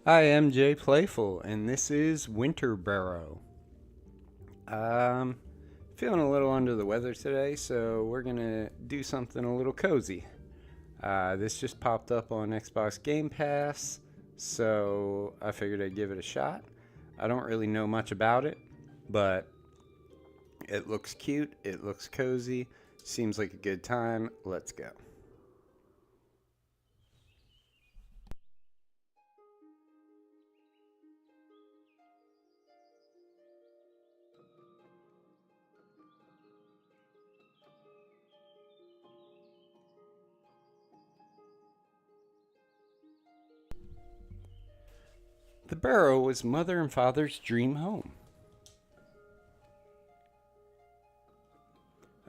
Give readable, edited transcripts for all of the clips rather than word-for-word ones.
I am Jay Playful, and this is Winter Burrow. Um, Feeling a little under the weather today, so we're gonna do something a little cozy. This just popped up on Xbox Game Pass, so I figured I'd give it a shot. I don't really know much about it, but it looks cute, it looks cozy, seems like a good time. Let's go. The Burrow was mother and father's dream home.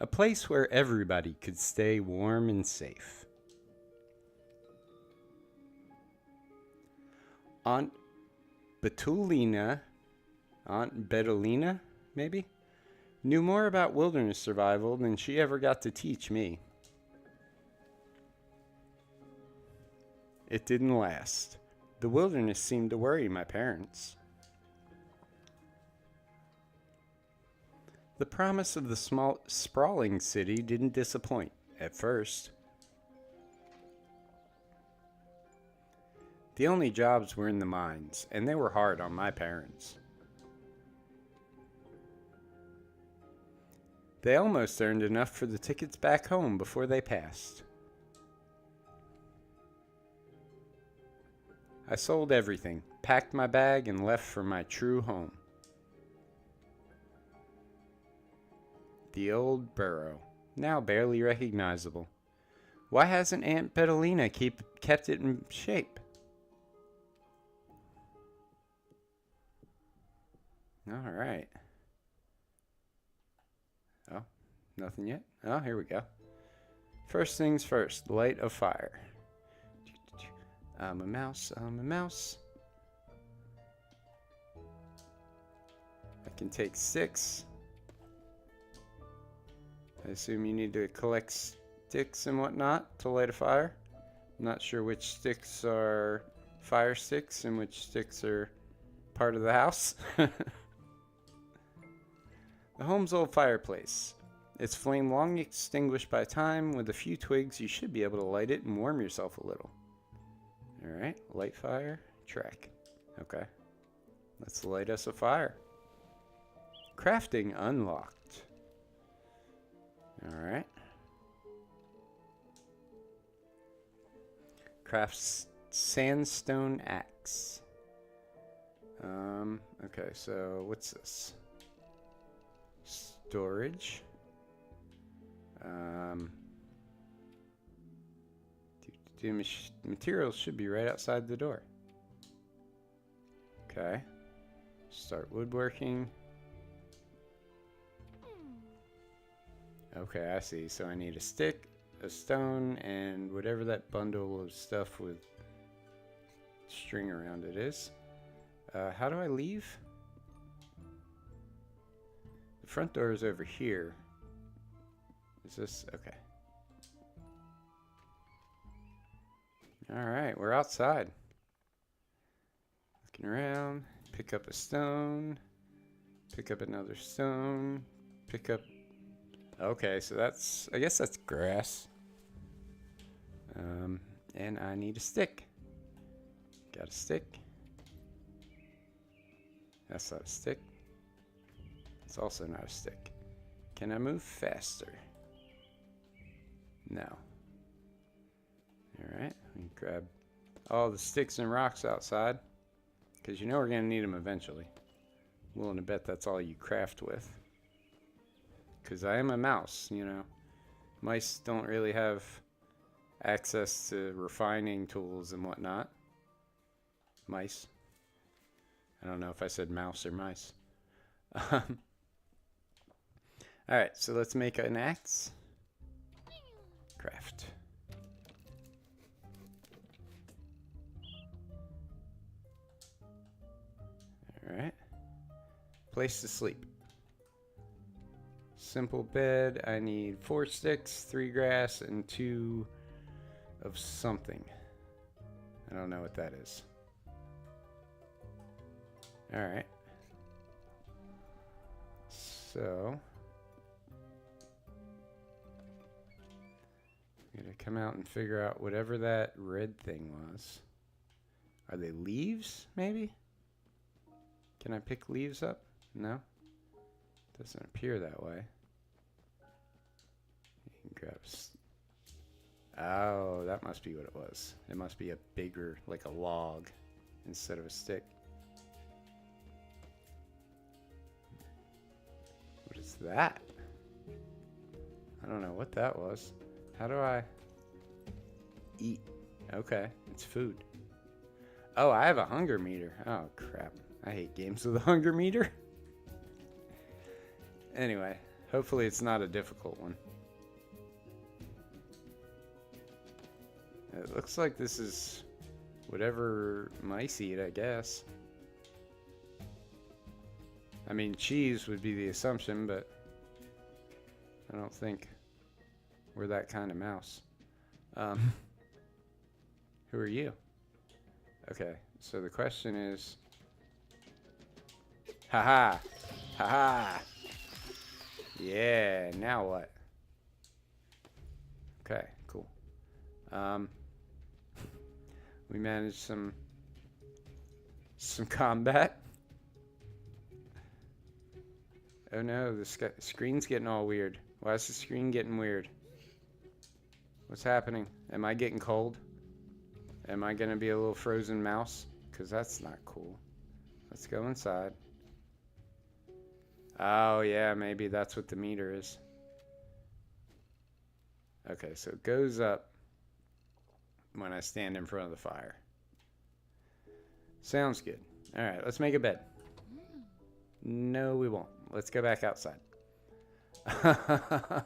A place where everybody could stay warm and safe. Aunt Betulina, Aunt Betulina, maybe, knew more about wilderness survival than she ever got to teach me. It didn't last. The wilderness seemed to worry my parents. The promise of the small, sprawling city didn't disappoint at first. The only jobs were in the mines, and they were hard on my parents. They almost earned enough for the tickets back home before they passed. I sold everything, packed my bag, and left for my true home. The old Burrow, now barely recognizable. Why hasn't Aunt Bettelina kept it in shape? All right. Oh, nothing yet? Oh, here we go. First things first, light a fire. I'm a mouse, I'm a mouse. I can take sticks. I assume you need to collect sticks and whatnot to light a fire. I'm not sure which sticks are fire sticks and which sticks are part of the house. The home's old fireplace. Its flame long extinguished by time. With a few twigs, you should be able to light it and warm yourself a little. Alright, light fire, track. Okay, let's light us a fire. Crafting unlocked. Alright. Craft sandstone axe. Okay, so what's this? Storage. The materials should be right outside the door. Okay. Start woodworking. Okay, I see. So I need a stick, a stone, and whatever that bundle of stuff with string around it is. How do I leave? The front door is over here. Is this? Okay. Alright, we're outside. Looking around. Pick up a stone. Pick up another stone. Pick up... Okay, so that's... I guess that's grass. And I need a stick. Got a stick. That's not a stick. It's also not a stick. Can I move faster? No. Alright, we can grab all the sticks and rocks outside. Because you know we're going to need them eventually. Willing to bet that's all you craft with. Because I am a mouse, you know. Mice don't really have access to refining tools and whatnot. Mice. I don't know if I said mouse or mice. Alright, so let's make an axe. Craft. Alright. Place to sleep. Simple bed. I need 4 sticks, 3 grass, and 2 of something. I don't know what that is. Alright. So I'm gonna come out and figure out whatever that red thing was. Are they leaves, maybe? Can I pick leaves up? No? Doesn't appear that way. You can grab... Oh, that must be what it was. It must be a bigger, like a log, instead of a stick. What is that? I don't know what that was. How do I eat? Okay, it's food. Oh, I have a hunger meter. Oh, crap. I hate games with a hunger meter. Anyway, hopefully it's not a difficult one. It looks like this is whatever mice eat, I guess. I mean, cheese would be the assumption, but I don't think we're that kind of mouse. Who are you? Okay, so the question is... Haha! Haha! Yeah, now what? Okay, cool. We managed some combat. Oh no, the screen's getting all weird. Why is the screen getting weird? What's happening? Am I getting cold? Am I gonna be a little frozen mouse? Because that's not cool. Let's go inside. Oh yeah, maybe that's what the meter is. Okay, so it goes up when I stand in front of the fire. Sounds good. Alright, let's make a bed. No, we won't. Let's go back outside. I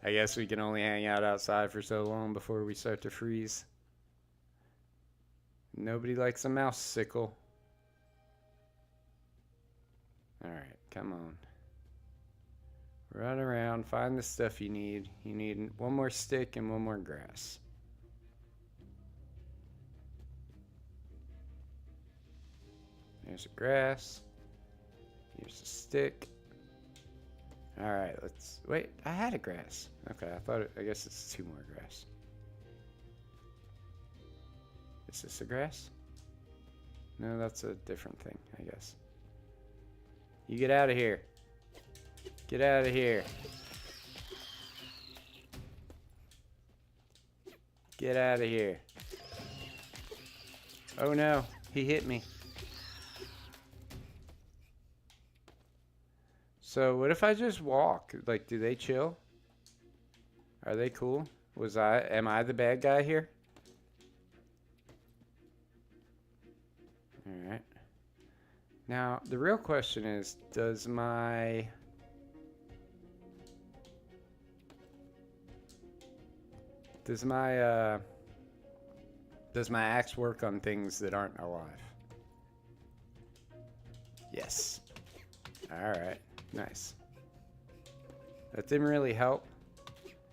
guess we can only hang out outside for so long before we start to freeze. Nobody likes a mouse sickle. Alright, come on. Run around, find the stuff you need. You need one more stick and one more grass. There's a grass. Here's a stick. Alright, let's... Wait, I had a grass. Okay, I guess it's 2 more grass. Is this a grass? No, that's a different thing, I guess. You get out of here. Get out of here. Get out of here. Oh no, he hit me. So what if I just walk? Like, do they chill? Are they cool? Am I the bad guy here? Alright. Now, the real question is, does my axe work on things that aren't alive? Yes. Alright. Nice. That didn't really help.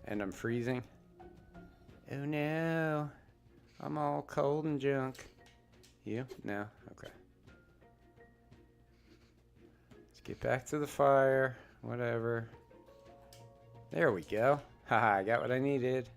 And I'm freezing. Oh no. I'm all cold and junk. You? No? Okay. Let's get back to the fire. Whatever. There we go. Haha, I got what I needed.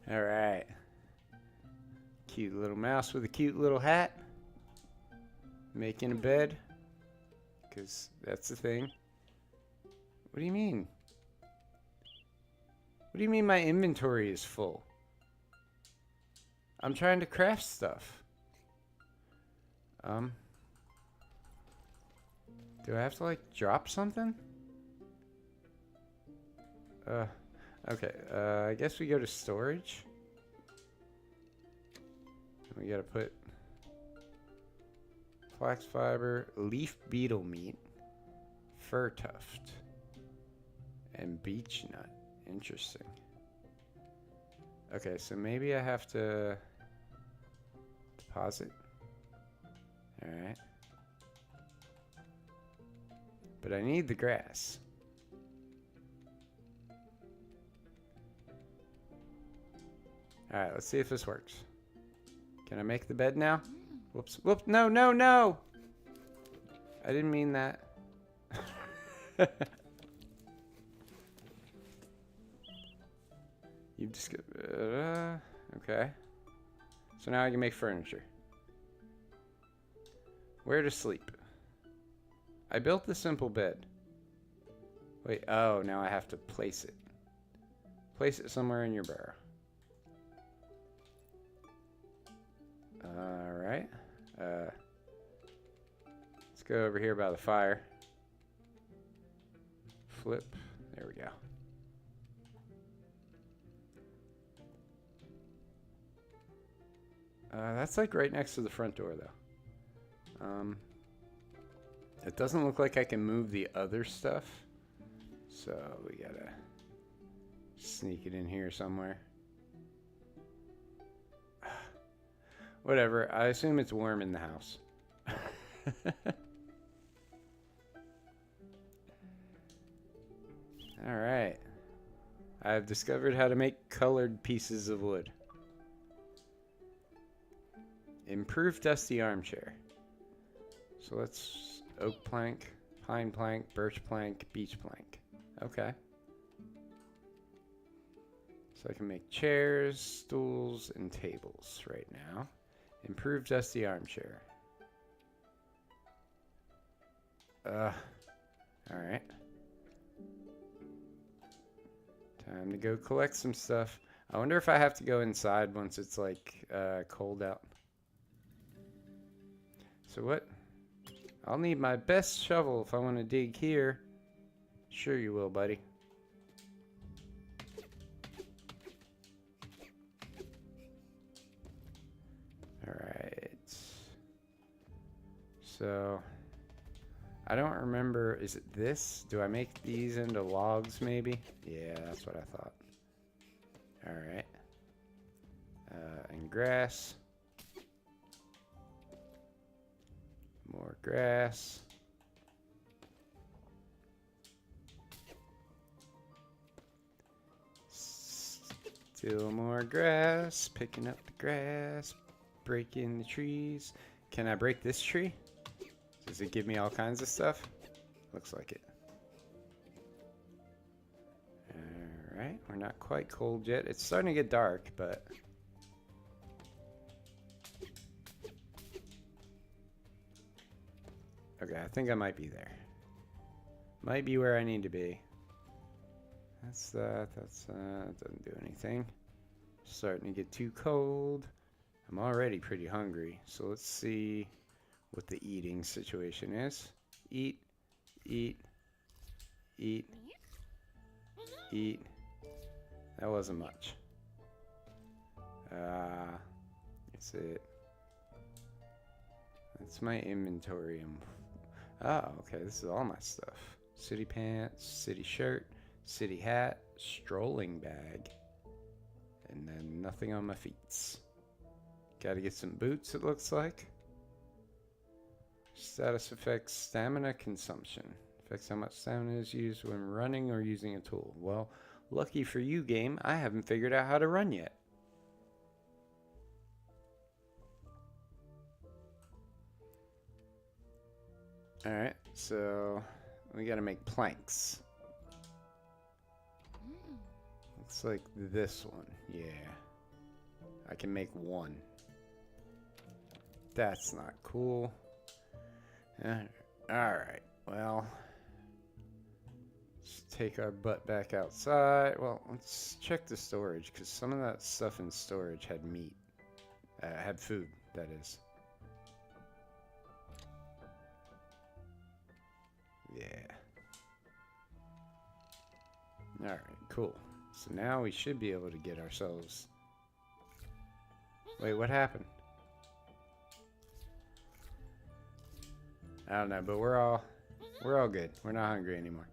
Alright. Cute little mouse with a cute little hat. Making a bed. Because that's the thing. What do you mean? What do you mean my inventory is full? I'm trying to craft stuff. Do I have to like drop something? Okay, I guess we go to storage. We gotta put flax fiber, leaf beetle meat, fir tuft, and beech nut. Interesting. Okay, so maybe I have to deposit. Alright. But I need the grass. Alright, let's see if this works. Can I make the bed now? Whoops. Whoops. No, no, no! I didn't mean that. You've just got... okay. So now I can make furniture. Where to sleep? I built the simple bed. Wait, oh, now I have to place it. Place it somewhere in your burrow. Alright. Let's go over here by the fire. Flip. There we go. That's like right next to the front door, though. It doesn't look like I can move the other stuff. So we gotta sneak it in here somewhere. Whatever. I assume it's warm in the house. Alright. I've discovered how to make colored pieces of wood. Improved dusty armchair. So let's oak plank, pine plank, birch plank, beech plank. Okay. So I can make chairs, stools, and tables right now. Improved dusty armchair. Alright. Time to go collect some stuff. I wonder if I have to go inside once it's like cold out. So what? I'll need my best shovel if I want to dig here. Sure you will, buddy. Alright. So, I don't remember, is it this? Do I make these into logs maybe? Yeah, that's what I thought. Alright. And grass. More grass. Still more grass. Picking up the grass. Breaking the trees. Can I break this tree? Does it give me all kinds of stuff? Looks like it. Alright, we're not quite cold yet. It's starting to get dark, but... okay, I think I might be there. Might be where I need to be. That's that. Doesn't do anything. Starting to get too cold. I'm already pretty hungry, so let's see what the eating situation is. Eat, eat, eat, eat. That wasn't much. That's it. That's my inventory. Oh, okay, this is all my stuff. City pants, city shirt, city hat, strolling bag, and then nothing on my feet. Gotta get some boots, it looks like. Status affects stamina consumption. Affects how much stamina is used when running or using a tool. Well, lucky for you, game, I haven't figured out how to run yet. Alright, so we gotta make planks. Looks like this one, yeah. I can make one. That's not cool. Alright, well, let's take our butt back outside. Well, let's check the storage, because some of that stuff in storage had meat. Had food, that is. Yeah. Alright, cool. So now we should be able to get ourselves... wait, what happened? I don't know, but we're all good. We're not hungry anymore.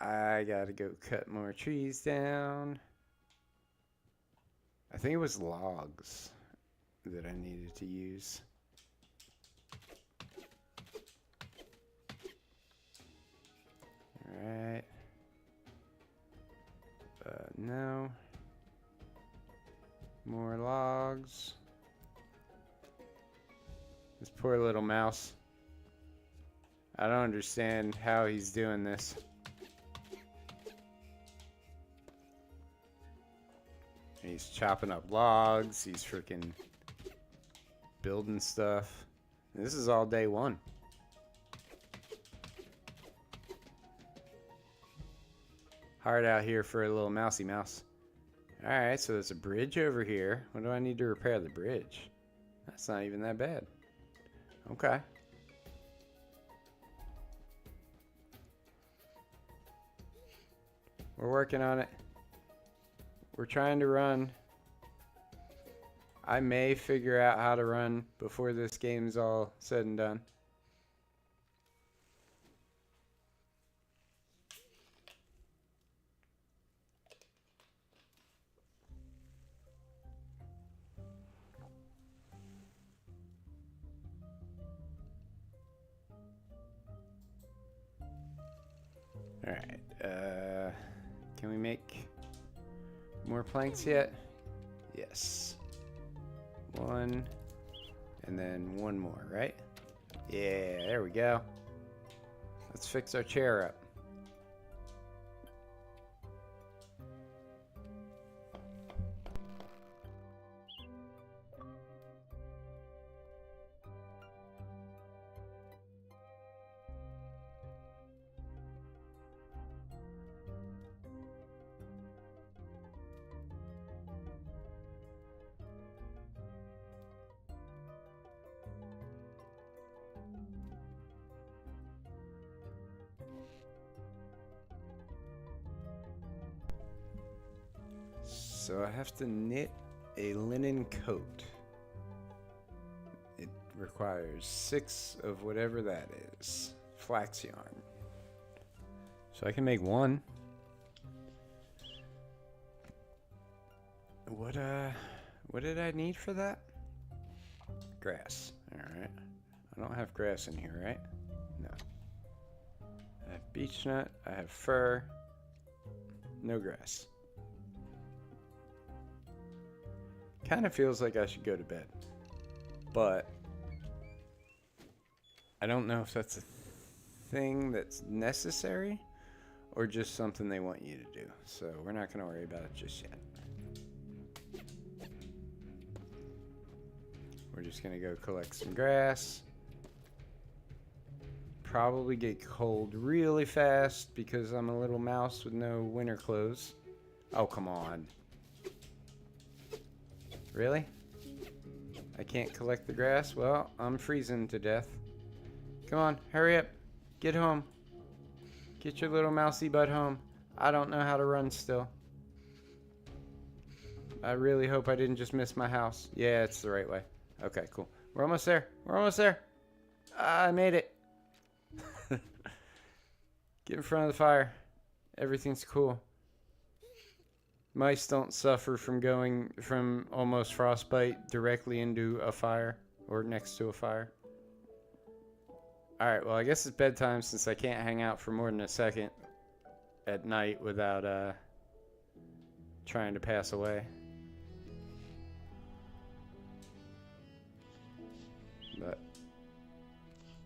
I gotta go cut more trees down. I think it was logs that I needed to use. Alright. No. More logs. This poor little mouse. I don't understand how he's doing this. He's chopping up logs. He's freaking building stuff. This is all day one. Hard out here for a little mousy mouse. Alright, so there's a bridge over here. What do I need to repair the bridge? That's not even that bad. Okay. We're working on it. We're trying to run. I may figure out how to run before this game's all said and done. Alright, can we make more planks yet? Yes. One, and then one more, right? Yeah, there we go. Let's fix our chair up. So I have to knit a linen coat. It requires 6 of whatever that is. Flax yarn. So I can make one. What did I need for that? Grass. Alright. I don't have grass in here, right? No. I have beech nut. I have fir. No grass. Kind of feels like I should go to bed, but I don't know if that's a thing that's necessary or just something they want you to do. So we're not going to worry about it just yet. We're just going to go collect some grass. Probably get cold really fast because I'm a little mouse with no winter clothes. Oh, come on. Really? I can't collect the grass? Well, I'm freezing to death. Come on, hurry up. Get home. Get your little mousy butt home. I don't know how to run still. I really hope I didn't just miss my house. Yeah, it's the right way. Okay, cool. We're almost there. We're almost there. I made it. Get in front of the fire. Everything's cool. Mice don't suffer from going from almost frostbite directly into a fire or next to a fire. Alright, well, I guess it's bedtime since I can't hang out for more than a second at night without trying to pass away. But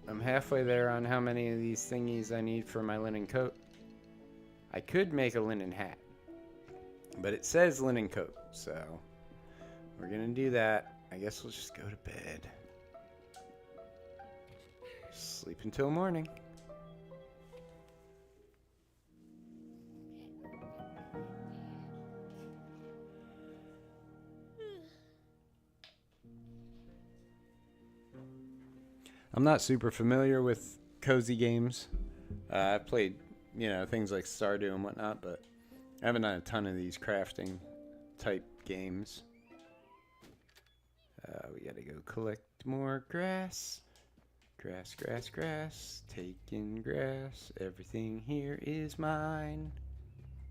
I'm halfway there on how many of these thingies I need for my linen coat. I could make a linen hat. But it says linen coat, so we're gonna do that. I guess we'll just go to bed. Sleep until morning. I'm not super familiar with cozy games. I've played, things like Stardew and whatnot, but I haven't done a ton of these crafting type games. We gotta go collect more grass. Grass, grass, grass, taking grass. Everything here is mine.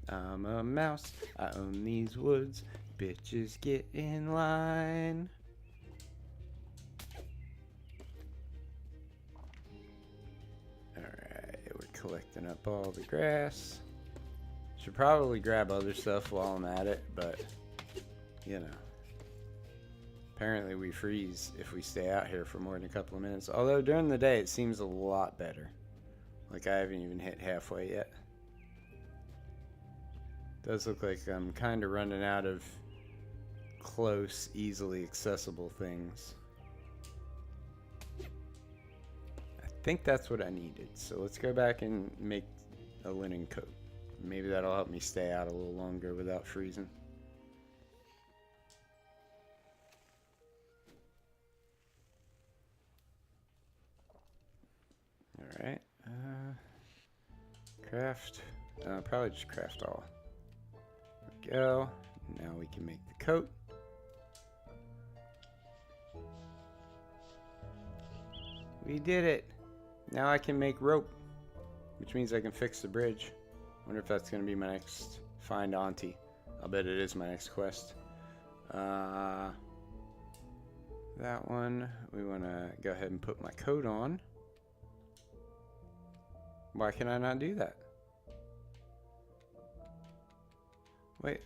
I'm a mouse, I own these woods. Bitches, get in line. Alright, we're collecting up all the grass. Should probably grab other stuff while I'm at it, but, you know. Apparently we freeze if we stay out here for more than a couple of minutes. Although during the day it seems a lot better. Like I haven't even hit halfway yet. Does look like I'm kind of running out of close, easily accessible things. I think that's what I needed. So let's go back and make a linen coat. Maybe that'll help me stay out a little longer without freezing. Alright, craft, probably just craft all. There we go, now we can make the coat. We did it! Now I can make rope, which means I can fix the bridge. Wonder if that's going to be my next find auntie. I'll bet it is my next quest. That one, we want to go ahead and put my coat on. Why can I not do that? Wait.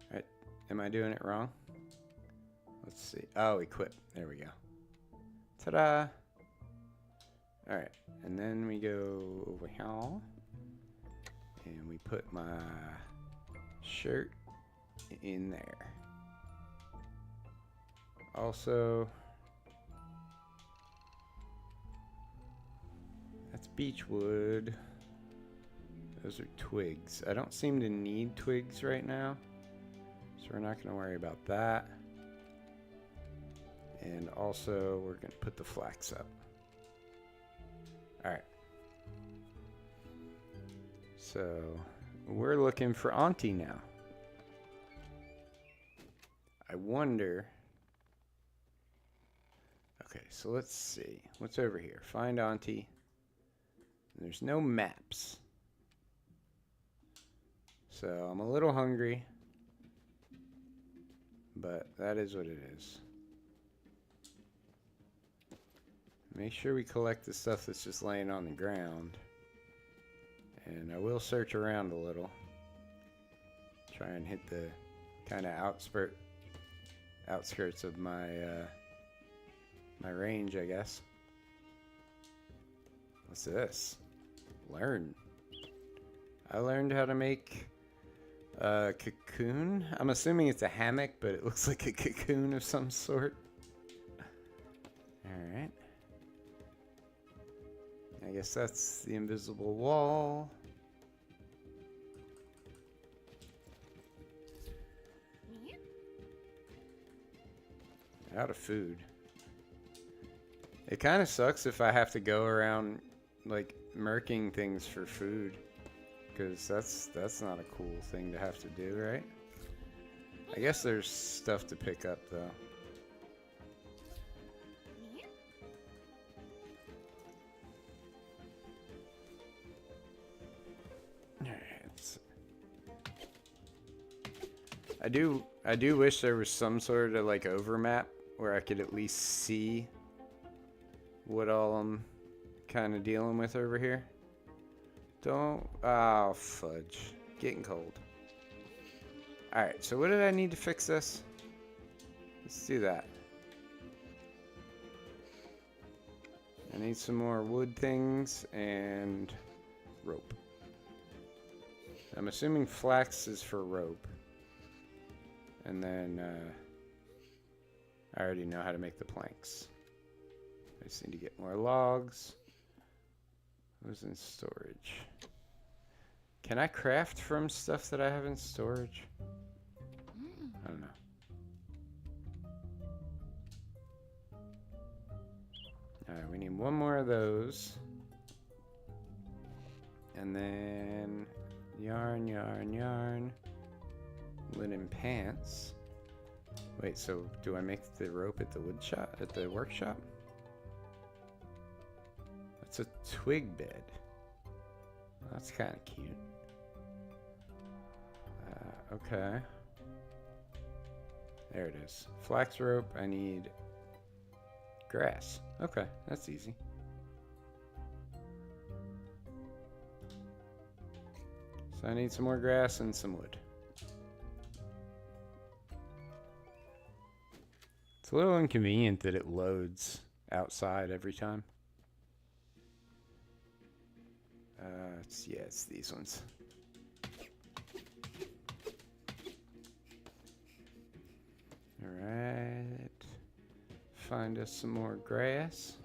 Alright, am I doing it wrong? Let's see. Oh, equip. There we go. Ta-da! Alright, and then we go over here. And we put my shirt in there. Also, that's beech wood. Those are twigs. I don't seem to need twigs right now, so we're not going to worry about that. And also, we're going to put the flax up. Alright. So, we're looking for Auntie now. I wonder... Okay, so let's see. What's over here? Find Auntie. There's no maps. So I'm a little hungry. But that is what it is. Make sure we collect the stuff that's just laying on the ground. And I will search around a little. Try and hit the kind of outskirts of my my range, I guess. What's this? Learn. I learned how to make a cocoon. I'm assuming it's a hammock, but it looks like a cocoon of some sort. Alright. I guess that's the invisible wall. Out of food. It kind of sucks if I have to go around like murking things for food, because that's not a cool thing to have to do, right? I guess there's stuff to pick up though. Alright. I do wish there was some sort of like overmap where I could at least see what all I'm kind of dealing with over here. Oh, fudge. Getting cold. Alright, so what did I need to fix this? Let's do that. I need some more wood things and rope. I'm assuming flax is for rope. And then, I already know how to make the planks. I just need to get more logs. What's in storage? Can I craft from stuff that I have in storage? I don't know. Alright, we need one more of those. And then yarn, yarn, yarn. Linen pants. Wait, so do I make the rope at the wood shop, at the workshop? It's a twig bed. That's kind of cute. Okay. There it is. Flax rope. I need grass. Okay, that's easy. So I need some more grass and some wood. It's a little inconvenient that it loads outside every time. It's these ones. Alright. Find us some more grass.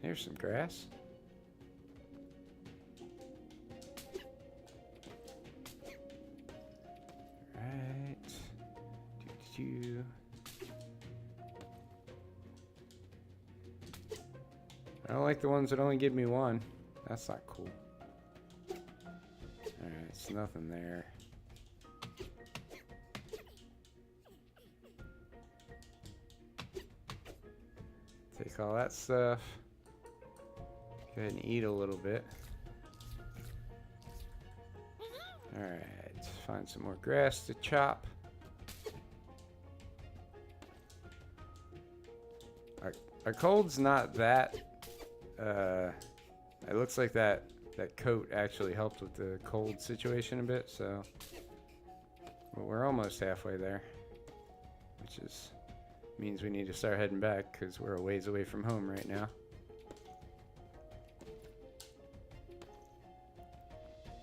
Here's some grass. Alright. I don't like the ones that only give me one. That's not cool. Alright, it's nothing there. Take all that stuff. Go ahead and eat a little bit. Alright, find some more grass to chop. Our cold's not that. It looks like that coat actually helped with the cold situation a bit, so well, we're almost halfway there, which means we need to start heading back because we're a ways away from home right now.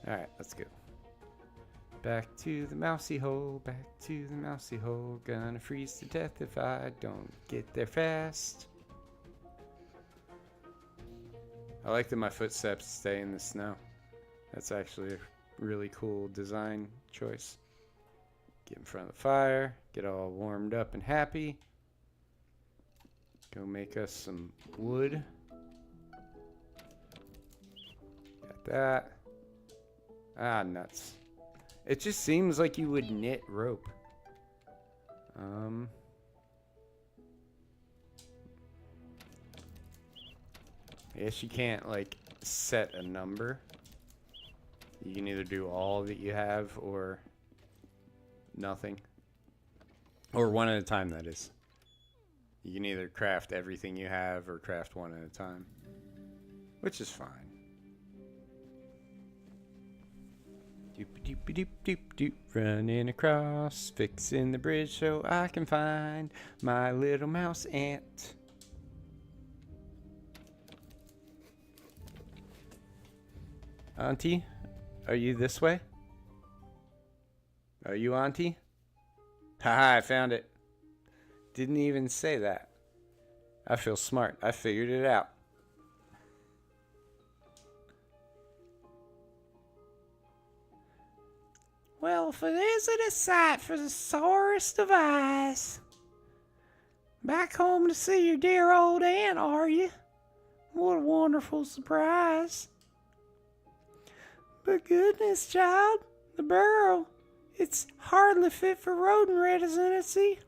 Alright, let's go. Back to the mousy hole, back to the mousy hole. Gonna freeze to death if I don't get there fast. I like that my footsteps stay in the snow. That's actually a really cool design choice. Get in front of the fire, get all warmed up and happy. Go make us some wood. Got that. Ah, nuts. It just seems like you would knit rope. I guess you can't, like, set a number. You can either do all that you have or nothing. Or one at a time, that is. You can either craft everything you have or craft one at a time. Which is fine. Doop-a-doop-a-doop-doop-doop. Running across, fixing the bridge so I can find my little mouse ant. Auntie, are you this way? Are you Auntie? Haha, I found it. Didn't even say that. I feel smart. I figured it out. Well, if it isn't a sight for the sorest of eyes. Back home to see your dear old aunt, are you? What a wonderful surprise. But goodness, child, the burrow, it's hardly fit for rodent residency.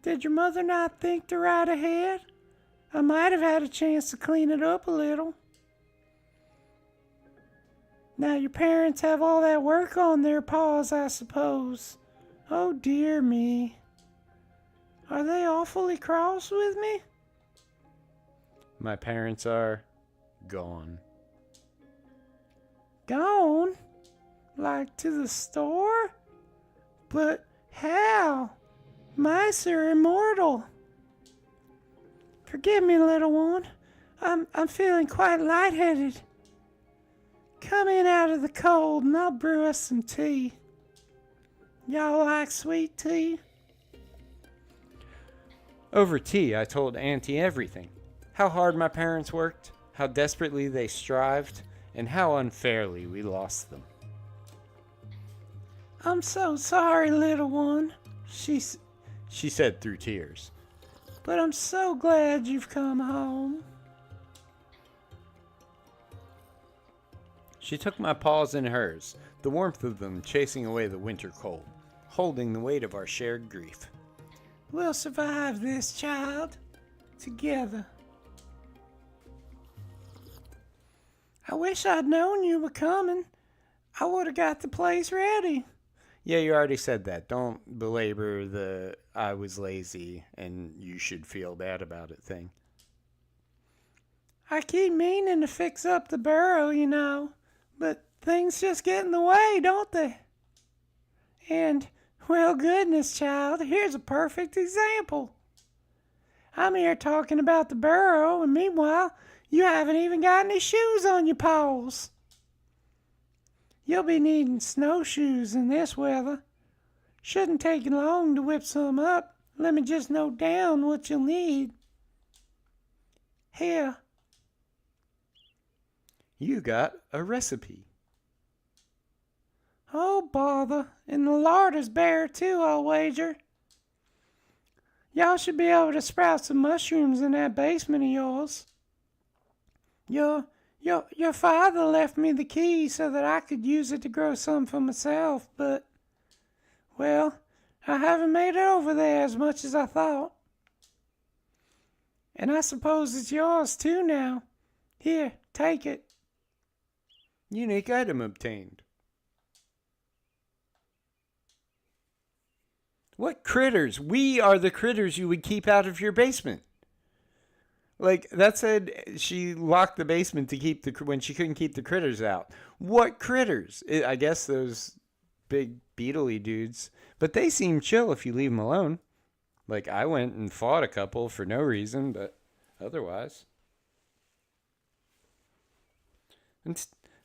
Did your mother not think to ride ahead? I might have had a chance to clean it up a little. Now your parents have all that work on their paws, I suppose. Oh dear me. Are they awfully cross with me? My parents are gone. Gone? Like to the store? But how? Mice are immortal. Forgive me, little one. I'm feeling quite lightheaded. Come in out of the cold and I'll brew us some tea. Y'all like sweet tea? Over tea, I told Auntie everything. How hard my parents worked, how desperately they strived, and how unfairly we lost them. I'm so sorry, little one, she said through tears. But I'm so glad you've come home. She took my paws in hers, the warmth of them chasing away the winter cold, holding the weight of our shared grief. We'll survive this, child, together. I wish I'd known you were coming. I would have got the place ready. Yeah, you already said that. Don't belabor the I was lazy and you should feel bad about it thing. I keep meaning to fix up the burrow, you know, but things just get in the way, don't they? And, well, goodness, child, here's a perfect example. I'm here talking about the burrow, and meanwhile, you haven't even got any shoes on your paws. You'll be needing snowshoes in this weather. Shouldn't take you long to whip some up. Let me just note down what you'll need. Here. You got a recipe. Oh, bother. And the lard is bare, too, I'll wager. Y'all should be able to sprout some mushrooms in that basement of yours. Your father left me the key so that I could use it to grow some for myself, but, well, I haven't made it over there as much as I thought. And I suppose it's yours, too, now. Here, take it. Unique item obtained. What critters? We are the critters you would keep out of your basement. Like, that said she locked the basement to keep when she couldn't keep the critters out. What critters? I guess those big beetly dudes. But they seem chill if you leave them alone. Like, I went and fought a couple for no reason, but otherwise.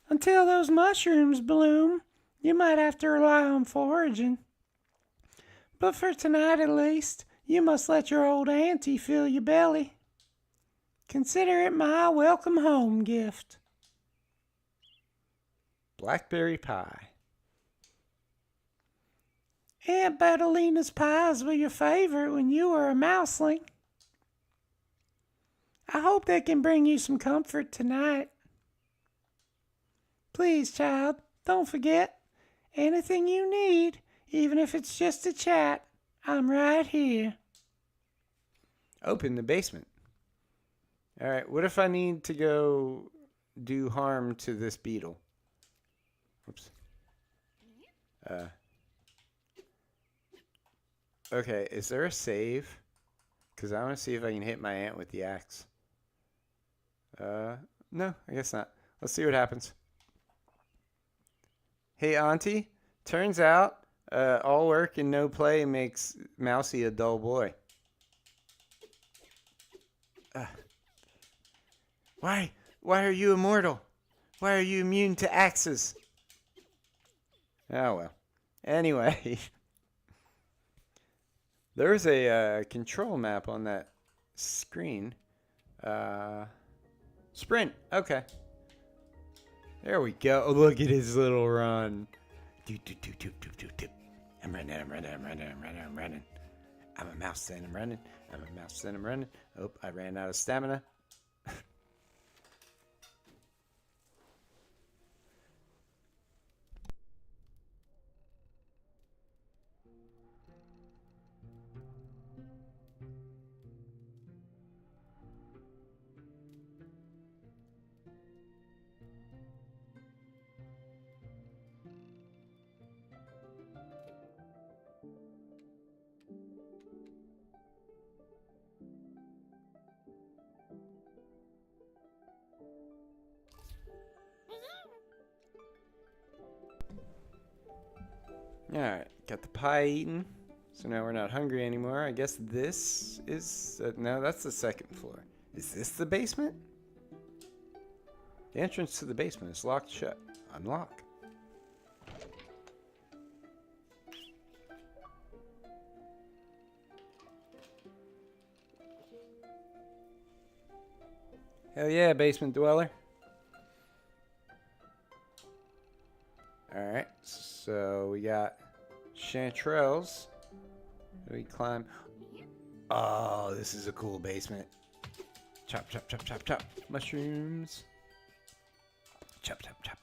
Until those mushrooms bloom, you might have to rely on foraging. But for tonight at least, you must let your old auntie fill your belly. Consider it my welcome home gift. Blackberry pie. Aunt Bettelina's pies were your favorite when you were a mouseling. I hope they can bring you some comfort tonight. Please, child, don't forget, anything you need, even if it's just a chat, I'm right here. Open the basement. All right, what if I need to go do harm to this beetle? Oops. Okay, is there a save? Because I want to see if I can hit my aunt with the axe. No, I guess not. Let's see what happens. Hey, Auntie, turns out all work and no play makes Mousy a dull boy. Why are you immortal? Why are you immune to axes? Oh, well. Anyway, there's a control map on that screen. Sprint. Okay. There we go. Oh, look at his little run. Doop, doop, doop, doop, doop, doop, doop. I'm running. I'm a mouse and I'm running. Oh, I ran out of stamina. Alright, got the pie eaten. So now we're not hungry anymore. I guess this is... no, that's the second floor. Is this the basement? The entrance to the basement is locked shut. Unlock. Hell yeah, basement dweller. Alright, so we got chanterelles. We climb. Oh, this is a cool basement. Chop, chop, chop, chop, chop. Mushrooms. Chop, chop, chop.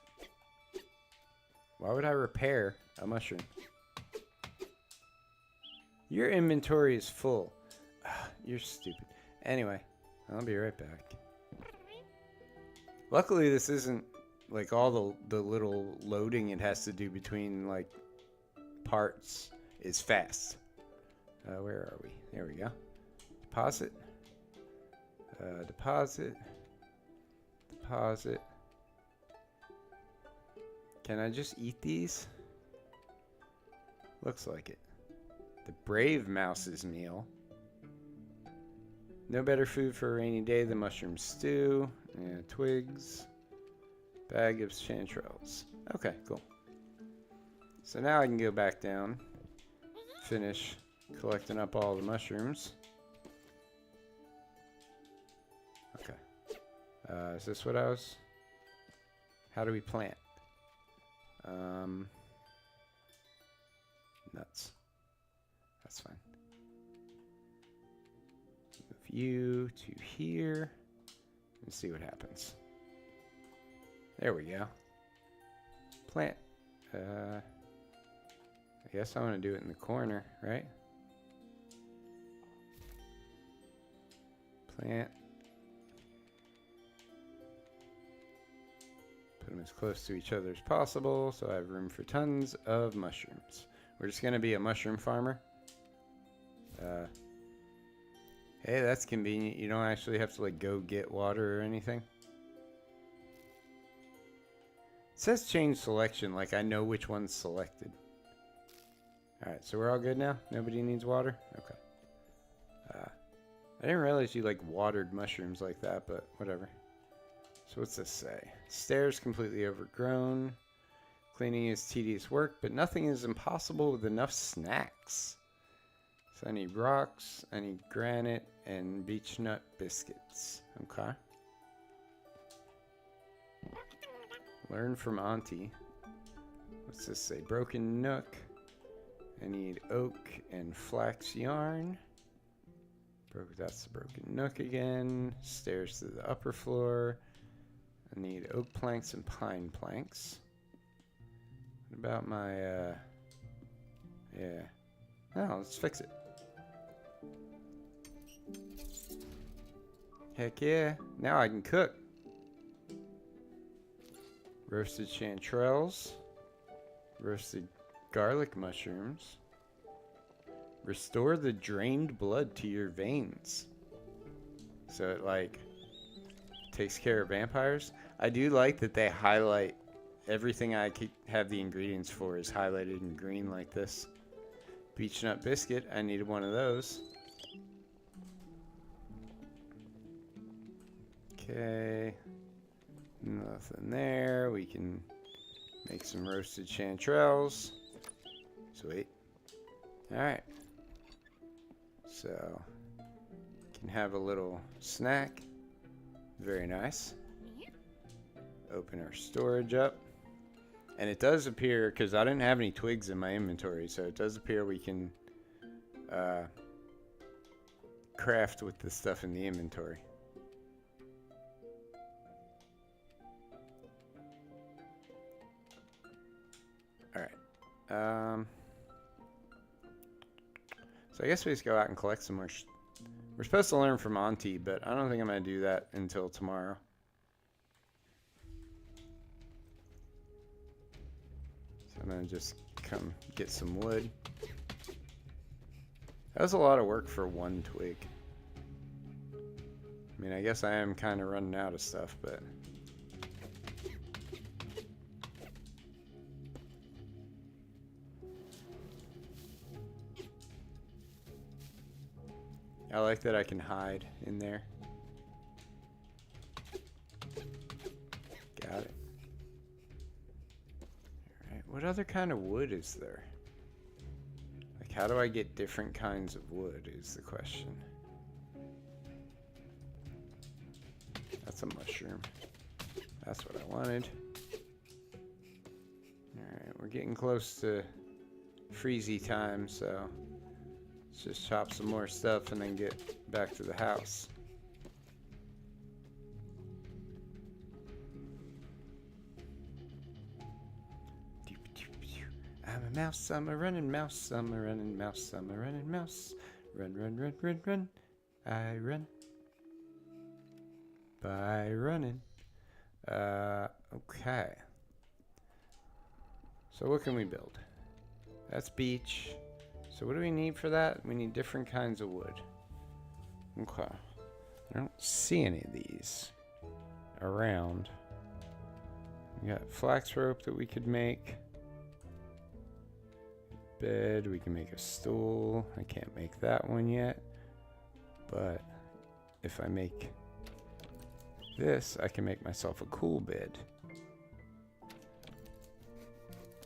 Why would I repair a mushroom? Your inventory is full. You're stupid. Anyway, I'll be right back. Luckily, this isn't like all the little loading it has to do between like parts is fast. Where are we? There we go. Deposit. Deposit. Deposit. Can I just eat these? Looks like it. The Brave Mouse's meal. No better food for a rainy day than mushroom stew. Yeah, twigs. Bag of chanterelles. Okay, cool. So now I can go back down. Finish collecting up all the mushrooms. Okay. Is this what I was... How do we plant? Nuts. That's fine. Move you to here. And see what happens. There we go. Plant. I guess I want to do it in the corner, right? Plant. Put them as close to each other as possible so I have room for tons of mushrooms. We're just going to be a mushroom farmer. Hey, that's convenient. You don't actually have to like go get water or anything. It says change selection, like I know which one's selected. Alright, so we're all good now? Nobody needs water? Okay. I didn't realize you like watered mushrooms like that, but whatever. So what's this say? Stairs completely overgrown. Cleaning is tedious work, but nothing is impossible with enough snacks. So I need rocks, I need granite, and beech nut biscuits. Okay. Learn from Auntie. What's this say? Broken nook. I need oak and flax yarn. That's the broken nook again. Stairs to the upper floor. I need oak planks and pine planks. What about my, yeah. No, let's fix it. Heck yeah. Now I can cook. Roasted chanterelles. Roasted garlic mushrooms. Restore the drained blood to your veins. So it like takes care of vampires. I do like that they highlight everything I could have the ingredients for is highlighted in green like this. Beech nut biscuit. I needed one of those. Okay. Nothing there. We can make some roasted chanterelles. Sweet. Alright. So, can have a little snack. Very nice. Open our storage up. And it does appear, because I didn't have any twigs in my inventory, so it does appear we can craft with the stuff in the inventory. Alright. So I guess we just go out and collect some more. We're supposed to learn from Auntie, but I don't think I'm going to do that until tomorrow. So I'm going to just come get some wood. That was a lot of work for one twig. I mean, I guess I am kind of running out of stuff, but... I like that I can hide in there. Got it. Alright, what other kind of wood is there? Like, how do I get different kinds of wood is the question. That's a mushroom. That's what I wanted. Alright, we're getting close to freezy time, so... let's just chop some more stuff and then get back to the house. I'm a mouse, I'm a running mouse, I'm a running mouse, I'm a running mouse. Run, run, run, run, run. I run. By running. Okay. So what can we build? That's beach. So what do we need for that? We need different kinds of wood. Okay. I don't see any of these around. We got flax rope that we could make. Bed, we can make a stool. I can't make that one yet. But if I make this, I can make myself a cool bed.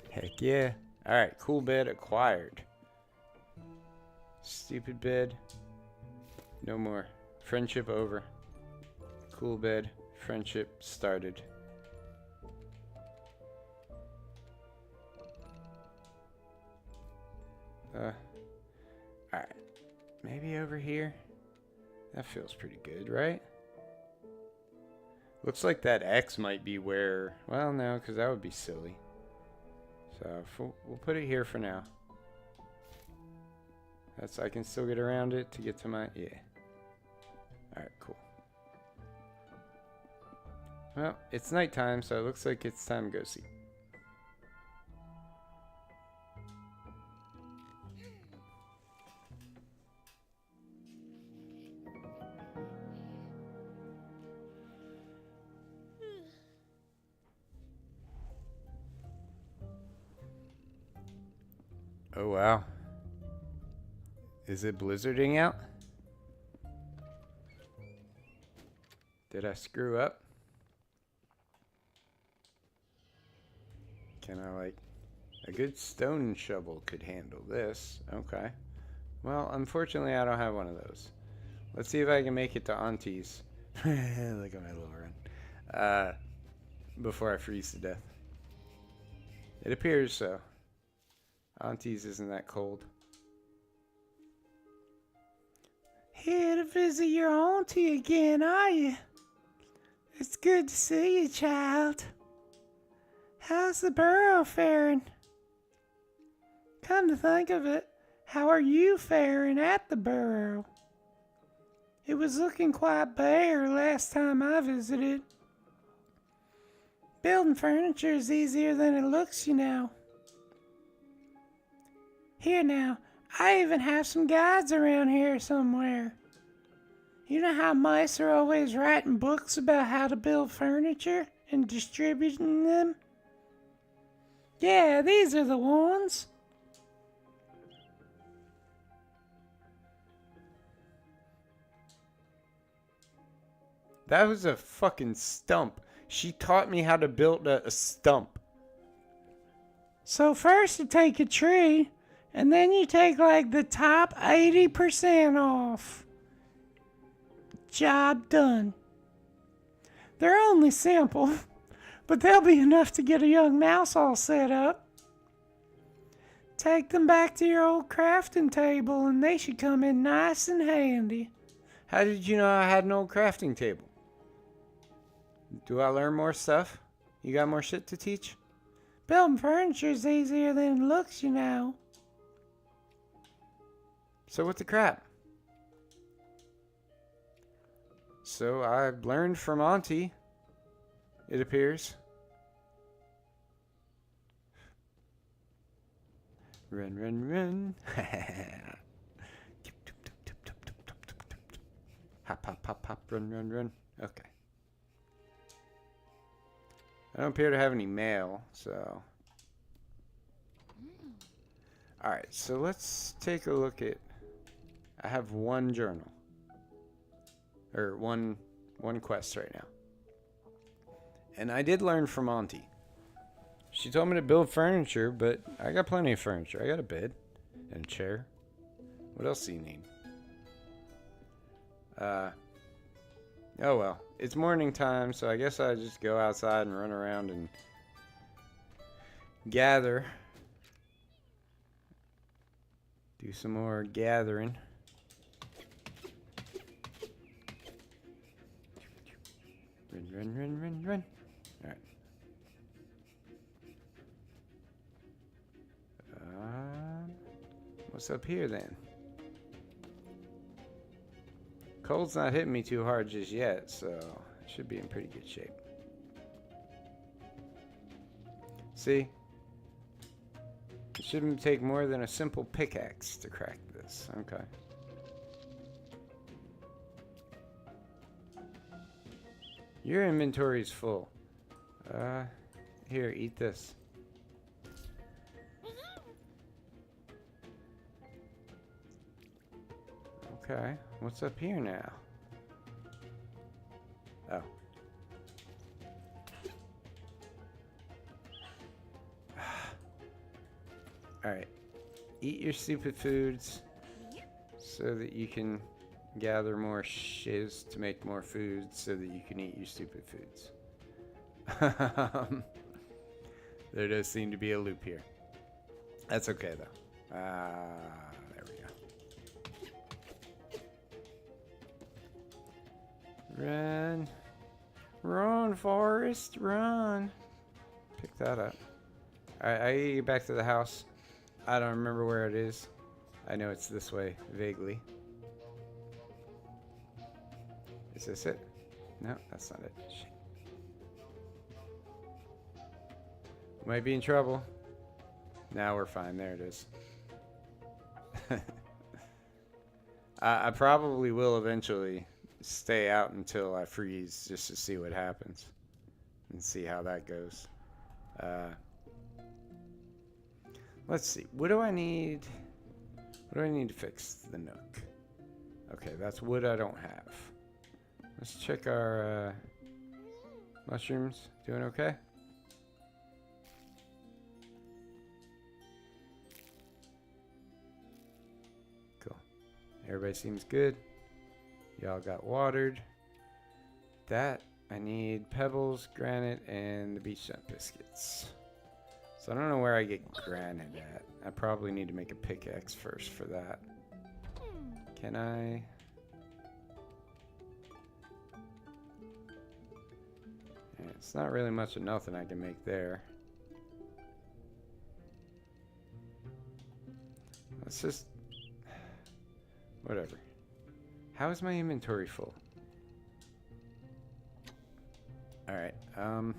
Heck yeah. Alright, cool bed acquired. Stupid bed. No more. Friendship over. Cool bed. Friendship started. Alright. Maybe over here? That feels pretty good, right? Looks like that X might be where... Well, no, because that would be silly. So, we'll put it here for now. I can still get around it to get to my... Yeah. Alright, cool. Well, it's nighttime, so it looks like it's time to go sleep. Oh, wow. Is it blizzarding out? Did I screw up? Can I, like... A good stone shovel could handle this. Okay. Well, unfortunately, I don't have one of those. Let's see if I can make it to Auntie's. Look at my little run. Before I freeze to death. It appears so. Auntie's isn't that cold. Here to visit your auntie again, are you? It's good to see you, child. How's the Burrow faring? Come to think of it, how are you faring at the Burrow? It was looking quite bare last time I visited. Building furniture is easier than it looks, you know. Here now, I even have some guides around here somewhere. You know how mice are always writing books about how to build furniture and distributing them? Yeah, these are the ones. That was a fucking stump. She taught me how to build a stump. So first you take a tree, and then you take like the top 80% off. Job done. They're only simple, but they'll be enough to get a young mouse all set up. Take them back to your old crafting table and they should come in nice and handy. How did you know I had an old crafting table? Do I learn more stuff? You got more shit to teach? Building furniture's easier than it looks, you know. So what the crap? So I learned from Auntie, it appears. Run, run, run. Hop, hop, hop, hop, run, run, run. Okay. I don't appear to have any mail, so... Alright, so let's take a look at... I have one journal. Or one quest right now. And I did learn from Auntie. She told me to build furniture, but I got plenty of furniture. I got a bed and a chair. What else do you need? Oh well. It's morning time, so I guess I just go outside and run around and gather. Do some more gathering. Run, run, run, run, run. Alright. What's up here then? Cold's not hitting me too hard just yet, so I should be in pretty good shape. See? It shouldn't take more than a simple pickaxe to crack this. Okay. Your inventory's full. Here, eat this. Okay, what's up here now? Oh. Alright. Eat your stupid foods so that you can gather more shiz to make more food so that you can eat your stupid foods. There does seem to be a loop here. That's okay though. There we go. Run. Run, Forrest, run. Pick that up. Alright, I gotta get back to the house. I don't remember where it is. I know it's this way, vaguely. Is this it? No, that's not it. Shit. Might be in trouble. Now we're fine. There it is. I probably will eventually stay out until I freeze just to see what happens and see how that goes. Let's see. What do I need? What do I need to fix the nook? Okay, that's wood I don't have. Let's check our mushrooms. Doing okay? Cool. Everybody seems good. Y'all got watered. That, I need pebbles, granite, and the beach nut biscuits. So I don't know where I get granite at. I probably need to make a pickaxe first for that. Can I? Yeah, it's not really much of nothing I can make there. Let's just... whatever. How is my inventory full? Alright, what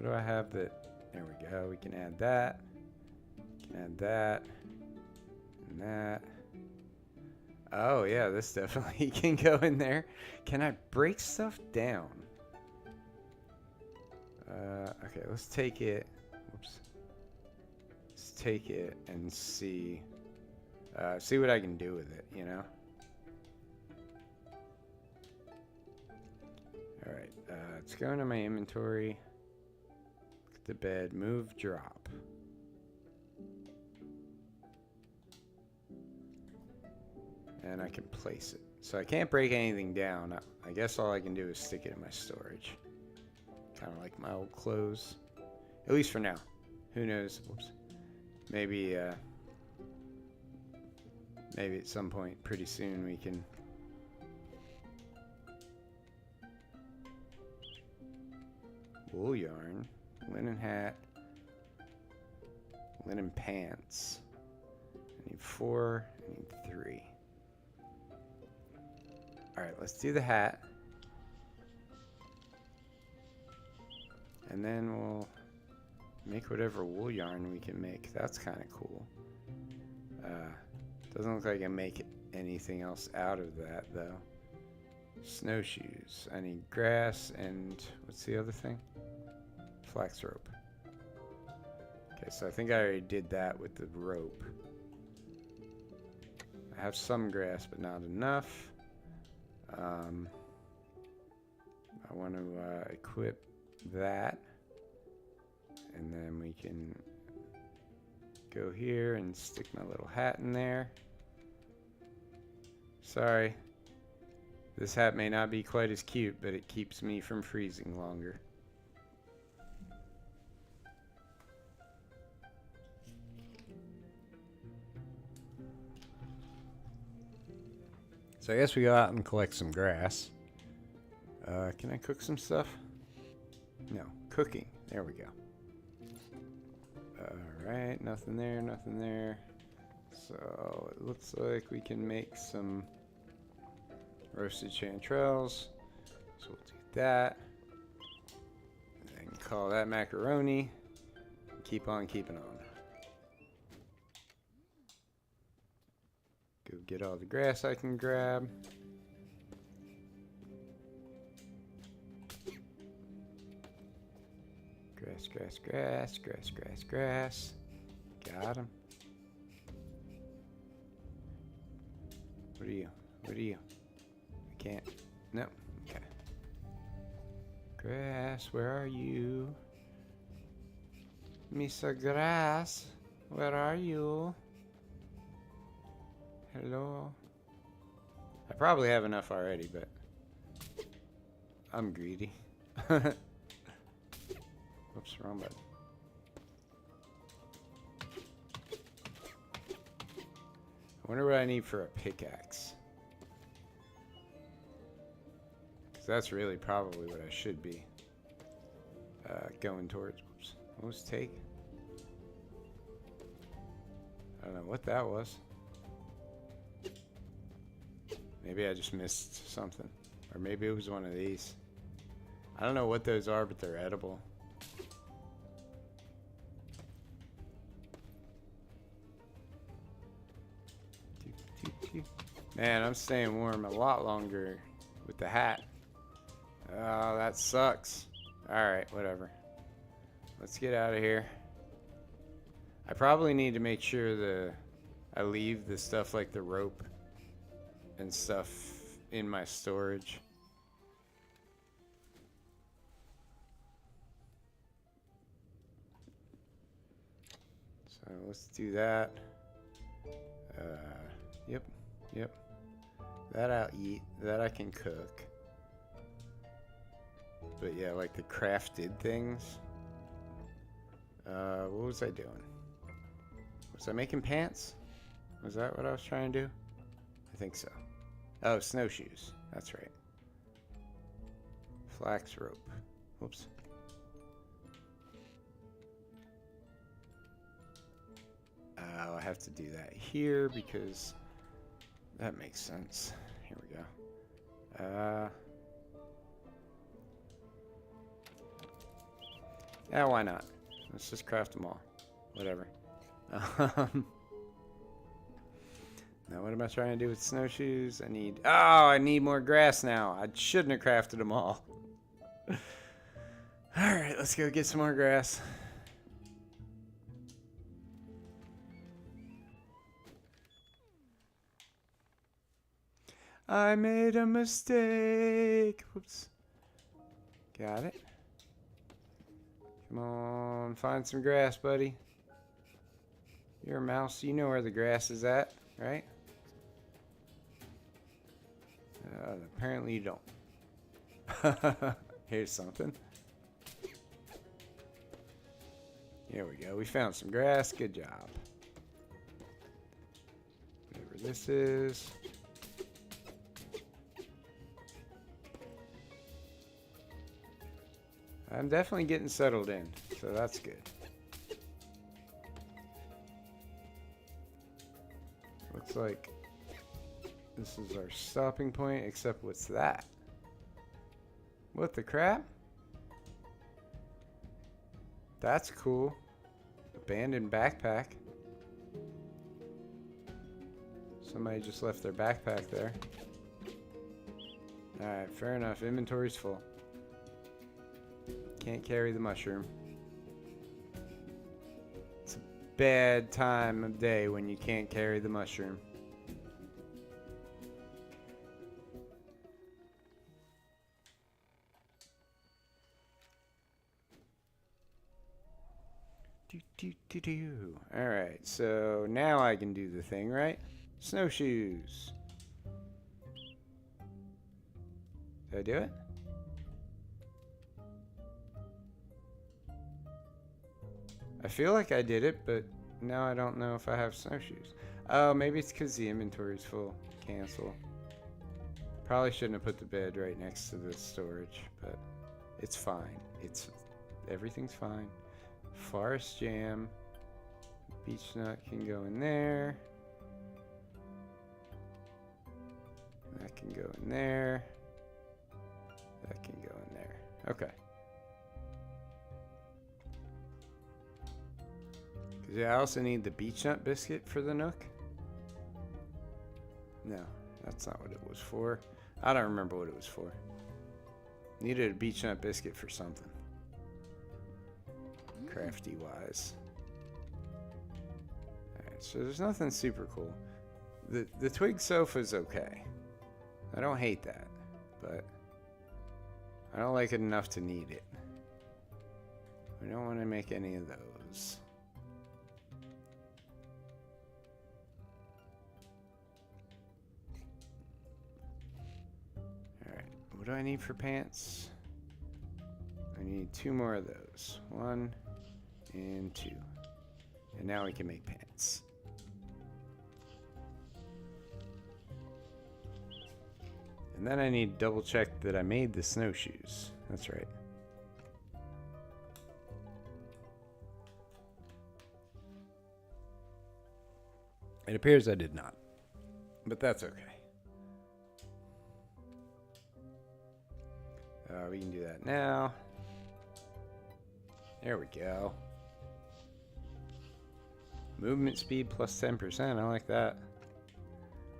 do I have that... there we go, we can add that. We can add that. And that. Oh yeah, this definitely can go in there. Can I break stuff down? Okay, let's take it. Whoops. Let's take it and see what I can do with it, you know? Alright, let's go into my inventory. Look at the bed. Move, drop. And I can place it. So I can't break anything down. I guess all I can do is stick it in my storage. Kind of like my old clothes. At least for now. Who knows? Whoops. Maybe at some point pretty soon we can... wool yarn. Linen hat. Linen pants. I need 4. I need 3. Alright, let's do the hat. And then we'll make whatever wool yarn we can make. That's kind of cool. Doesn't look like I can make anything else out of that, though. Snowshoes. I need grass and... what's the other thing? Flax rope. Okay, so I think I already did that with the rope. I have some grass, but not enough. I want to equip that, and then we can go here and stick my little hat in there. Sorry, this hat may not be quite as cute, but it keeps me from freezing longer. So I guess we go out and collect some grass. Can I cook some stuff? No, cooking. There we go. Alright, nothing there, nothing there. So it looks like we can make some roasted chanterelles. So we'll do that. And then call that macaroni. keep on keeping on. Go get all the grass I can grab. Grass, grass, grass, grass, grass, grass. Got him. What are you? What are you? I can't. No. Okay. Grass, where are you? Mr. Grass, where are you? Hello? I probably have enough already, but I'm greedy. Oops, wrong button. I wonder what I need for a pickaxe. Because that's really probably what I should be going towards. Whoops. What was take? I don't know what that was. Maybe I just missed something. Or maybe it was one of these. I don't know what those are, but they're edible. Man, I'm staying warm a lot longer with the hat. Oh, that sucks. Alright, whatever. Let's get out of here. I probably need to make sure I leave the stuff like the rope and stuff in my storage. So let's do that. Yep. That I'll eat. That I can cook. But yeah, like the crafted things. What was I doing? Was I making pants? Was that what I was trying to do? I think so. Oh, snowshoes. That's right. Flax rope. Whoops. I have to do that here because that makes sense. Here we go. Yeah, why not? Let's just craft them all. Whatever. Now what am I trying to do with snowshoes? I need more grass now. I shouldn't have crafted them all. Alright, let's go get some more grass. I made a mistake. Whoops. Got it. Come on, find some grass, buddy. You're a mouse. You know where the grass is at, right? Apparently you don't. Here's something. Here we go. We found some grass. Good job. Whatever this is. I'm definitely getting settled in, so that's good. Looks like this is our stopping point, except what's that? What the crap? That's cool. Abandoned backpack. Somebody just left their backpack there. Alright, fair enough. Inventory's full. Can't carry the mushroom. It's a bad time of day when you can't carry the mushroom. Alright, so now I can do the thing, right? Snowshoes. Did I do it? I feel like I did it, but now I don't know if I have snowshoes. Oh, maybe it's because the inventory's full. Cancel. Probably shouldn't have put the bed right next to the storage, but it's fine. Everything's fine. Forest jam. Beech nut can go in there. That can go in there. That can go in there. Okay. Do I also need the beech nut biscuit for the Nook? No, that's not what it was for. I don't remember what it was for. Needed a beech nut biscuit for something. Crafty wise. Alright, so there's nothing super cool. The twig sofa's okay. I don't hate that, but I don't like it enough to need it. We don't want to make any of those. Alright, what do I need for pants? I need 2 more of those. 1 and 2. And now we can make pants. And then I need to double check that I made the snowshoes. That's right. It appears I did not, but that's okay. We can do that now. There we go. Movement speed plus 10%. I like that.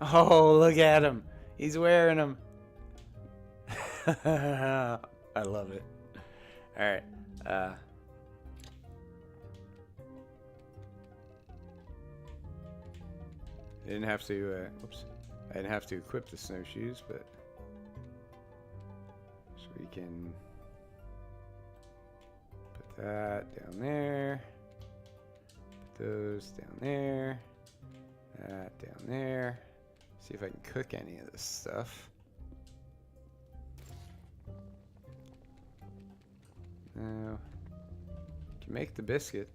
Oh, look at him. He's wearing them. I love it. Alright. I didn't have to, oops. I didn't have to equip the snowshoes, but so we can put that down there. Put those down there. That down there. See if I can cook any of this stuff. Now, can make the biscuit,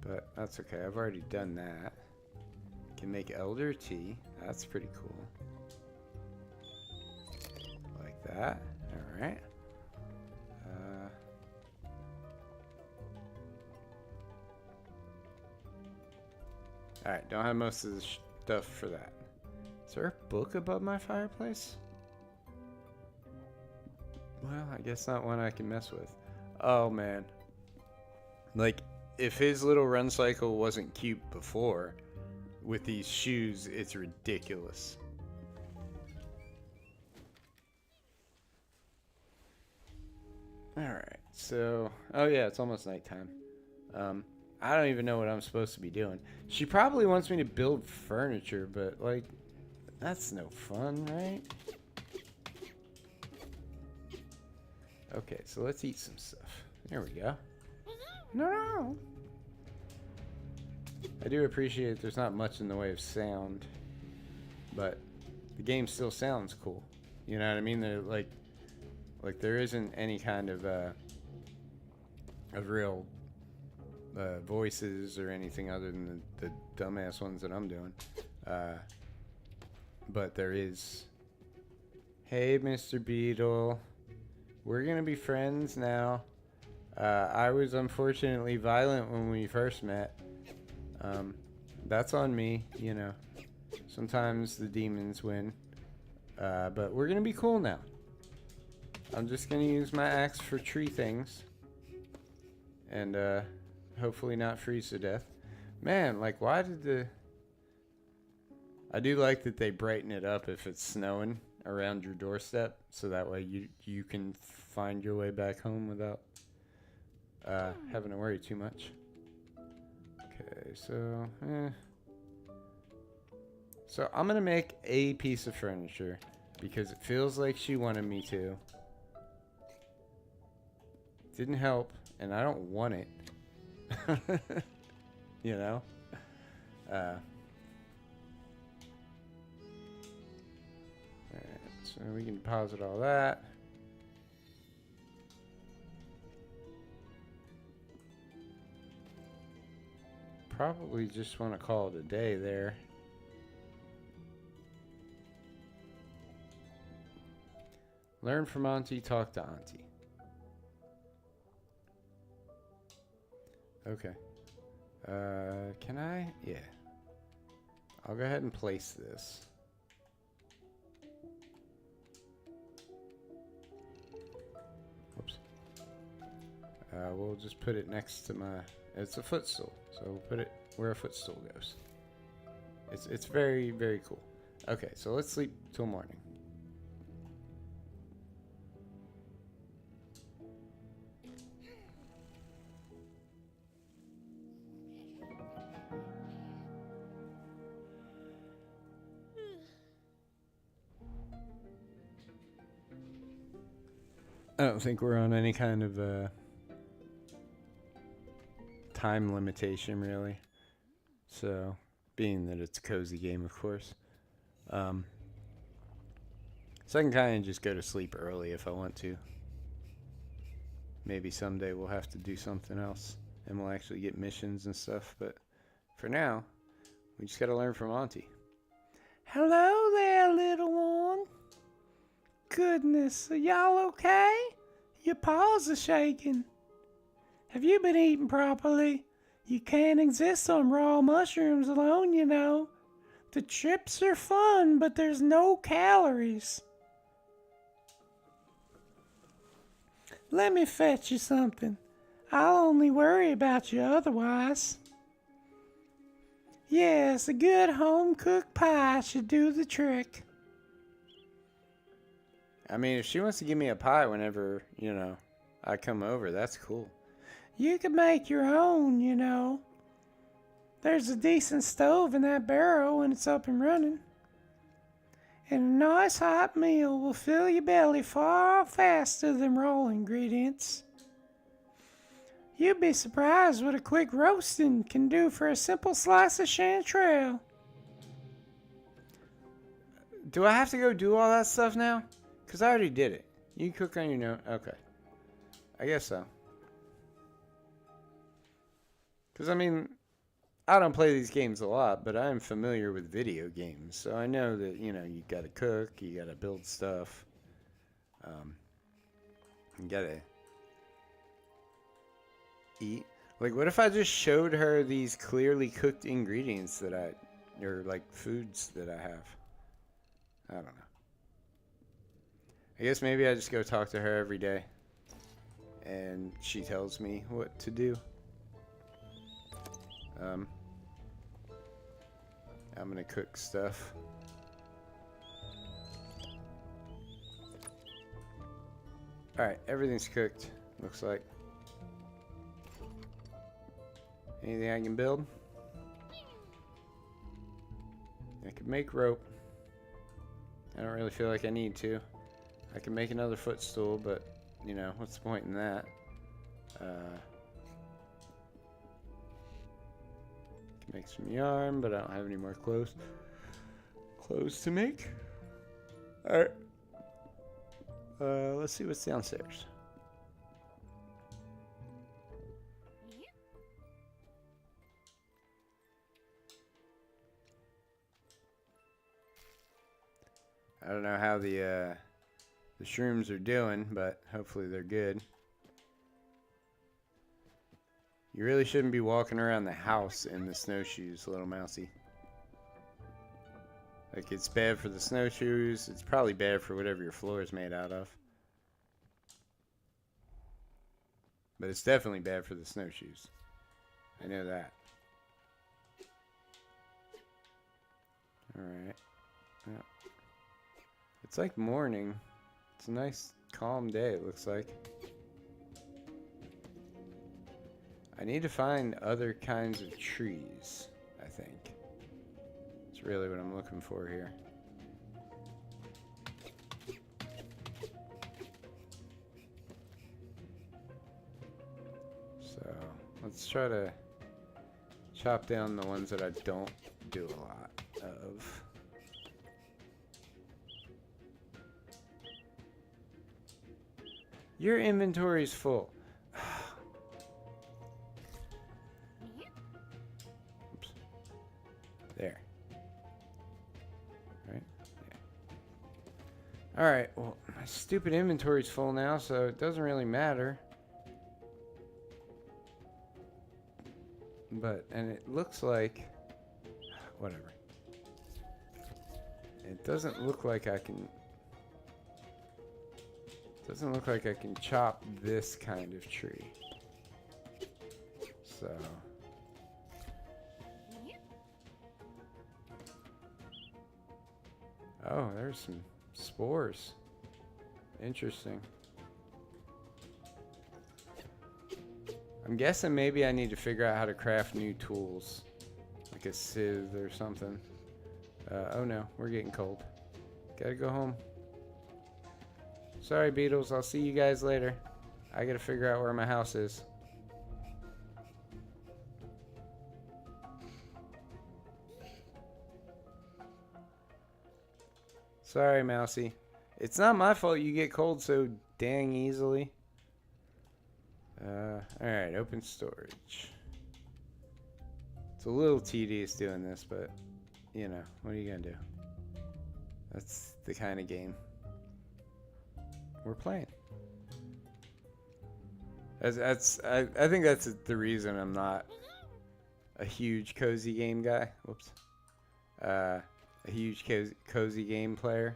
but that's okay. I've already done that. Can make elder tea. That's pretty cool. Like that. All right. All right. Don't have most of the stuff for that. Is there a book above my fireplace? Well, I guess not one I can mess with. Oh, man. Like, if his little run cycle wasn't cute before, with these shoes, it's ridiculous. Alright, so... Oh, yeah, it's almost nighttime. I don't even know what I'm supposed to be doing. She probably wants me to build furniture, but, like, that's no fun, right? Okay, so let's eat some stuff. There we go. No! I do appreciate there's not much in the way of sound, but the game still sounds cool. You know what I mean? They're like there isn't any kind of real voices or anything other than the dumbass ones that I'm doing. But there is. Hey, Mr. Beetle. We're gonna be friends now. I was unfortunately violent when we first met. That's on me, you know. Sometimes the demons win. But we're gonna be cool now. I'm just gonna use my axe for tree things. And hopefully not freeze to death. Man, like, why did the... I do like that they brighten it up if it's snowing around your doorstep, so that way you can find your way back home without having to worry too much. Okay, so so I'm gonna make a piece of furniture because it feels like she wanted me to. Didn't help, and I don't want it. You know. So we can deposit all that. Probably just want to call it a day there. Learn from Auntie, talk to Auntie. Okay. Can I? Yeah. I'll go ahead and place this. We'll just put it next to my... It's a footstool, so we'll put it where a footstool goes. It's very, very cool. Okay, so let's sleep till morning. I don't think we're on any kind of time limitation, really. So, being that it's a cozy game, of course. So I can kind of just go to sleep early if I want to. Maybe someday we'll have to do something else, and we'll actually get missions and stuff. But for now, we just gotta learn from Auntie. Hello there, little one. Goodness, are y'all okay? Your paws are shaking. Have you been eating properly? You can't exist on raw mushrooms alone, you know. The trips are fun, but there's no calories. Let me fetch you something. I'll only worry about you otherwise. Yes, a good home-cooked pie should do the trick. I mean, if she wants to give me a pie whenever, you know, I come over, that's cool. You can make your own, you know. There's a decent stove in that barrel when it's up and running. And a nice hot meal will fill your belly far faster than raw ingredients. You'd be surprised what a quick roasting can do for a simple slice of chanterelle. Do I have to go do all that stuff now? Because I already did it. You cook on your own. Okay. I guess so. Because, I mean, I don't play these games a lot, but I'm familiar with video games. So I know that, you know, you got to cook, you got to build stuff. You got to eat. Like, what if I just showed her these clearly cooked ingredients that or like foods that I have? I don't know. I guess maybe I just go talk to her every day and she tells me what to do. I'm gonna cook stuff. Alright, everything's cooked, looks like. Anything I can build? I could make rope. I don't really feel like I need to. I can make another footstool, but, you know, what's the point in that? Can make some yarn, but I don't have any more clothes to make. Alright. Let's see what's downstairs. I don't know how the shrooms are doing, but hopefully they're good. You really shouldn't be walking around the house in the snowshoes, little mousey. Like, it's bad for the snowshoes. It's probably bad for whatever your floor is made out of. But it's definitely bad for the snowshoes. I know that. Alright. Yeah. It's like morning. It's a nice, calm day, it looks like. I need to find other kinds of trees, I think. That's really what I'm looking for here. So, let's try to chop down the ones that I don't do a lot of. Your inventory's full. Oops. There. Right? Yeah. Alright, well, my stupid inventory's full now, so it doesn't really matter. But, and it looks like... Whatever. It doesn't look like I can... Doesn't look like I can chop this kind of tree. So. Oh, there's some spores. Interesting. I'm guessing maybe I need to figure out how to craft new tools. Like a sieve or something. Oh no, we're getting cold. Gotta go home. Sorry, beetles. I'll see you guys later. I gotta figure out where my house is. Sorry, Mousy. It's not my fault you get cold so dang easily. Alright, open storage. It's a little tedious doing this, but, you know, what are you gonna do? That's the kind of game we're playing. I think that's the reason I'm not a huge cozy game guy. Whoops. A huge cozy game player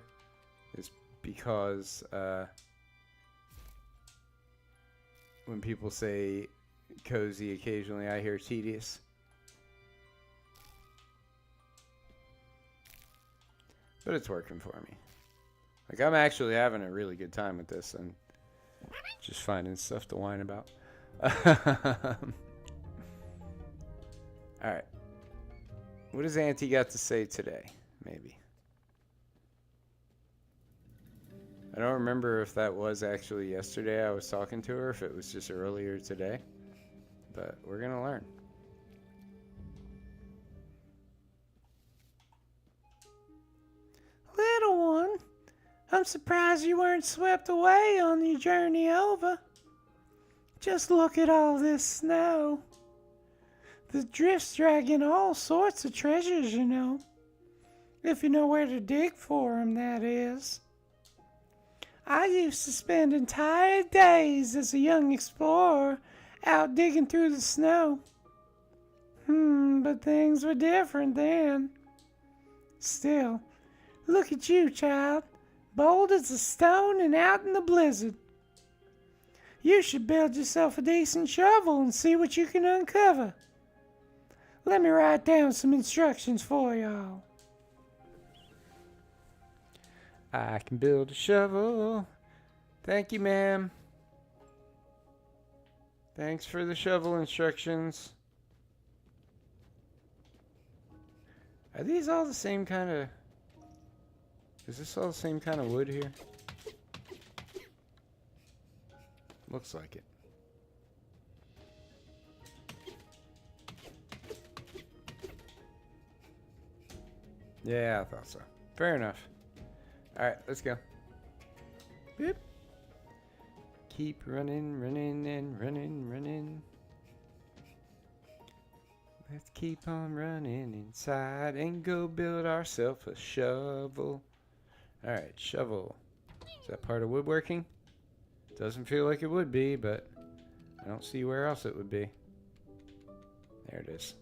is because when people say cozy, occasionally I hear tedious. But it's working for me. Like, I'm actually having a really good time with this and just finding stuff to whine about. Alright. What has Auntie got to say today? Maybe. I don't remember if that was actually yesterday I was talking to her, if it was just earlier today. But we're going to learn. Little one, I'm surprised you weren't swept away on your journey over. Just look at all this snow. The drift's dragging all sorts of treasures, you know. If you know where to dig for 'em, that is. I used to spend entire days as a young explorer out digging through the snow. But things were different then. Still, look at you, child, bold as a stone and out in the blizzard. You should build yourself a decent shovel and see what you can uncover. Let me write down some instructions for y'all. I can build a shovel. Thank you, ma'am. Thanks for the shovel instructions. Are these all the same kind of... Is this all the same kind of wood here? Looks like it. Yeah, I thought so. Fair enough. Alright, let's go. Boop. Keep running, running, and running, running. Let's keep on running inside and go build ourselves a shovel. Alright, shovel. Is that part of woodworking? Doesn't feel like it would be, but I don't see where else it would be. There it is.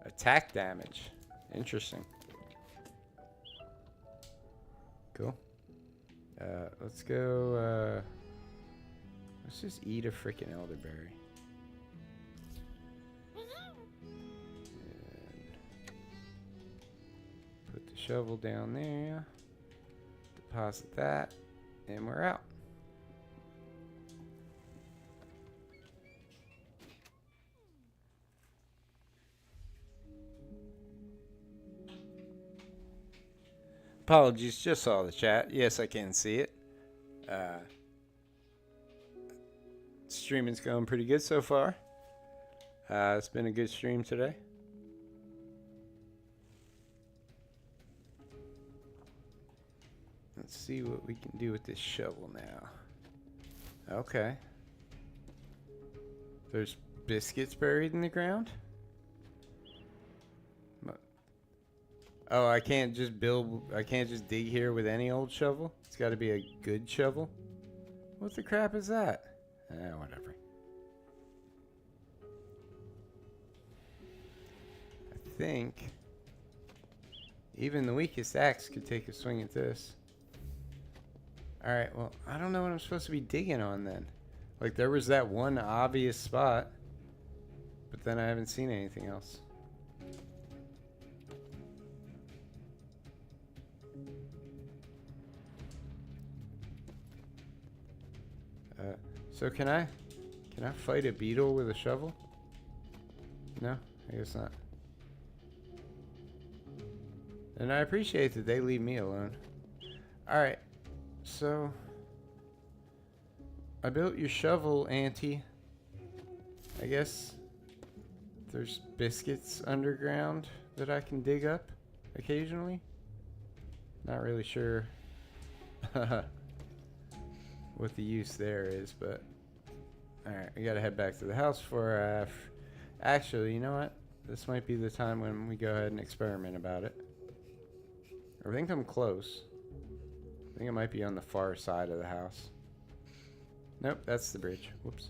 Attack damage. Interesting. Cool. Let's go, let's just eat a freaking elderberry. And put the shovel down there. Deposit that. And we're out. Apologies, just saw the chat. Yes, I can see it. Streaming's going pretty good so far. It's been a good stream today. Let's see what we can do with this shovel now. Okay. There's biscuits buried in the ground? Oh, I can't just dig here with any old shovel? It's got to be a good shovel? What the crap is that? Whatever. I think even the weakest axe could take a swing at this. Alright, well, I don't know what I'm supposed to be digging on then. Like, there was that one obvious spot. But then I haven't seen anything else. So can I fight a beetle with a shovel? No, I guess not. And I appreciate that they leave me alone. Alright, so I built your shovel, Auntie. I guess there's biscuits underground that I can dig up occasionally. Not really sure what the use there is, but alright, we gotta head back to the house for actually, you know what? This might be the time when we go ahead and experiment about it. I think I'm close. I think it might be on the far side of the house. Nope, that's the bridge. Whoops.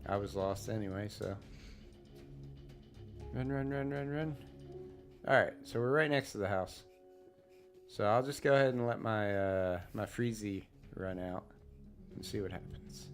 I was lost anyway, so. Run, run, run, run, run. Alright, so we're right next to the house. So I'll just go ahead and let my my freezy run out and see what happens.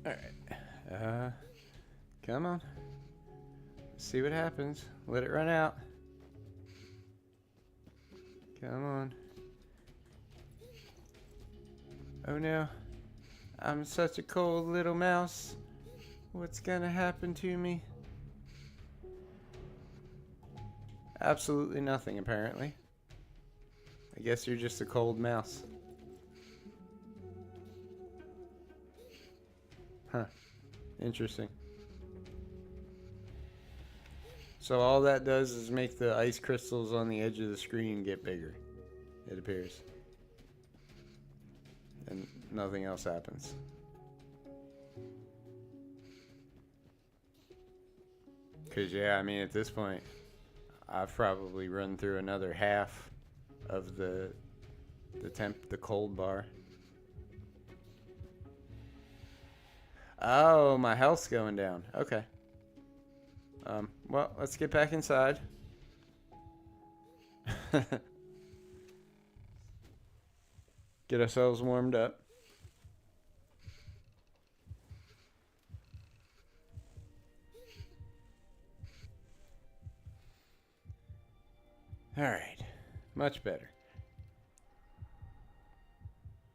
Alright. Come on. See what happens. Let it run out. Come on. Oh no. I'm such a cold little mouse. What's gonna happen to me? Absolutely nothing, apparently. I guess you're just a cold mouse. Huh. Interesting. So all that does is make the ice crystals on the edge of the screen get bigger, it appears. And nothing else happens. Because, yeah, I mean, at this point, I've probably run through another half of the cold bar. Oh, my health's going down. Okay. Well, let's get back inside. Get ourselves warmed up. All right. Much better.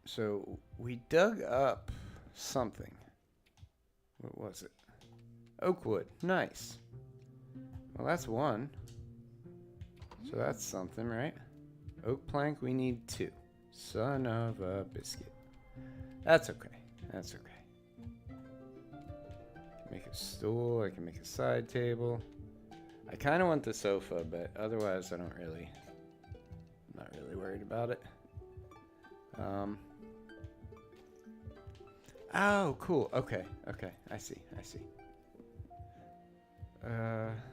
So, we dug up something. What was it? Oak wood. Nice. Well, that's one. So that's something, right? Oak plank, we need 2. Son of a biscuit. That's okay. That's okay. I can make a stool. I can make a side table. I kind of want the sofa, but otherwise I'm not really worried about it. Oh, cool. Okay. I see.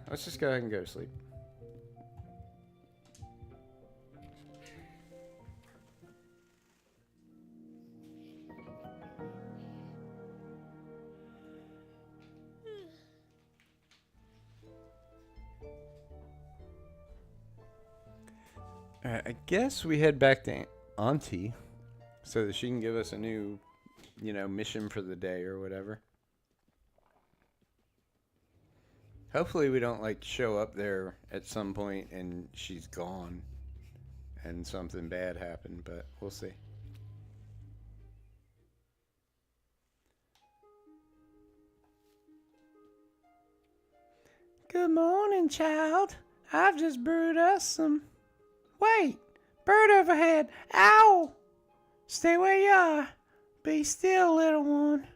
Let's just go ahead and go to sleep. Alright, I guess we head back to Auntie so that she can give us a new, mission for the day or whatever. Hopefully we don't, show up there at some point and she's gone and something bad happened, but we'll see. Good morning, child. I've just brewed us some... Wait! Bird overhead! Ow! Stay where you are. Be still, little one.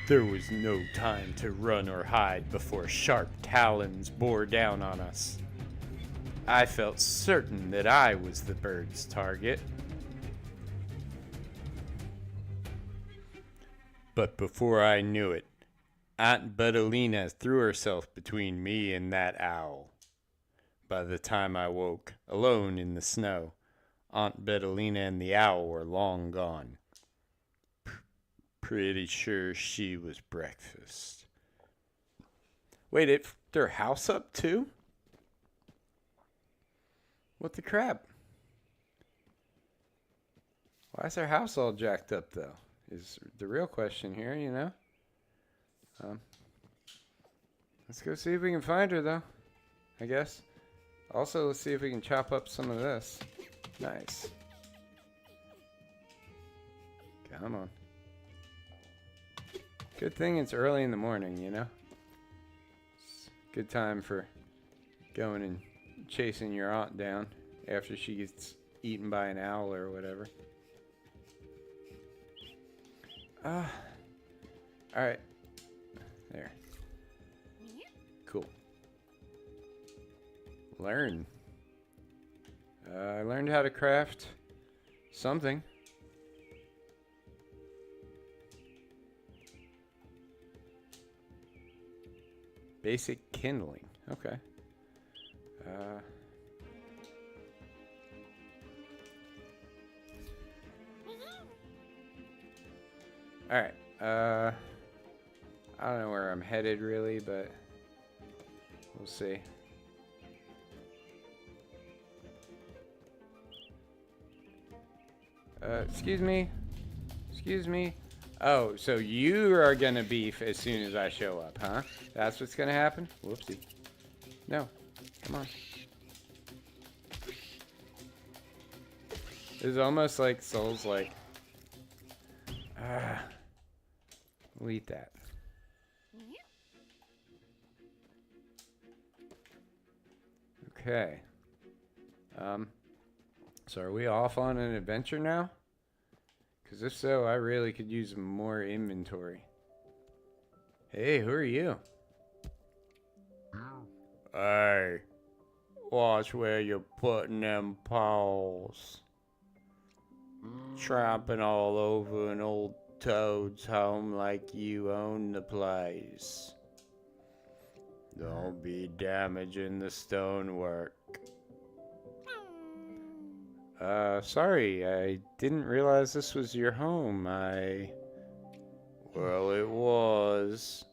There was no time to run or hide before sharp talons bore down on us. I felt certain that I was the bird's target. But before I knew it, Aunt Betalina threw herself between me and that owl. By the time I woke, alone in the snow, Aunt Betalina and the owl were long gone. Pretty sure she was breakfast. Wait, it fucked her house up too? What the crap? Why is her house all jacked up though? Is the real question here, you know? Let's go see if we can find her though, I guess. Also, let's see if we can chop up some of this. Nice. Come on. Good thing it's early in the morning, you know? It's a good time for going and chasing your aunt down after she gets eaten by an owl or whatever. Alright. There. Cool. Learn. I learned how to craft something. Basic kindling. Okay. Alright. I don't know where I'm headed really, but we'll see. Excuse me? Excuse me? Oh, so you are gonna beef as soon as I show up, huh? That's what's gonna happen? Whoopsie. No. Come on. It's almost like Soul's like... we'll eat that. Okay. So are we off on an adventure now? Because if so, I really could use more inventory. Hey, who are you? Hey, watch where you're putting them paws. Tramping all over an old toad's home like you own the place. Don't be damaging the stonework. Sorry, I didn't realize this was your home. Well, it was.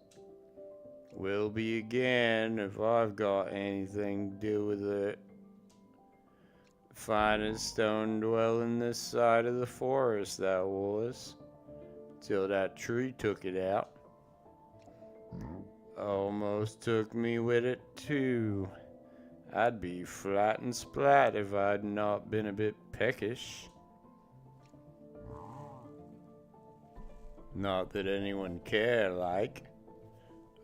Will be again if I've got anything to do with it. Finest stone dwelling this side of the forest, that was. Till that tree took it out. Almost took me with it, too. I'd be flat and splat if I'd not been a bit peckish. Not that anyone care, like.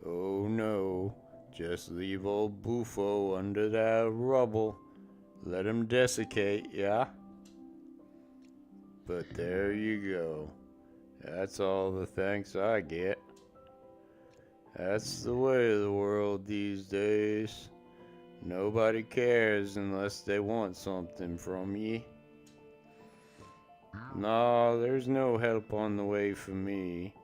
Oh no, just leave old Bufo under that rubble. Let him desiccate, yeah? But there you go. That's all the thanks I get. That's the way of the world these days. Nobody cares unless they want something from ye. Nah, there's no help on the way for me.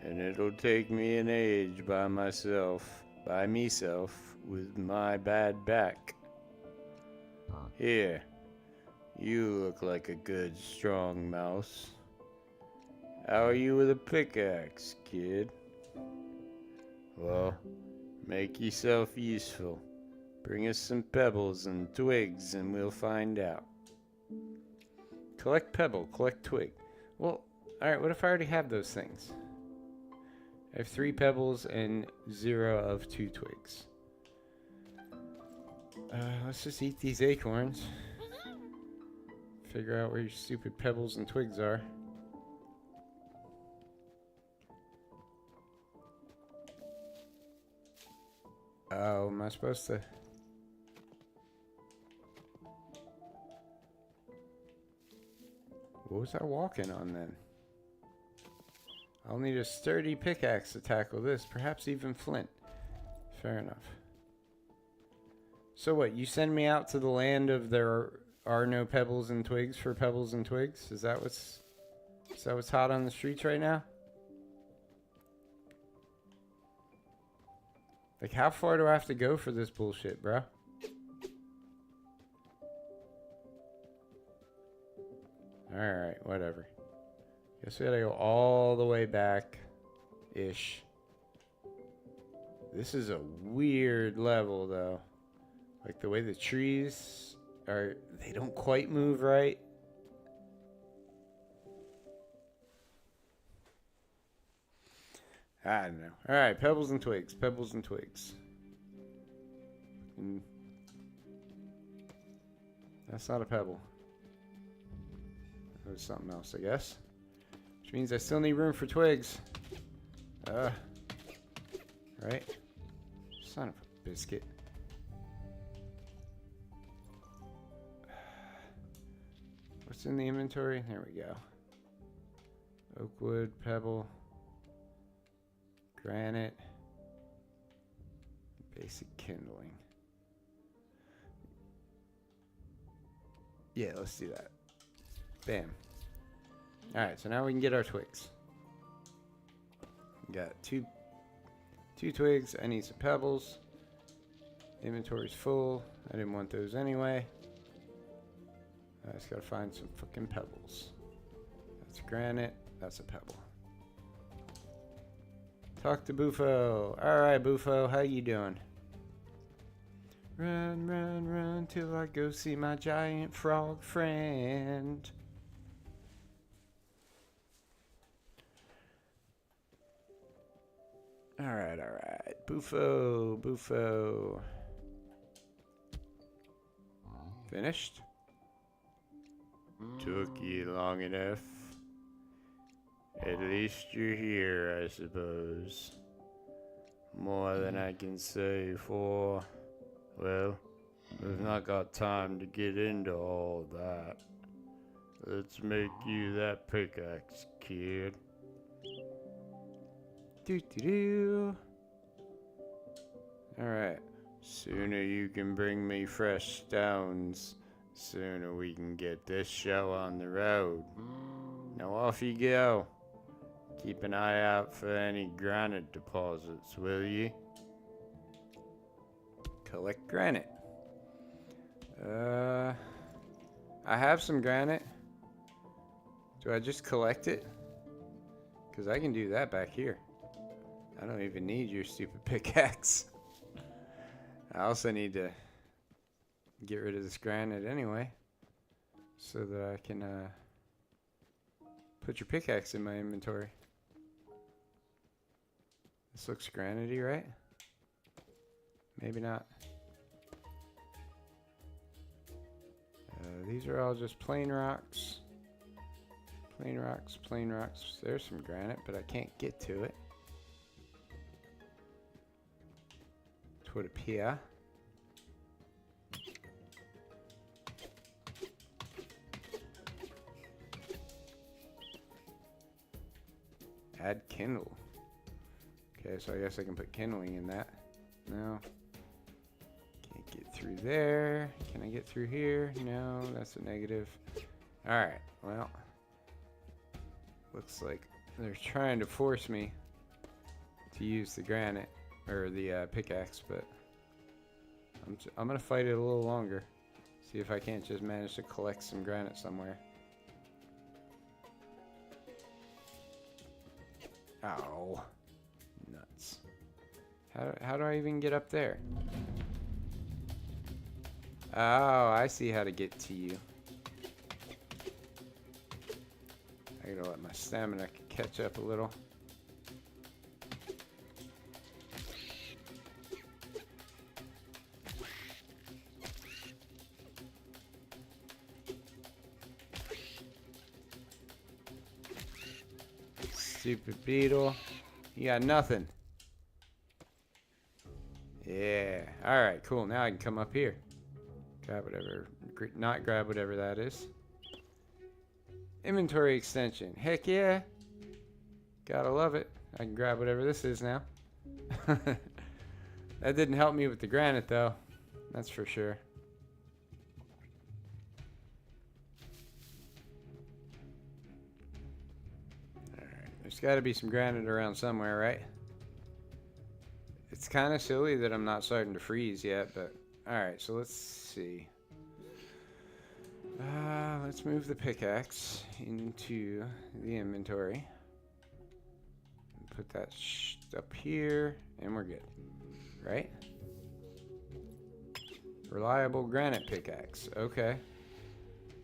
And it'll take me an age by myself, with my bad back. Here, you look like a good, strong mouse. How are you with a pickaxe, kid? Well, make yourself useful. Bring us some pebbles and twigs and we'll find out. Collect pebble, collect twig. Well, alright, what if I already have those things? I have 3 pebbles and 0 of 2 twigs. Let's just eat these acorns. Figure out where your stupid pebbles and twigs are. Oh, am I supposed to... What was I walking on then? I'll need a sturdy pickaxe to tackle this, perhaps even flint. Fair enough. So what, you send me out to the land of there are no pebbles and twigs for pebbles and twigs? Is that what's hot on the streets right now? Like, how far do I have to go for this bullshit, bro? Alright, whatever. Guess we gotta go all the way back-ish. This is a weird level, though. Like, the way the trees are... They don't quite move right. I don't know. Alright, pebbles and twigs. Pebbles and twigs. That's not a pebble. That was something else, I guess. Which means I still need room for twigs. Right? Son of a biscuit. What's in the inventory? There we go. Oakwood, pebble, granite, basic kindling. Yeah, let's do that. Bam. Alright, so now we can get our twigs. We got two twigs. I need some pebbles. Inventory's full. I didn't want those anyway. I just gotta find some fucking pebbles. That's granite. That's a pebble. Talk to Bufo. Alright, Bufo, how you doing? Run, run, run till I go see my giant frog friend. Alright, alright. Bufo, Bufo. Finished? Took you long enough. At least you're here, I suppose. More than I can say for... Well, we've not got time to get into all that. Let's make you that pickaxe, kid. Doo-doo-doo. Alright. Sooner you can bring me fresh stones, sooner we can get this show on the road. Now off you go. Keep an eye out for any granite deposits, will you? Collect granite. I have some granite. Do I just collect it? Because I can do that back here. I don't even need your stupid pickaxe. I also need to get rid of this granite anyway, so that I can put your pickaxe in my inventory. This looks granity, right? Maybe not. These are all just plain rocks. Plain rocks, plain rocks. There's some granite, but I can't get to it. Put it here. Add kindle. Okay, so I guess I can put kindling in that. No. Can't get through there. Can I get through here? No, that's a negative. Alright, well. Looks like they're trying to force me to use the granite. Or the pickaxe, but I'm gonna fight it a little longer. See if I can't just manage to collect some granite somewhere. Ow. Nuts. How do I even get up there? Oh, I see how to get to you. I gotta let my stamina catch up a little. Stupid beetle. You got nothing. Yeah. Alright, cool. Now I can come up here. Grab whatever. Not grab whatever that is. Inventory extension. Heck yeah. Gotta love it. I can grab whatever this is now. That didn't help me with the granite, though. That's for sure. Alright, there's got to be some granite around somewhere, right? It's kind of silly that I'm not starting to freeze yet, but alright, so let's see. Let's move the pickaxe into the inventory. Put that up here, and we're good, right? Reliable granite pickaxe. Okay.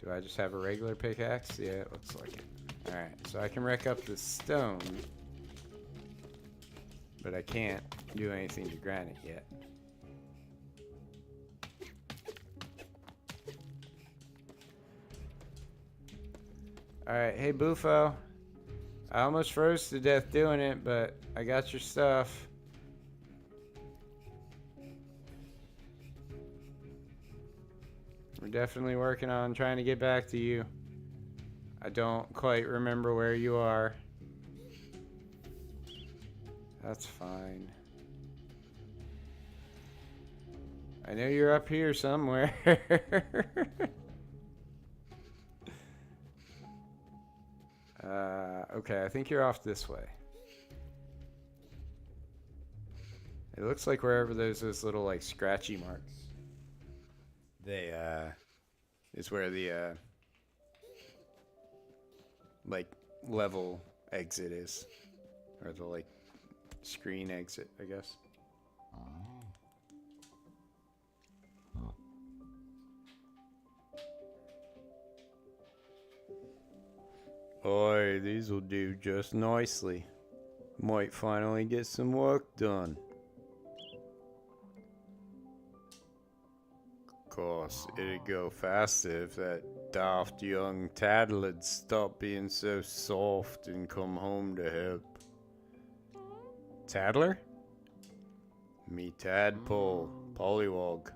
Do I just have a regular pickaxe? Yeah, it looks like it. Alright, so I can wreck up the stone, but I can't do anything to granite yet. Alright, hey Bufo. I almost froze to death doing it, but I got your stuff. We're definitely working on trying to get back to you. I don't quite remember where you are. That's fine. I know you're up here somewhere. Okay, I think you're off this way. It looks like wherever there's those little like scratchy marks, they is where the like level exit is, or the like screen exit, I guess. Oi, these'll do just nicely. Might finally get some work done. Course, it'd go faster if that daft young tattler'd stop being so soft and come home to help. Tattler? Me tadpole, pollywog.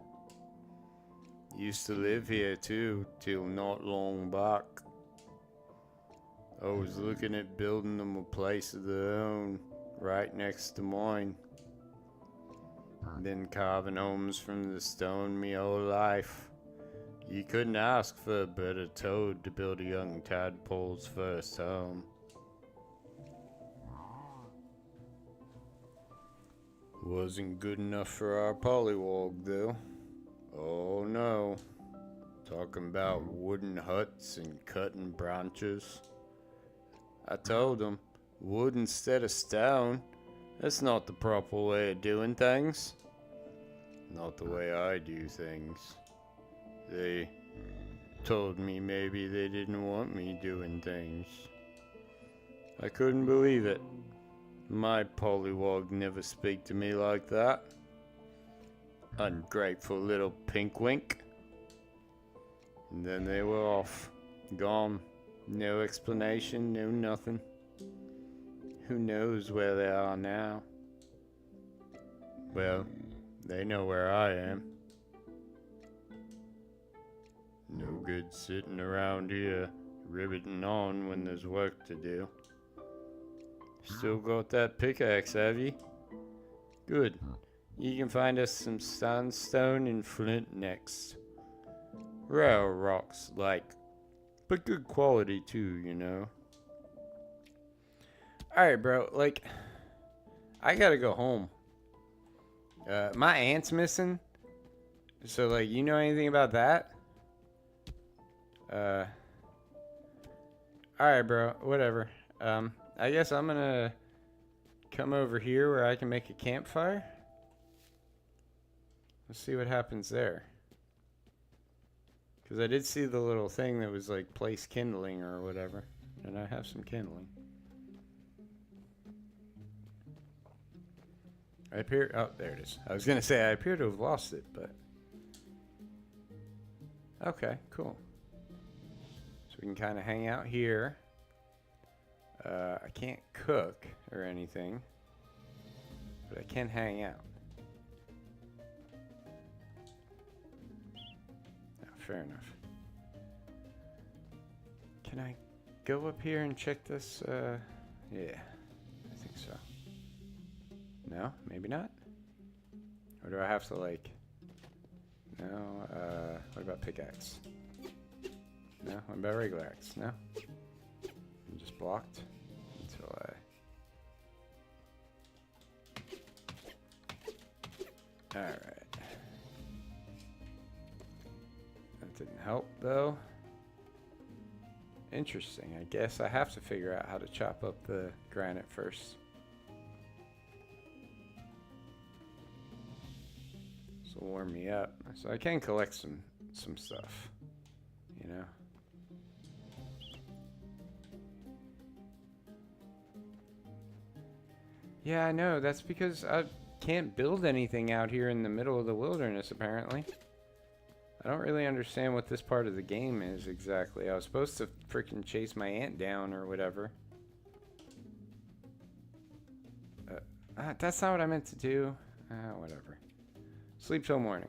Used to live here too, till not long back. I was looking at building them a place of their own, right next to mine. Been carving homes from the stone me whole life. You couldn't ask for a better toad to build a young tadpole's first home. Wasn't good enough for our pollywog, though. Oh no. Talking about wooden huts and cutting branches. I told him, wood instead of stone. That's not the proper way of doing things. Not the way I do things. They told me maybe they didn't want me doing things. I couldn't believe it. My pollywog never speak to me like that. Ungrateful little pinkwink. And then they were off. Gone. No explanation, no nothing. Who knows where they are now? Well, they know where I am. No good sitting around here, riveting on when there's work to do. Still got that pickaxe, have you? Good. You can find us some sandstone and flint next. Rare rocks, like, but good quality too, you know. Alright, bro, like, I gotta go home. My aunt's missing. So, like, you know anything about that? Alright, bro, whatever. I guess I'm gonna come over here where I can make a campfire. Let's see what happens there. Because I did see the little thing that was like place kindling or whatever. And I have some kindling. I appear... Oh, there it is. I was going to say I appear to have lost it, but... Okay, cool. So we can kind of hang out here. I can't cook or anything. But I can hang out. Oh, fair enough. Can I go up here and check this? Yeah, I think so. No, maybe not. Or do I have to like No. What about pickaxe? No. What about regular axe? No. I'm just blocked until I. All right. That didn't help though. Interesting. I guess I have to figure out how to chop up the granite first. This will warm me up. So I can collect some stuff. You know? Yeah, I know. That's because I can't build anything out here in the middle of the wilderness, apparently. I don't really understand what this part of the game is exactly. I was supposed to freaking chase my aunt down or whatever. That's not what I meant to do. Whatever. Sleep till morning.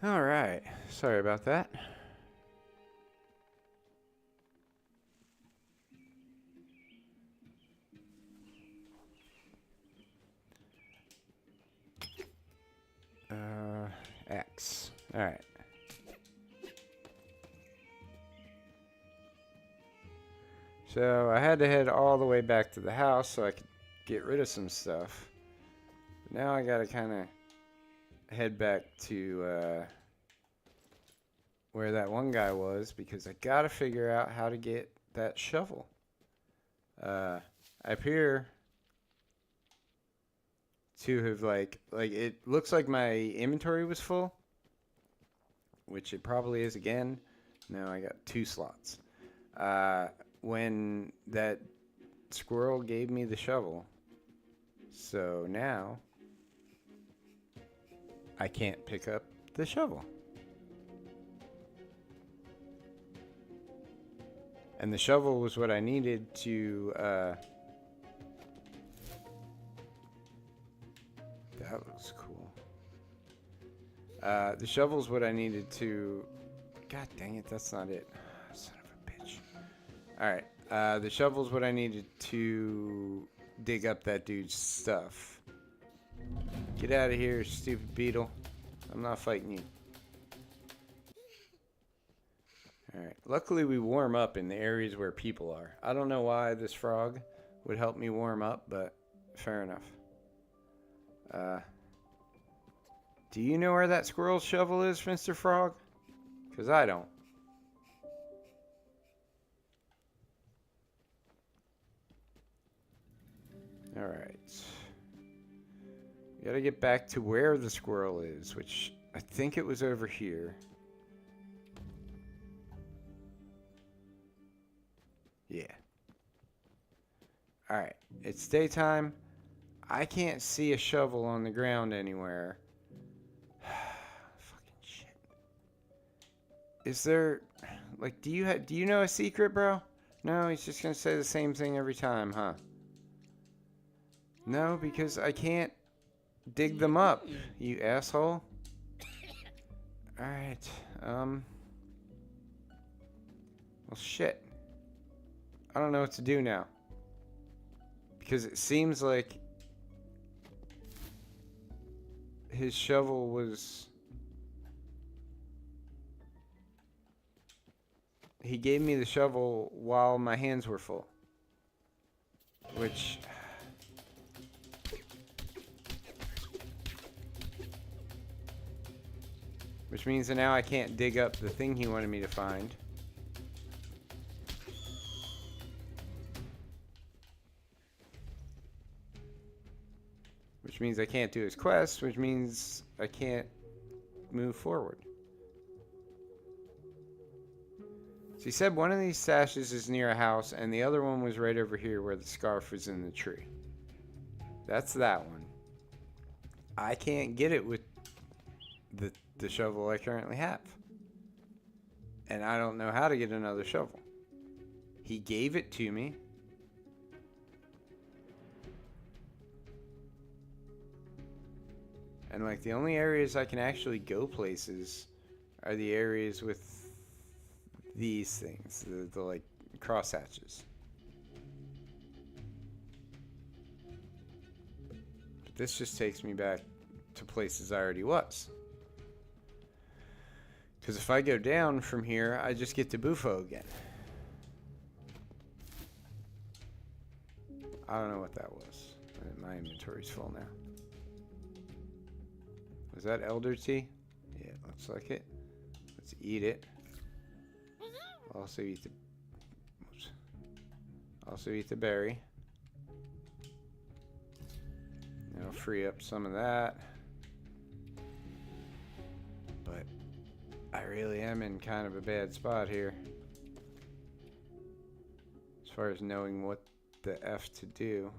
All right. Sorry about that. X. All right. So I had to head all the way back to the house so I could get rid of some stuff. Now I gotta kind of head back to where that one guy was because I gotta figure out how to get that shovel. I appear to have like it looks like my inventory was full, which it probably is again. Now I got 2 slots. When that squirrel gave me the shovel, so now I can't pick up the shovel. And the shovel was what I needed to, that looks cool. The shovel's what I needed to, god dang it, that's not it. Son of a bitch. Alright, the shovel's what I needed to dig up that dude's stuff. Get out of here, stupid beetle. I'm not fighting you. Alright, luckily we warm up in the areas where people are. I don't know why this frog would help me warm up, but fair enough. Do you know where that squirrel shovel is, Mr. Frog? Because I don't. Alright. We gotta get back to where the squirrel is, which I think it was over here. Yeah. Alright. It's daytime. I can't see a shovel on the ground anywhere. Fucking shit. Is there... Like, do you know a secret, bro? No, he's just gonna say the same thing every time, huh? No, because I can't dig them up, you asshole. Alright, well, shit. I don't know what to do now. Because it seems like his shovel was... He gave me the shovel while my hands were full. Which... Which means that now I can't dig up the thing he wanted me to find. Which means I can't do his quest, which means I can't move forward. So he said one of these stashes is near a house, and the other one was right over here where the scarf was in the tree. That's that one. I can't get it with the shovel I currently have. And I don't know how to get another shovel. He gave it to me. And like the only areas I can actually go places are the areas with these things, the like crosshatches. But this just takes me back to places I already was. Because if I go down from here, I just get to Bufo again. I don't know what that was. My inventory's full now. Was that elder tea? Yeah, it looks like it. Let's eat it. Also eat the... Oops. Also eat the berry. That'll free up some of that. But I really am in kind of a bad spot here. As far as knowing what the F to do.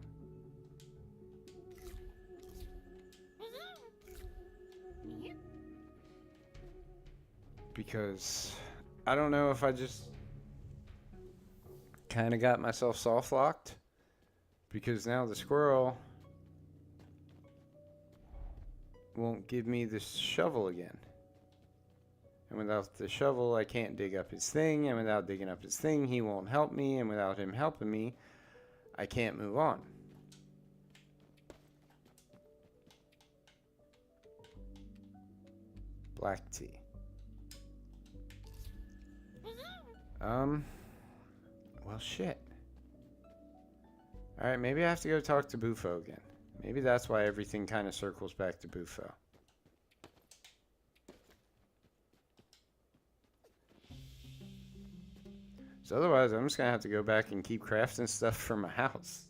Because I don't know if I just kind of got myself soft locked. Because now the squirrel won't give me this shovel again. And without the shovel, I can't dig up his thing. And without digging up his thing, he won't help me. And without him helping me, I can't move on. Black tea. Well, shit. Alright, maybe I have to go talk to Bufo again. Maybe that's why everything kind of circles back to Bufo. So otherwise, I'm just going to have to go back and keep crafting stuff for my house.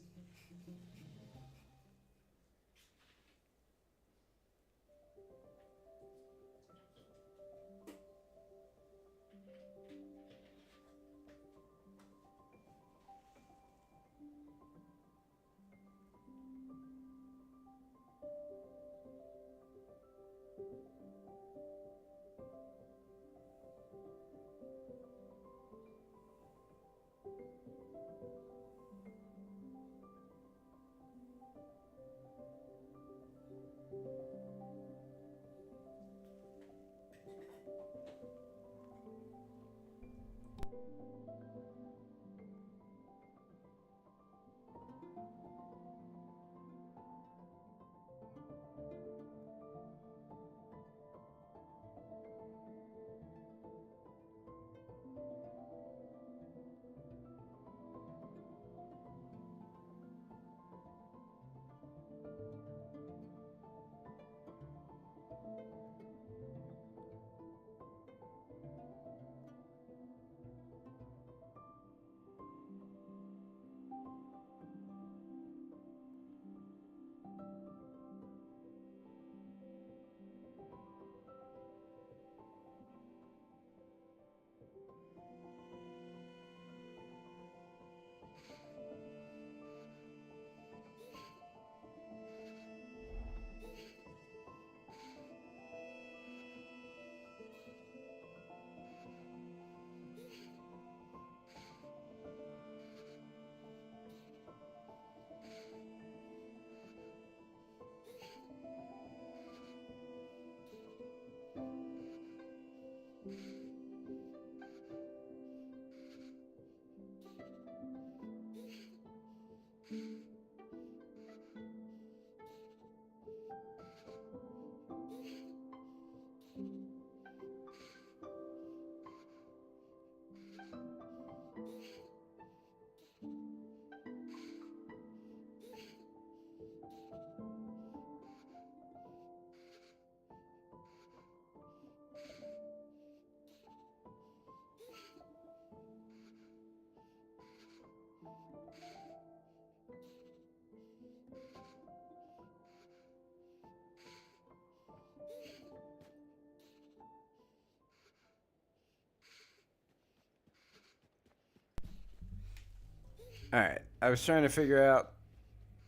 Alright, I was trying to figure out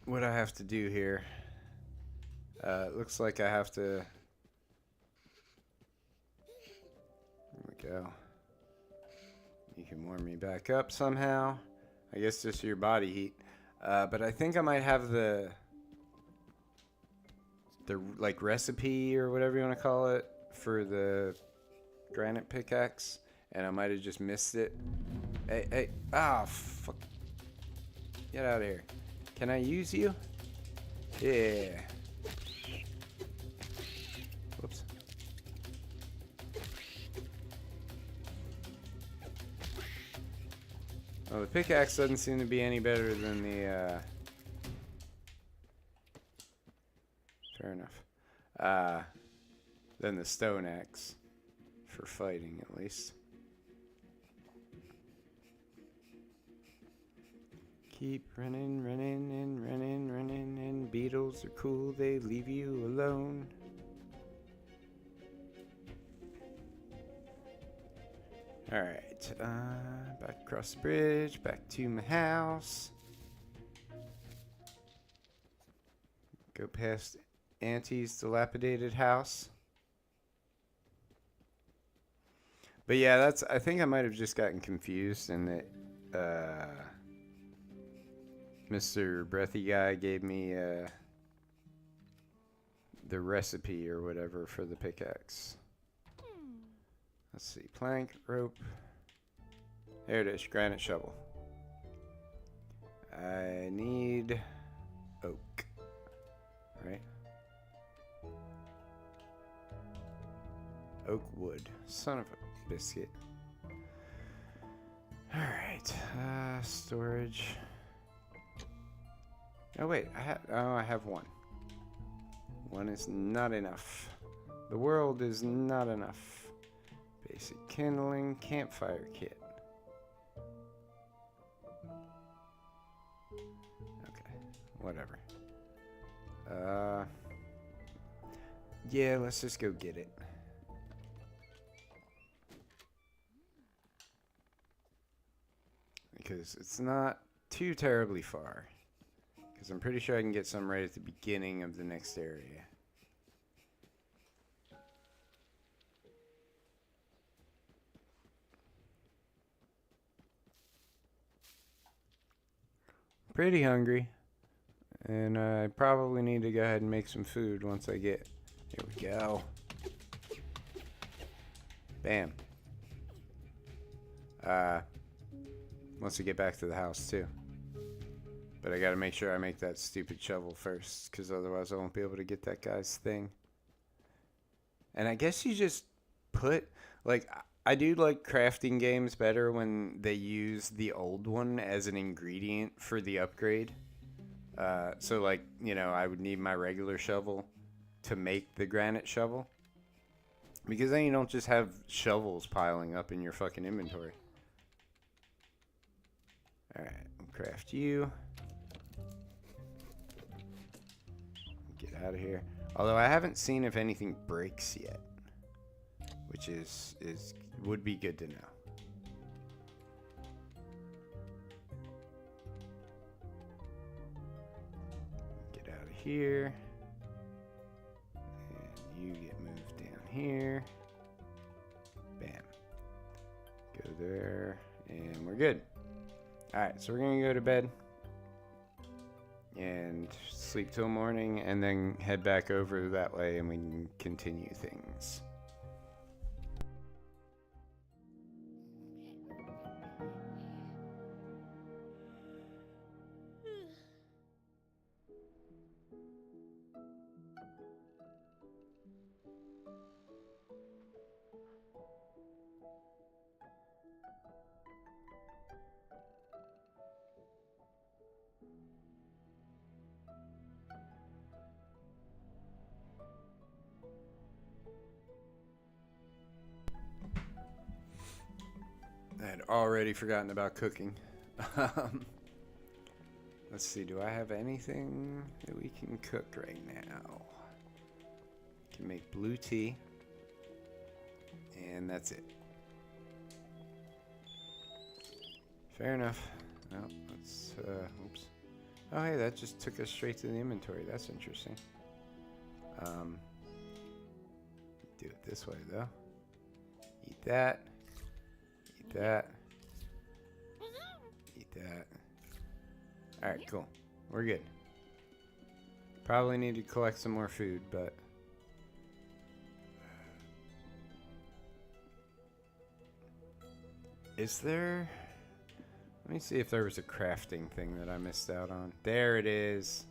what I have to do here. It looks like I have to... There we go. You can warm me back up somehow. I guess just your body heat. But I think I might have the like recipe or whatever you want to call it for the granite pickaxe, and I might have just missed it. Hey, fuck. Get out of here. Can I use you? Yeah. Whoops. Well, the pickaxe doesn't seem to be any better than the, fair enough. Than the stone axe. For fighting, at least. Keep running, and beetles are cool, they leave you alone. Alright, back across the bridge, back to my house. Go past Auntie's dilapidated house. But yeah, I think I might have just gotten confused and that, Mr. Breathy Guy gave me the recipe or whatever for the pickaxe. Let's see. Plank, rope. There it is. Granite shovel. I need oak. Right? Oak wood. Son of a biscuit. Alright. Storage. Oh wait, I have one. One is not enough. The world is not enough. Basic kindling, campfire kit. Okay, whatever. Yeah, let's just go get it. Because it's not too terribly far. Because I'm pretty sure I can get some right at the beginning of the next area. Pretty hungry. And I probably need to go ahead and make some food once I get... Here we go. Bam. Once we get back to the house, too. But I gotta make sure I make that stupid shovel first, because otherwise I won't be able to get that guy's thing. And I guess you just put... Like, I do like crafting games better when they use the old one as an ingredient for the upgrade. So, like, you know, I would need my regular shovel to make the granite shovel. Because then you don't just have shovels piling up in your fucking inventory. Alright, we'll craft you. Get out of here. Although I haven't seen if anything breaks yet. Which would be good to know. Get out of here. And you get moved down here. Bam. Go there. And we're good. Alright, so we're going to go to bed. And sleep till morning. And then head back over that way and we can continue things. I had already forgotten about cooking. Let's see, do I have anything that we can cook right now? Can make blue tea. And that's it. Fair enough. Well, let's, oops. Oh, hey, that just took us straight to the inventory. That's interesting. Do it this way, though. Eat that. Eat that. Eat that. Alright, cool. We're good. Probably need to collect some more food, but... Is there... Let me see if there was a crafting thing that I missed out on. There it is.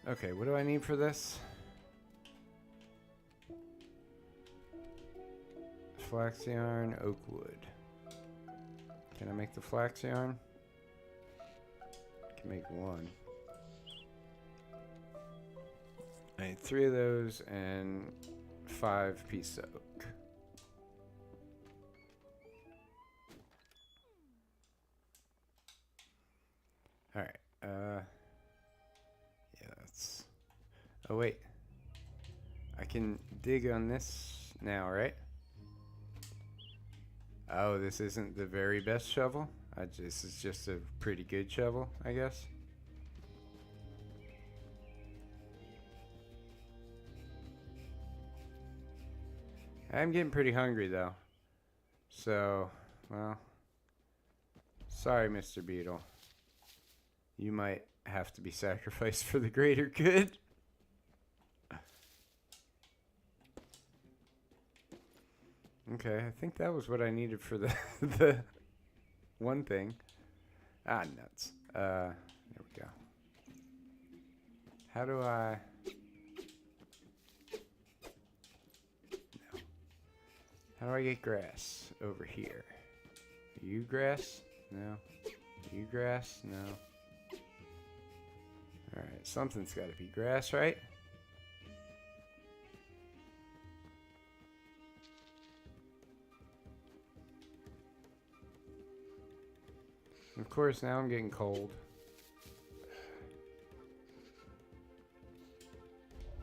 Okay, what do I need for this? Flax yarn, oak wood. Can I make the flax yarn? I can make one. I need 3 of those and 5 pieces of oak. Alright, yeah, that's... Oh, wait. I can dig on this now, right? Oh, this isn't the very best shovel? This is just a pretty good shovel, I guess. I'm getting pretty hungry, though. So, well... Sorry, Mr. Beetle. You might have to be sacrificed for the greater good. Okay, I think that was what I needed for the the one thing. Ah, nuts. There we go. How do I... No. How do I get grass over here? Are you grass? No. Are you grass? No. Alright, something's got to be grass, right? Of course, now I'm getting cold.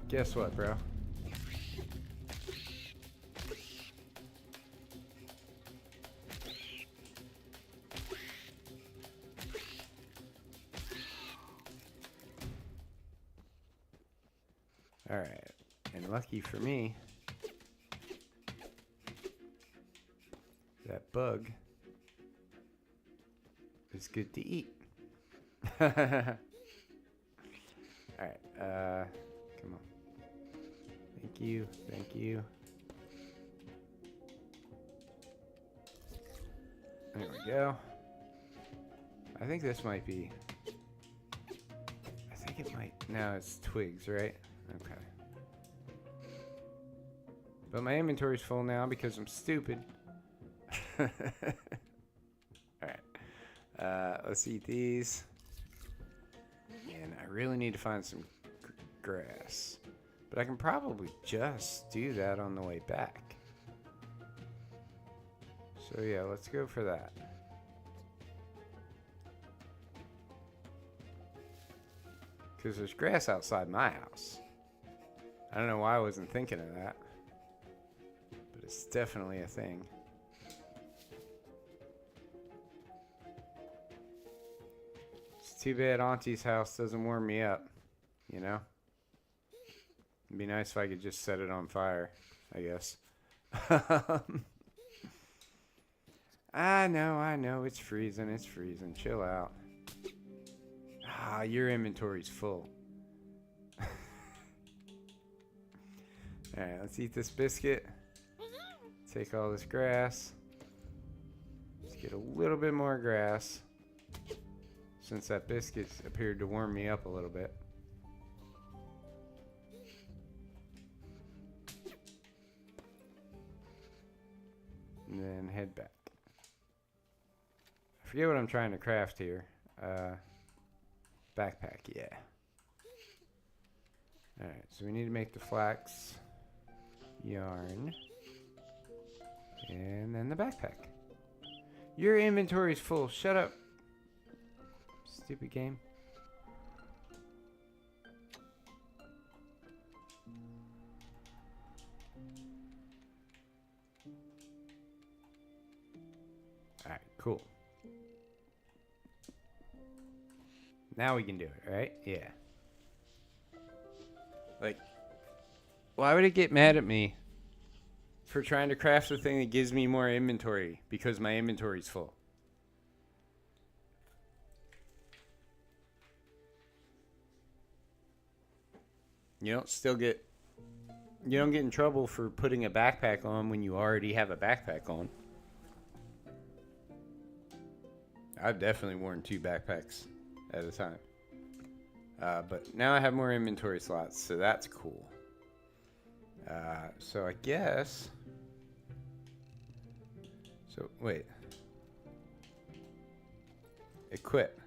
Guess what, bro? Alright, and lucky for me, that bug is good to eat. Alright, come on. Thank you, thank you. There we go. I think this might be... I think it might... No, it's twigs, right? Okay. But my inventory's full now because I'm stupid. Alright. Let's eat these. And I really need to find some grass. But I can probably just do that on the way back. So yeah, let's go for that. Because there's grass outside my house. I don't know why I wasn't thinking of that. But it's definitely a thing. It's too bad Auntie's house doesn't warm me up. You know? It'd be nice if I could just set it on fire, I guess. I know, it's freezing, chill out. Ah, your inventory's full. Alright, let's eat this biscuit. Take all this grass. Let's get a little bit more grass. Since that biscuit appeared to warm me up a little bit. And then head back. I forget what I'm trying to craft here. Backpack, yeah. Alright, so we need to make the flax yarn. And then the backpack. Your inventory's full. Shut up. Stupid game. Alright, cool. Now we can do it, right? Yeah. Like, why would it get mad at me for trying to craft the thing that gives me more inventory because my inventory's full? You don't get in trouble for putting a backpack on when you already have a backpack on. I've definitely worn 2 backpacks at a time. But now I have more inventory slots, so that's cool. So I guess... So, wait. Equip.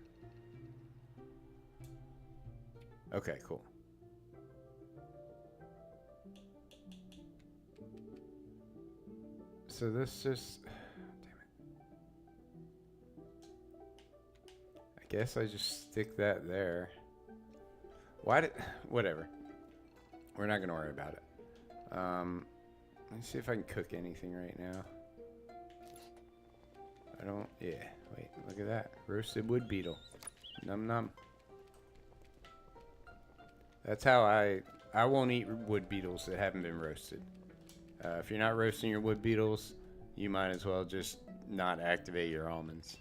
Okay, cool. So this just... Damn it. I guess I just stick that there. Why did... Whatever. We're not going to worry about it. Let's see if I can cook anything right now. I don't... Yeah. Wait, look at that. Roasted wood beetle. Num num. That's how I won't eat wood beetles that haven't been roasted. If you're not roasting your wood beetles, you might as well just not activate your almonds.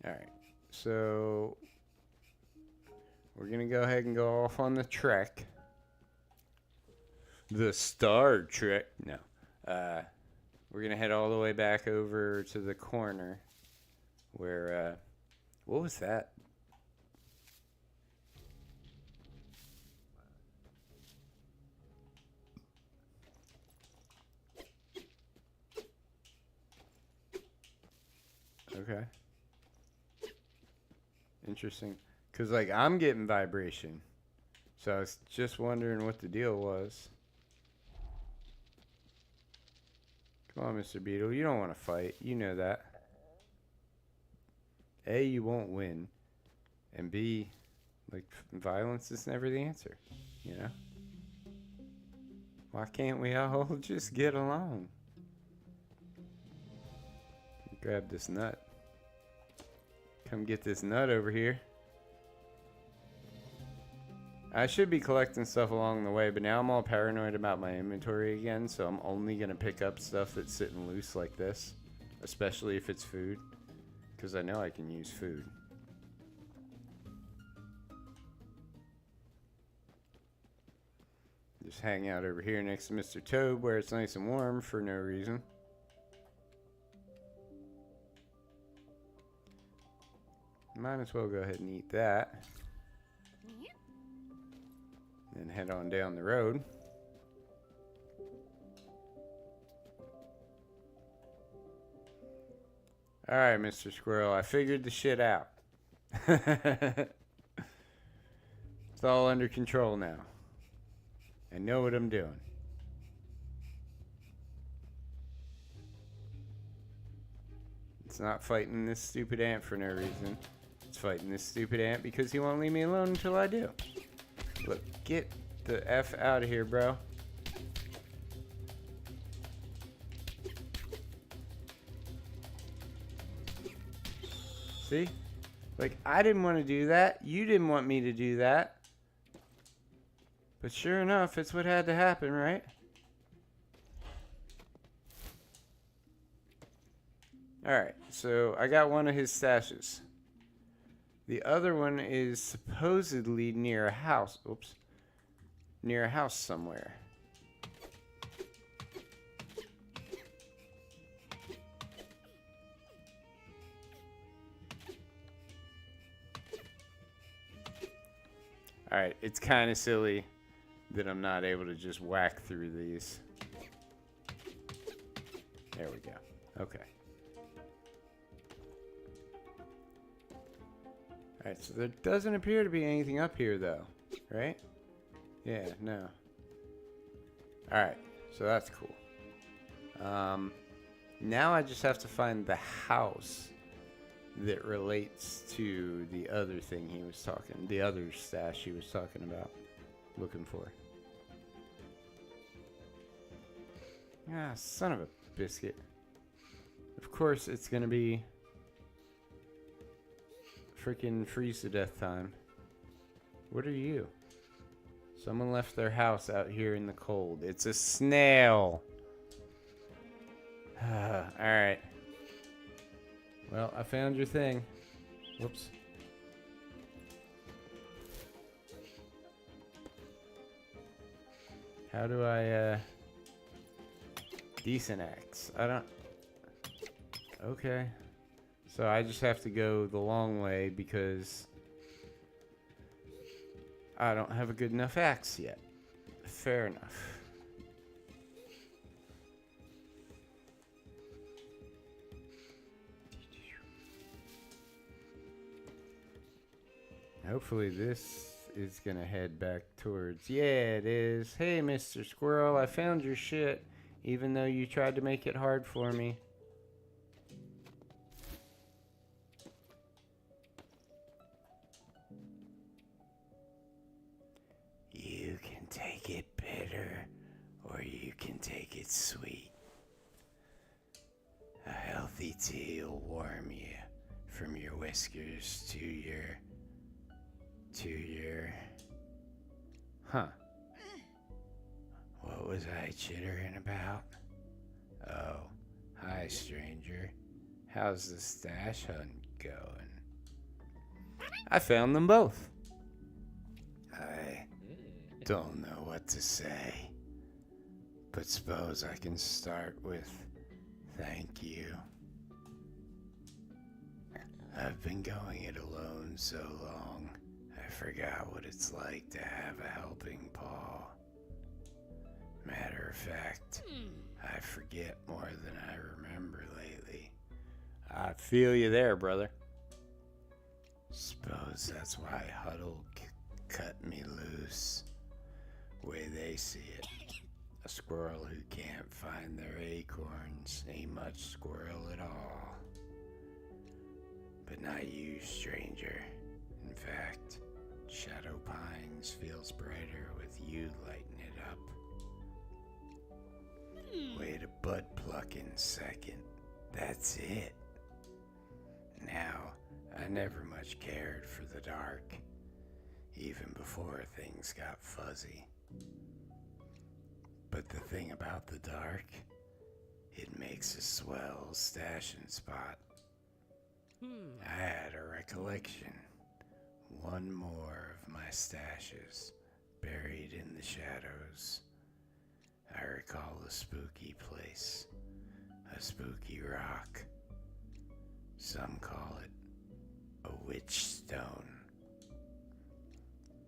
Alright, so we're going to go ahead and go off on the trek. The Star Trek. No. We're going to head all the way back over to the corner where, what was that? Okay. Interesting. Because, like, I'm getting vibration. So I was just wondering what the deal was. Come on, Mr. Beetle. You don't want to fight. You know that. A, you won't win. And B, like, violence is never the answer. You know? Why can't we all just get along? Grab this nut. Come get this nut over here. I should be collecting stuff along the way, but now I'm all paranoid about my inventory again, so I'm only going to pick up stuff that's sitting loose like this, especially if it's food, because I know I can use food. Just hang out over here next to Mr. Toad where it's nice and warm for no reason. Might as well go ahead and eat that. And head on down the road. Alright, Mr. Squirrel, I figured the shit out. It's all under control now. I know what I'm doing. It's not fighting this stupid ant for no reason. It's fighting this stupid ant because he won't leave me alone until I do. Look, get the F out of here, bro. See? Like, I didn't want to do that. You didn't want me to do that. But sure enough, it's what had to happen, right? Alright, so I got one of his stashes. The other one is supposedly near a house. Oops. Near a house somewhere. Alright, it's kind of silly that I'm not able to just whack through these. There we go. Okay. Alright, so there doesn't appear to be anything up here, though. Right? Yeah, no. Alright, so that's cool. Now I just have to find the house that relates to the other thing he was talking, the other stash he was talking about, looking for. Ah, son of a biscuit. Of course it's gonna be freaking freeze to death time. What are you? Someone left their house out here in the cold. It's a snail. Alright. Well, I found your thing. Whoops. How do I, decent axe. I don't... Okay. So I just have to go the long way because I don't have a good enough axe yet. Fair enough. Hopefully this is gonna head back towards... Yeah, it is. Hey, Mr. Squirrel, I found your shit, even though you tried to make it hard for me. You can take it bitter, or you can take it sweet. A healthy tea will warm you from your whiskers to your... Huh. What was I chittering about? Oh, hi, stranger. How's the stash hunt going? I found them both. don't know what to say, but suppose I can start with thank you. I've been going it alone so long, I forgot what it's like to have a helping paw. Matter of fact, I forget more than I remember lately. I feel you there, brother. Suppose that's why Huddle cut me loose. Way they see it. A squirrel who can't find their acorns ain't much squirrel at all. But not you, stranger. In fact, Shadow Pines feels brighter with you lighting it up. Way to butt pluck in second. That's it. Now, I never much cared for the dark, even before things got fuzzy. But the thing about the dark, it makes a swell stashing spot. I had a recollection. One more of my stashes buried in the shadows. I recall a spooky place, a spooky rock. Some call it a witch stone.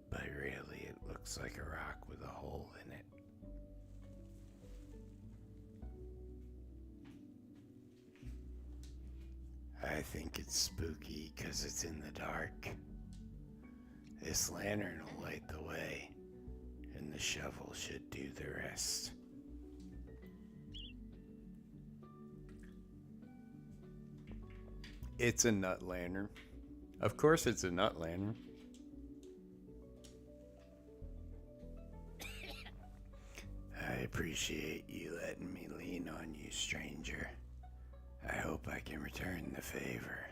But really it looks like a rock with a hole in it. I think it's spooky because it's in the dark. This lantern will light the way, and the shovel should do the rest. It's a nut lantern. Of course it's a nut lantern. I appreciate you letting me lean on you, stranger. I hope I can return the favor.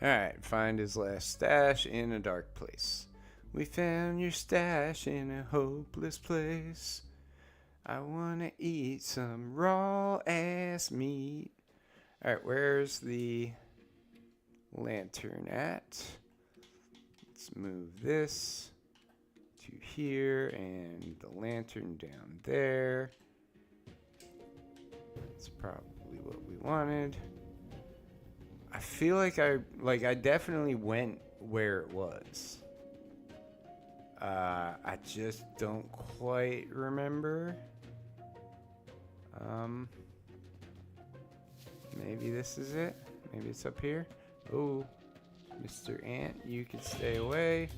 Alright, find his last stash in a dark place. We found your stash in a hopeless place. I wanna eat some raw ass meat. Alright, where's the lantern at? Let's move this to here and the lantern down there. That's probably what we wanted. I feel like I definitely went where it was. I just don't quite remember. Maybe this is it. Maybe it's up here. Oh, Mr. Ant, you can stay away.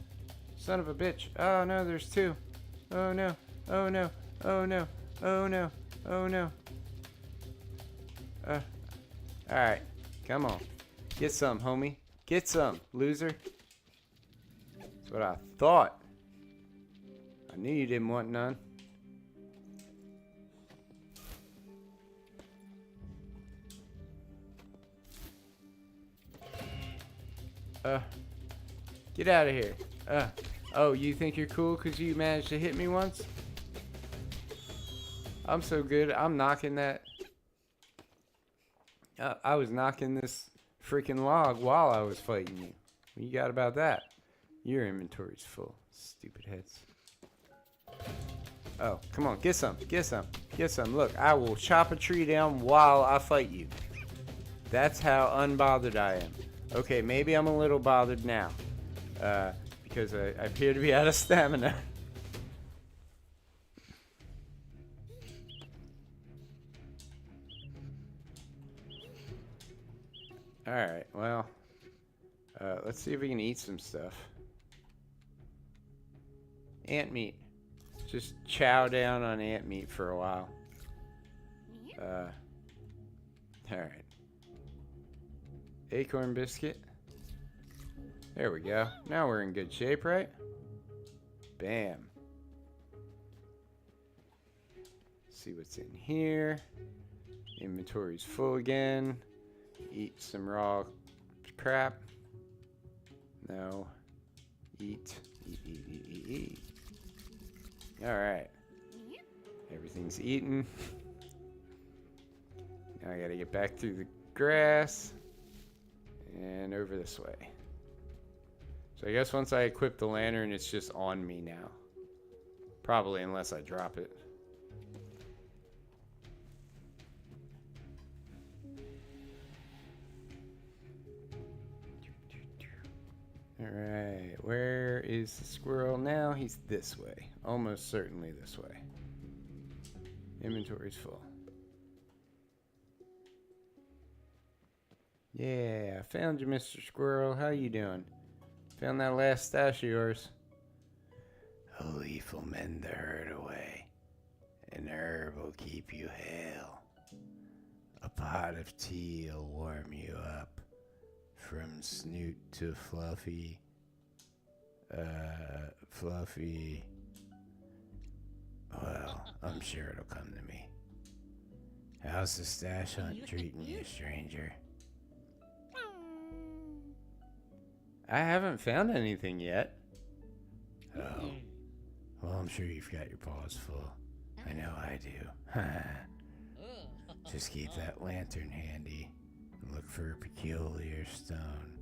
Son of a bitch. Oh no, there's two. Oh no. Oh no. Oh no. Oh no. Oh no. Alright. Come on. Get some, homie. Get some, loser. That's what I thought. I knew you didn't want none. Get out of here. Oh, you think you're cool because you managed to hit me once? I'm so good. I'm knocking that. I was knocking this freaking log while I was fighting you. What you got about that? Your inventory's full. Stupid heads. Oh, come on. Get some. Get some. Get some. Look, I will chop a tree down while I fight you. That's how unbothered I am. Okay, maybe I'm a little bothered now. Because I appear to be out of stamina. Alright, well. Let's see if we can eat some stuff. Ant meat. Just chow down on ant meat for a while. Alright. Acorn biscuit. There we go. Now we're in good shape, right? Bam. See what's in here. Inventory's full again. Eat some raw crap. No. Eat. Eat. Alright. Everything's eaten. Now I gotta get back through the grass. And over this way. So I guess once I equip the lantern, it's just on me now. Probably, unless I drop it. Alright, where is the squirrel now? He's this way. Almost certainly this way. Inventory's full. Yeah, I found you, Mr. Squirrel. How you doing? Found that last stash of yours. A leaf will mend the hurt away. An herb will keep you hale. A pot of tea will warm you up. From snoot to fluffy. Fluffy. Well, I'm sure it'll come to me. How's the stash hunt treating you, stranger? I haven't found anything yet. Oh. Well, I'm sure you've got your paws full. I know I do. Just keep that lantern handy. Look for a peculiar stone,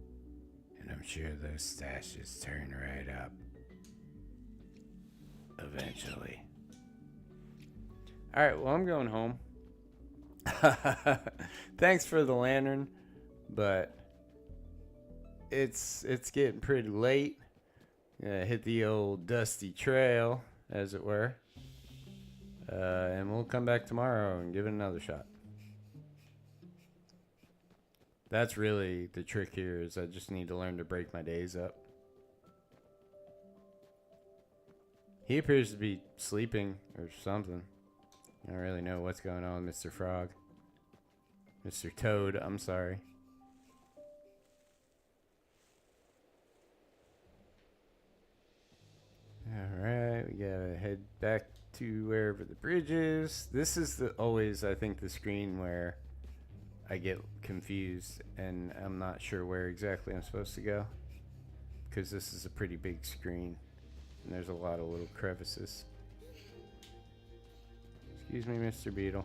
and I'm sure those stashes turn right up. Eventually. Alright, well, I'm going home. Thanks for the lantern, but it's getting pretty late. Hit the old dusty trail, as it were. And we'll come back tomorrow and give it another shot. That's really the trick here, is I just need to learn to break my days up. He appears to be sleeping or something. I don't really know what's going on with Mr. Frog. Mr. Toad, I'm sorry. Alright, we gotta head back to wherever the bridge is. This is always, I think, the screen where I get confused and I'm not sure where exactly I'm supposed to go, because this is a pretty big screen and there's a lot of little crevices. Excuse me, Mr. Beetle.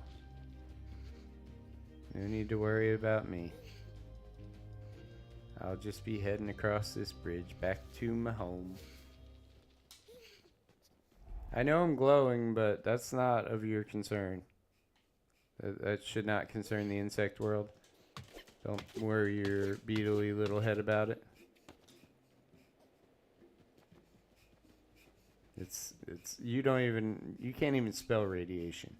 No need to worry about me. I'll just be heading across this bridge back to my home. I know I'm glowing, but that's not of your concern. That should not concern the insect world. Don't worry your beetly little head about it. You can't even spell radiation.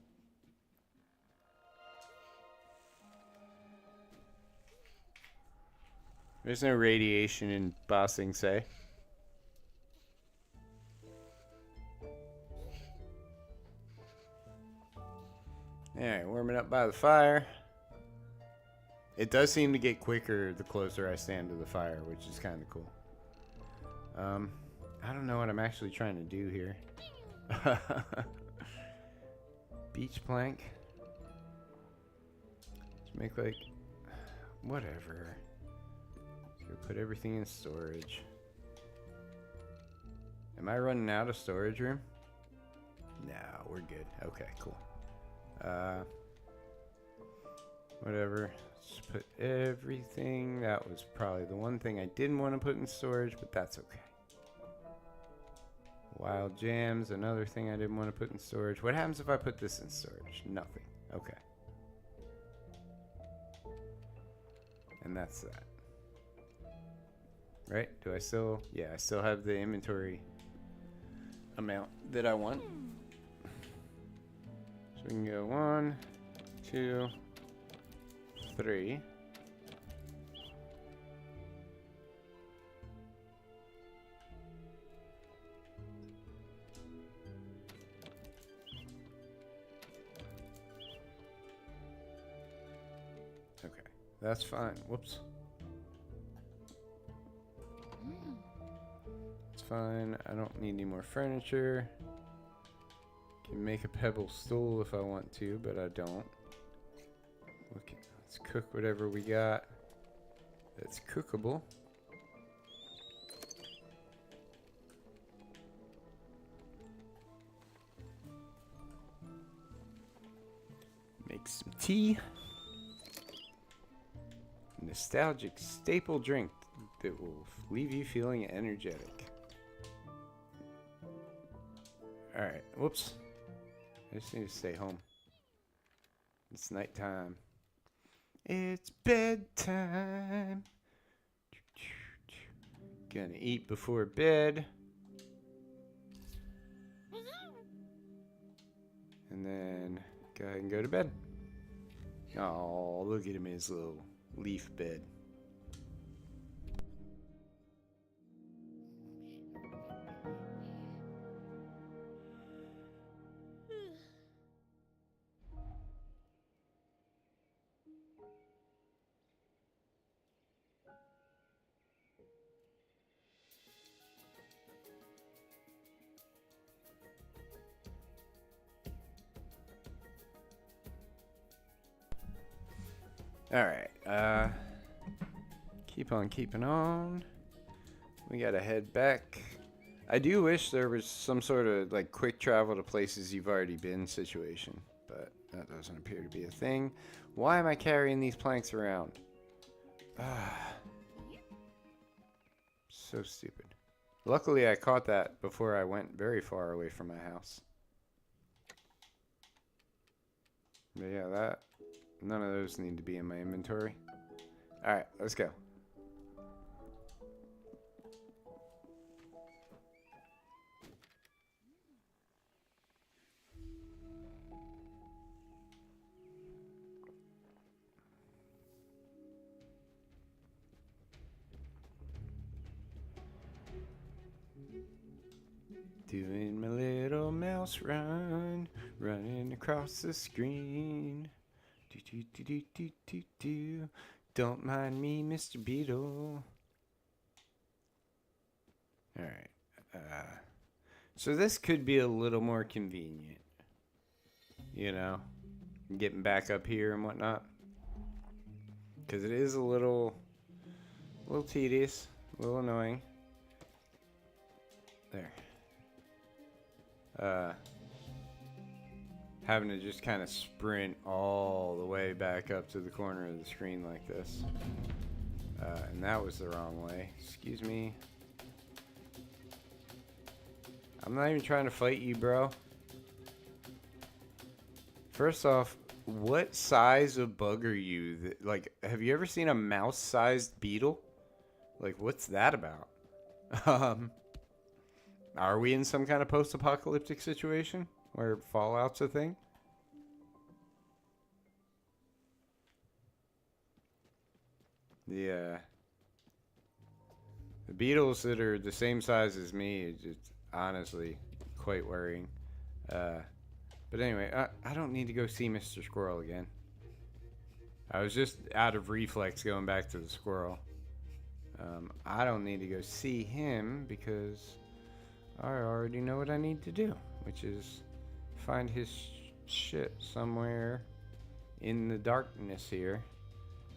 There's no radiation in Bossing Say. Alright, warming up by the fire. It does seem to get quicker the closer I stand to the fire, which is kind of cool. I don't know what I'm actually trying to do here. Beach plank. Just make like... whatever. Go put everything in storage. Am I running out of storage room? No, we're good. Okay, cool. Whatever. Just put everything. That was probably the one thing I didn't want to put in storage, but that's okay. Wild jams, another thing I didn't want to put in storage. What happens if I put this in storage? Nothing. Okay. And that's that. Right? Do I still... yeah, I still have the inventory amount that I want. So we can go 1, 2, 3. Okay, that's fine. Whoops. It's fine. I don't need any more furniture. Can make a pebble stool if I want to, but I don't. Okay, let's cook whatever we got that's cookable. Make some tea. Nostalgic staple drink. that will leave you feeling energetic. Alright, whoops. I just need to stay home. It's nighttime. It's bedtime. Gonna eat before bed. And then go ahead and go to bed. Oh, look at him in his little leaf bed. Alright, keep on keeping on. We gotta head back. I do wish there was some sort of like quick travel to places you've already been situation, but that doesn't appear to be a thing. Why am I carrying these planks around? So stupid. Luckily I caught that before I went very far away from my house. But yeah, none of those need to be in my inventory. Alright, let's go. Doing my little mouse run, running across the screen. Do do do do do do do. Don't mind me, Mr. Beetle. Alright. So this could be a little more convenient. You know? Getting back up here and whatnot. Because it is a little tedious. A little annoying. There. Having to just kind of sprint all the way back up to the corner of the screen like this. And that was the wrong way. Excuse me. I'm not even trying to fight you, bro. First off, what size of bug are you? Like, have you ever seen a mouse-sized beetle? Like, what's that about? Are we in some kind of post-apocalyptic situation where Fallout's a thing? Yeah. The beetles that are the same size as me is just honestly quite worrying. But anyway, I don't need to go see Mr. Squirrel again. I was just out of reflex going back to the squirrel. I don't need to go see him because I already know what I need to do, which is find his shit somewhere in the darkness here.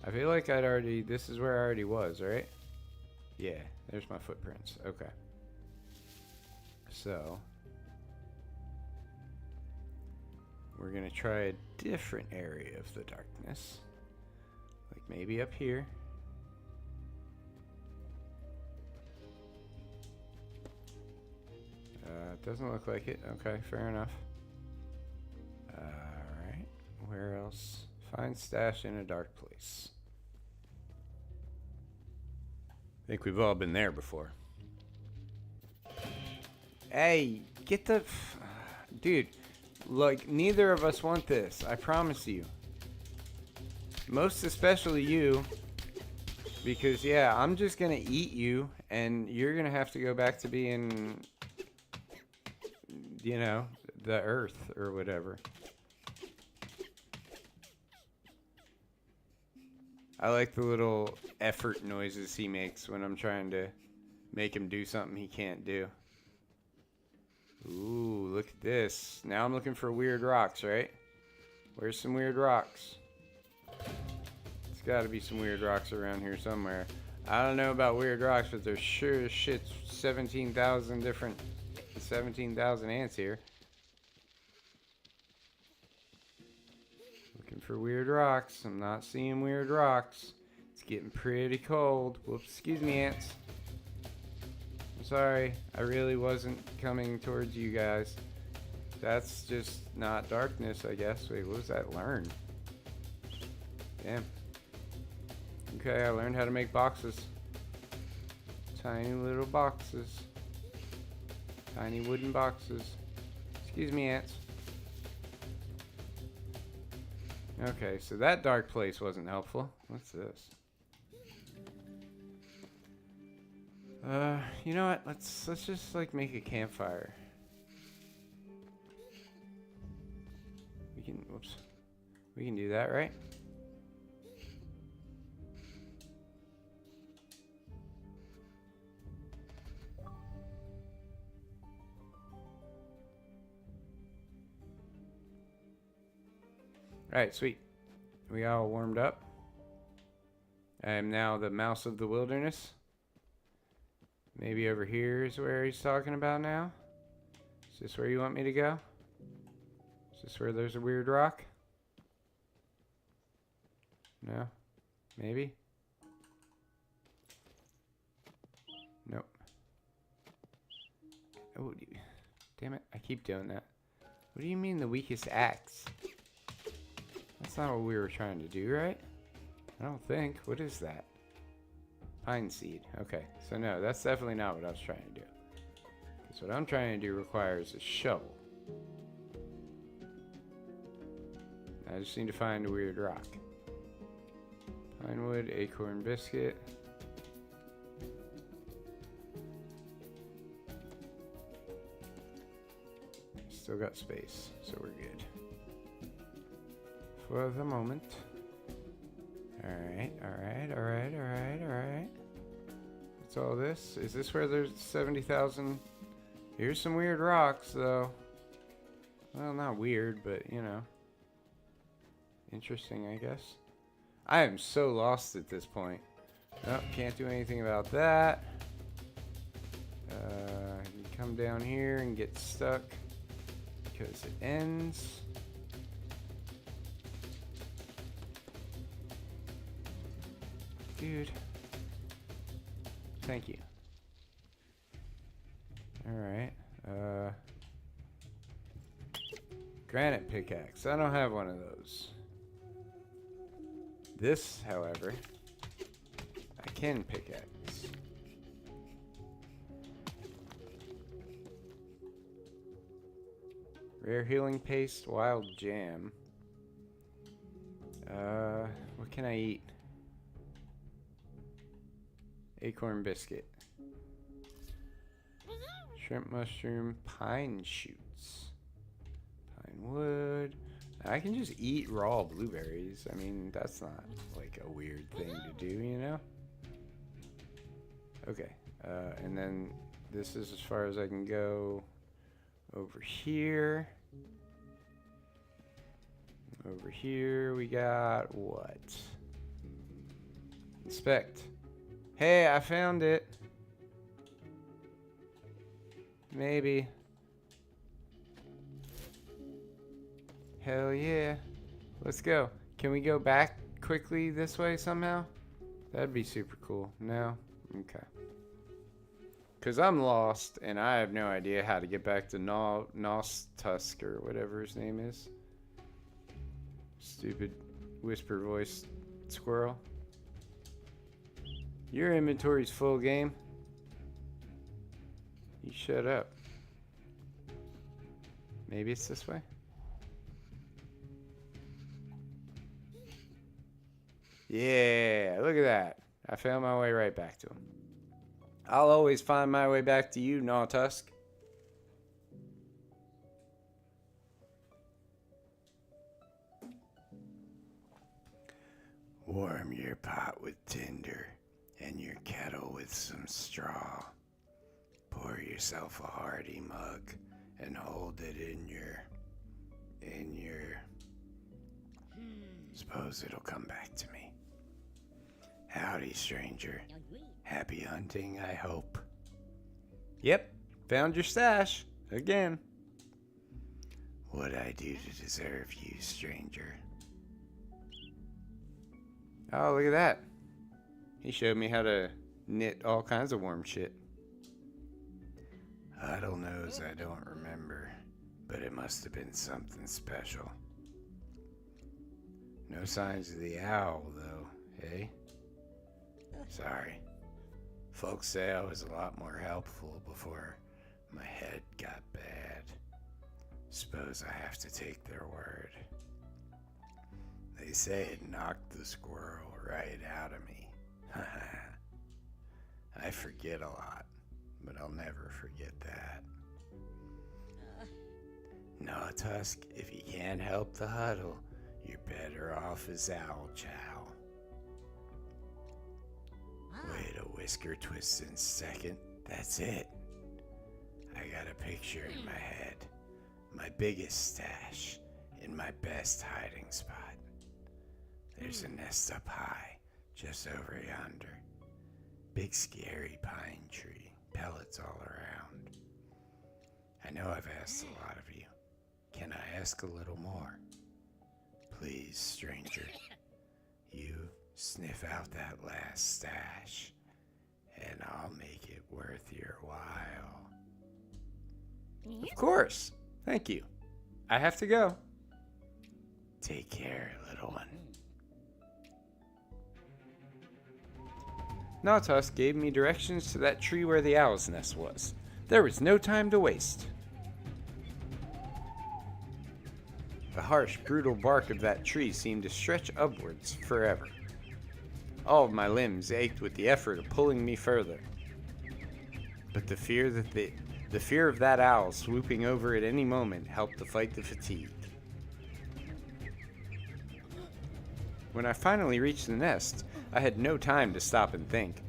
I feel like this is where I already was, right? Yeah, there's my footprints. Okay. So, we're gonna try a different area of the darkness. Like maybe up here. Doesn't look like it. Okay, fair enough. Alright. Where else? Find stash in a dark place. I think we've all been there before. Hey, get the... Dude, like, neither of us want this. I promise you. Most especially you. Because, yeah, I'm just gonna eat you. And you're gonna have to go back to being... You know, the earth or whatever. I like the little effort noises he makes when I'm trying to make him do something he can't do. Ooh, look at this. Now I'm looking for weird rocks, right? Where's some weird rocks? There's gotta be some weird rocks around here somewhere. I don't know about weird rocks, but there's sure as shit 17,000 ants here. Looking for weird rocks. I'm not seeing weird rocks. It's getting pretty cold. Whoops, excuse me, ants. I'm sorry, I really wasn't coming towards you guys. That's just not darkness, I guess. Wait, what was that? Learn. Damn. Okay, I learned how to make boxes. Tiny little boxes. Tiny wooden boxes. Excuse me, ants. Okay, so that dark place wasn't helpful. What's this? You know what? Let's just like make a campfire. Whoops. We can do that, right? Alright, sweet. We all warmed up. I am now the mouse of the wilderness. Maybe over here is where he's talking about now. Is this where you want me to go? Is this where there's a weird rock? No? Maybe? Nope. Oh, damn it. I keep doing that. What do you mean the weakest axe? That's not what we were trying to do, right? I don't think. What is that? Pine seed. Okay, so no, that's definitely not what I was trying to do. Because what I'm trying to do requires a shovel. I just need to find a weird rock. Pine wood, acorn biscuit. Still got space, so we're good. For the moment. Alright. What's all this? Is this where there's 70,000? Here's some weird rocks, though. Well, not weird, but, you know. Interesting, I guess. I am so lost at this point. Nope, can't do anything about that. You come down here and get stuck because it ends. Dude. Thank you. Alright. Granite pickaxe. I don't have one of those. This, however, I can pickaxe. Rare healing paste, wild jam. What can I eat? Acorn biscuit. Shrimp mushroom, pine shoots. Pine wood. I can just eat raw blueberries. I mean, that's not like a weird thing to do, you know? Okay. And then this is as far as I can go over here. Over here we got what? Inspect. Hey, I found it. Maybe. Hell yeah. Let's go. Can we go back quickly this way somehow? That'd be super cool. No? Okay. Because I'm lost and I have no idea how to get back to Nostusk or whatever his name is. Stupid whisper voice squirrel. Your inventory's full, game. You shut up. Maybe it's this way? Yeah, look at that. I found my way right back to him. I'll always find my way back to you, Nostusk. Warm your pot with tinder and your kettle with some straw. Pour yourself a hearty mug and hold it in your... Suppose it'll come back to me. Howdy, stranger. Happy hunting, I hope. Yep, found your stash. Again. What'd I do to deserve you, stranger? Oh, look at that. He showed me how to knit all kinds of worm shit. Huddle knows I don't remember, but it must have been something special. No signs of the owl, though, eh? Sorry. Folks say I was a lot more helpful before my head got bad. Suppose I have to take their word. They say it knocked the squirrel right out of me. I forget a lot, but I'll never forget that. No, Tusk, if you can't help the huddle, you're better off as Owl Chow. Wait a whisker twisting second. That's it. I got a picture in my head. My biggest stash in my best hiding spot. There's a nest up high, just over yonder. Big scary pine tree, pellets all around. I know I've asked a lot of you. Can I ask a little more? Please, stranger, you sniff out that last stash, and I'll make it worth your while. Of course. Thank you. I have to go. Take care, little one. Nautusk gave me directions to that tree where the owl's nest was. There was no time to waste. The harsh, brutal bark of that tree seemed to stretch upwards forever. All of my limbs ached with the effort of pulling me further. But the fear of that owl swooping over at any moment helped to fight the fatigue. When I finally reached the nest, I had no time to stop and think.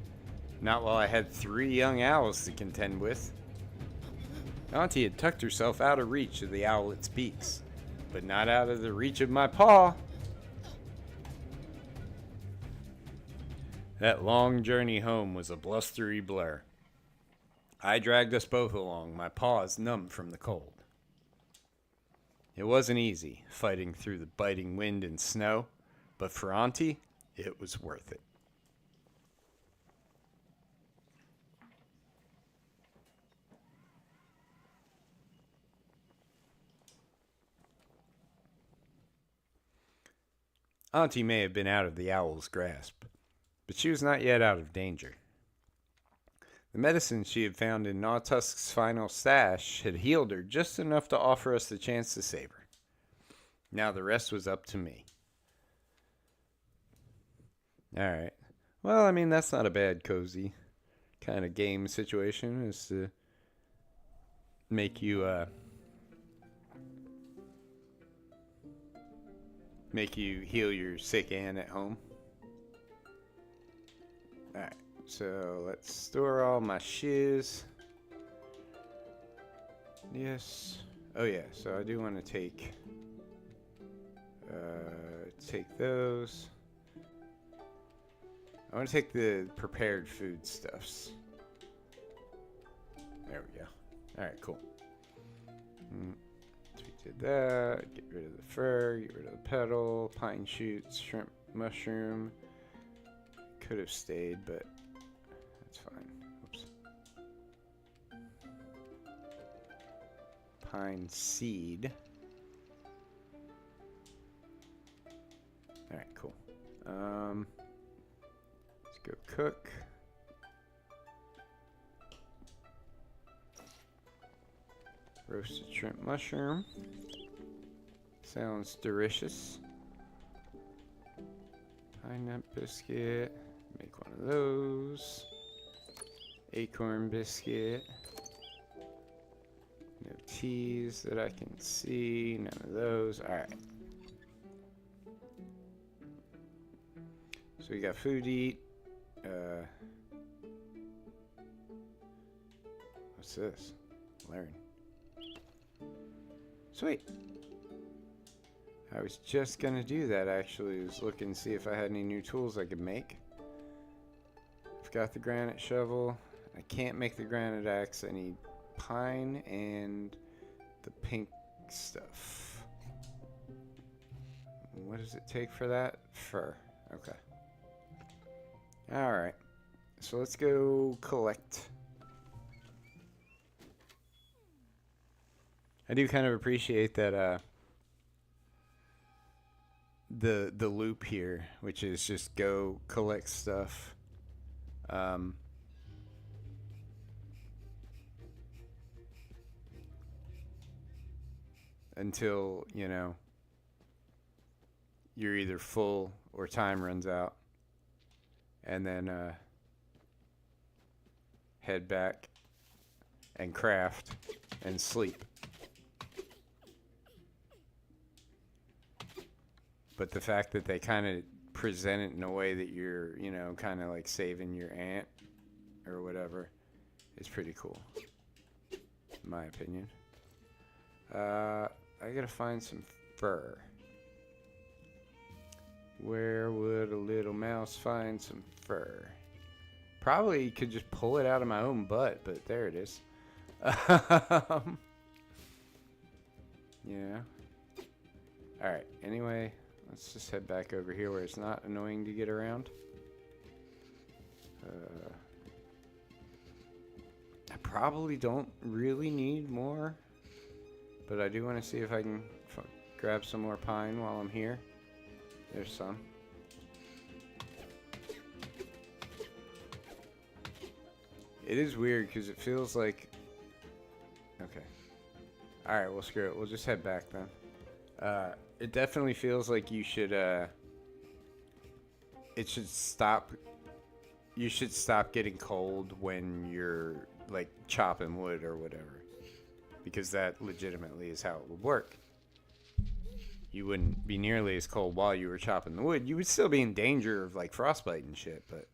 Not while I had 3 young owls to contend with. Auntie had tucked herself out of reach of the owlet's beaks, but not out of the reach of my paw. That long journey home was a blustery blur. I dragged us both along, my paws numb from the cold. It wasn't easy, fighting through the biting wind and snow, but for Auntie, it was worth it. Auntie may have been out of the owl's grasp, but she was not yet out of danger. The medicine she had found in Nautusk's final stash had healed her just enough to offer us the chance to save her. Now the rest was up to me. Alright. Well, I mean, that's not a bad, cozy kind of game situation, is to make you heal your sick aunt at home. Alright, so let's store all my shiz. Yes. Oh yeah, so I do want to take those. I want to take the prepared food stuffs. There we go. Alright, cool. So we did that. Get rid of the fur, get rid of the petal, pine shoots, shrimp, mushroom. Could have stayed, but that's fine. Whoops. Pine seed. Alright, cool. Let's go cook. Roasted shrimp mushroom. Sounds delicious. Pine nut biscuit. Make one of those. Acorn biscuit. No teas that I can see. None of those. Alright. So we got food to eat. What's this? Learn. Sweet. I was just gonna do that actually. Was looking to see if I had any new tools I could make. I've got the granite shovel. I can't make the granite axe. I need pine and the pink stuff. What does it take for that? Fur. Okay. Alright. So let's go collect. I do kind of appreciate that the loop here, which is just go collect stuff. Until, you know, you're either full or time runs out. And then head back and craft and sleep. But the fact that they kind of present it in a way that you're, you know, kind of like saving your aunt or whatever is pretty cool, in my opinion. I gotta find some fur. Where would a little mouse find some fur? Probably could just pull it out of my own butt, but there it is. Yeah. Alright, anyway, let's just head back over here where it's not annoying to get around. I probably don't really need more, but I do want to see if I can grab some more pine while I'm here. There's some. It is weird because it feels like... Okay. Alright, well screw it. We'll just head back then. It definitely feels like you should, it should stop... You should stop getting cold when you're, like, chopping wood or whatever. Because that legitimately is how it would work. You wouldn't be nearly as cold while you were chopping the wood. You would still be in danger of, like, frostbite and shit, but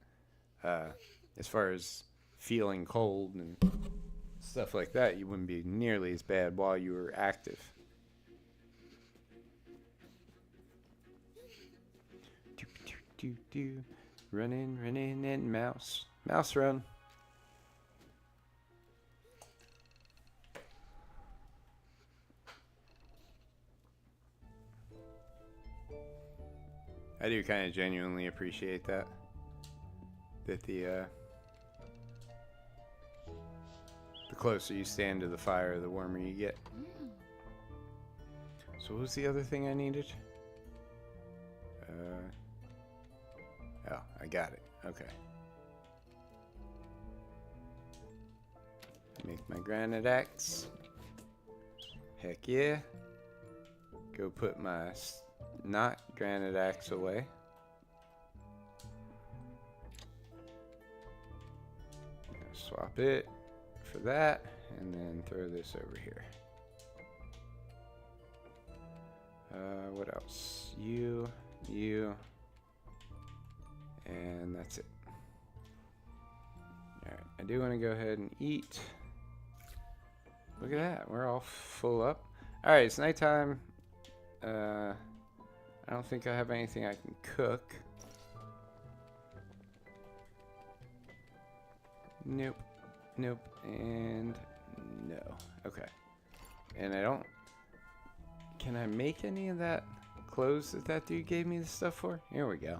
as far as feeling cold and stuff like that, you wouldn't be nearly as bad while you were active. Running, running, and mouse. Mouse run. I do kind of genuinely appreciate that. That the closer you stand to the fire, the warmer you get. So what was the other thing I needed? Oh, I got it. Okay. Make my granite axe. Heck yeah. Go put my not granite axe away. Swap it for that, and then throw this over here. What else? You, and that's it. Alright, I do want to go ahead and eat. Look at that, we're all full up. Alright, it's nighttime. I don't think I have anything I can cook. Nope, nope, and no. Okay. And I don't... Can I make any of that clothes that that dude gave me the stuff for? Here we go.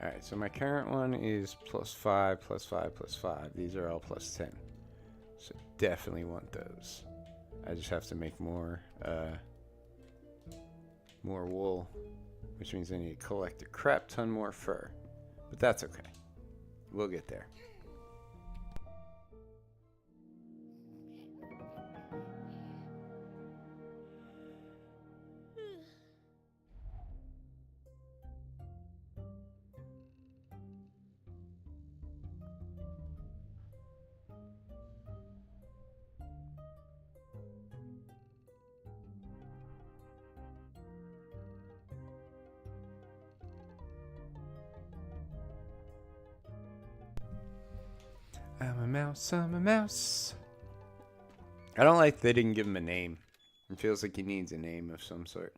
Alright, so my current one is +5, +5, +5. These are all +10. So definitely want those. I just have to make more wool, which means I need to collect a crap ton more fur. But that's okay. We'll get there. I'm a mouse, I'm a mouse. I don't like they didn't give him a name. It feels like he needs a name of some sort.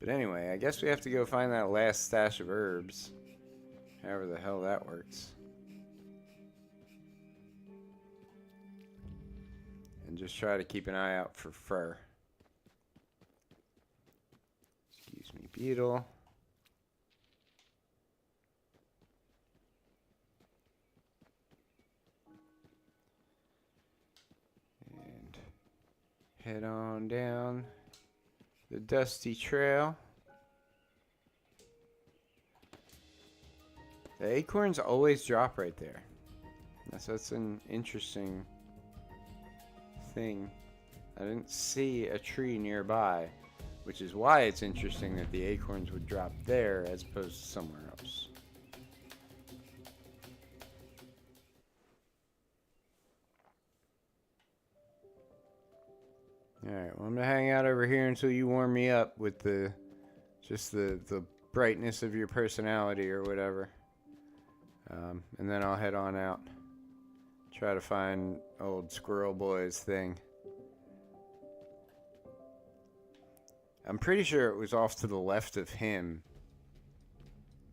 But anyway, I guess we have to go find that last stash of herbs. However the hell that works. And just try to keep an eye out for fur. Excuse me, beetle. head on down the dusty trail. The acorns always drop right there. That's an interesting thing. I didn't see a tree nearby, which is why it's interesting that the acorns would drop there as opposed to somewhere else. Alright, well, I'm gonna hang out over here until you warm me up with the brightness of your personality or whatever. And then I'll head on out. Try to find old Squirrel Boy's thing. I'm pretty sure it was off to the left of him.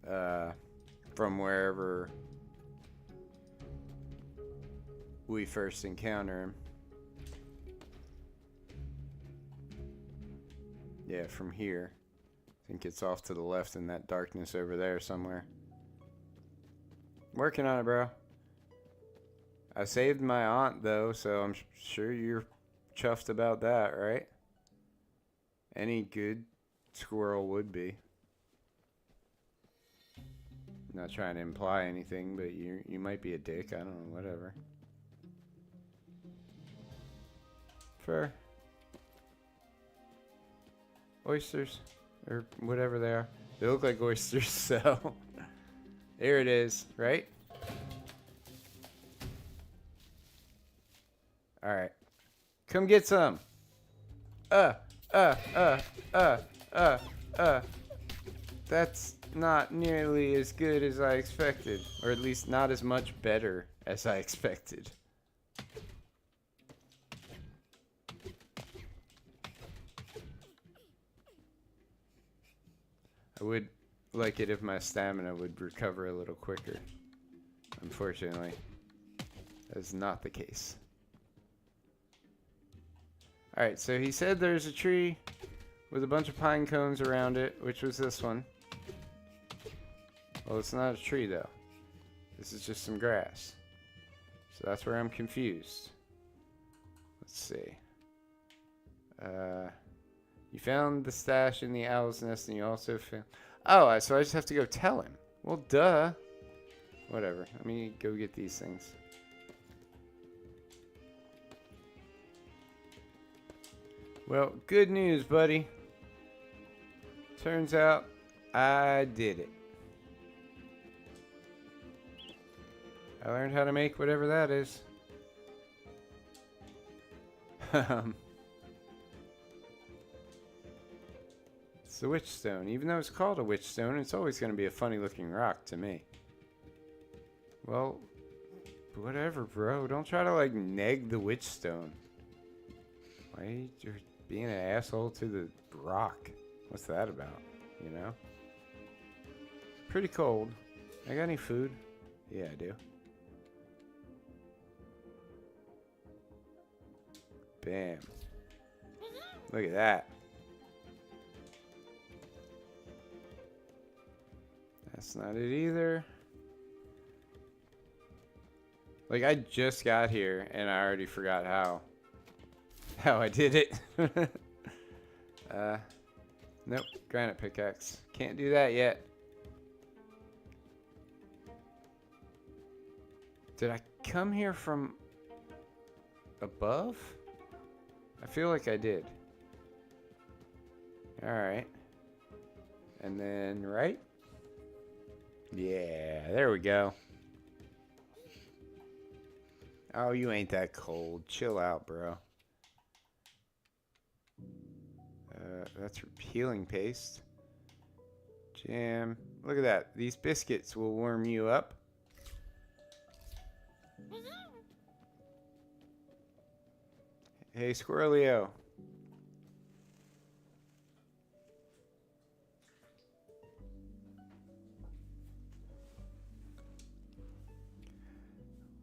From wherever we first encounter him. Yeah, from here. I think it's off to the left in that darkness over there somewhere. Working on it, bro. I saved my aunt, though, so I'm sure you're chuffed about that, right? Any good squirrel would be. Not trying to imply anything, but you might be a dick. I don't know, whatever. Fair. Oysters, or whatever they are. They look like oysters, so there it is, right? Alright. Come get some. That's not nearly as good as I expected. Or at least not as much better as I expected. I would like it if my stamina would recover a little quicker. Unfortunately, that is not the case. Alright, so he said there's a tree with a bunch of pine cones around it, which was this one. Well, it's not a tree, though. This is just some grass. So that's where I'm confused. Let's see. You found the stash in the owl's nest, and you also found... Oh, so I just have to go tell him. Well, duh. Whatever. Let me go get these things. Well, good news, buddy. Turns out I did it. I learned how to make whatever that is. It's the witch stone. Even though it's called a witch stone, it's always going to be a funny looking rock to me. Well, whatever, bro. Don't try to like neg the witch stone. Why are you being an asshole to the rock? What's that about? You know? Pretty cold. I got any food? Yeah, I do. Bam. Look at that. That's not it either. Like, I just got here and I already forgot how I did it. Nope, granite pickaxe. Can't do that yet. Did I come here from above? I feel like I did. Alright. And then right? Yeah, there we go. Oh, you ain't that cold. Chill out, bro. That's peeling paste. Jam. Look at that. These biscuits will warm you up. Hey, Squirrelio.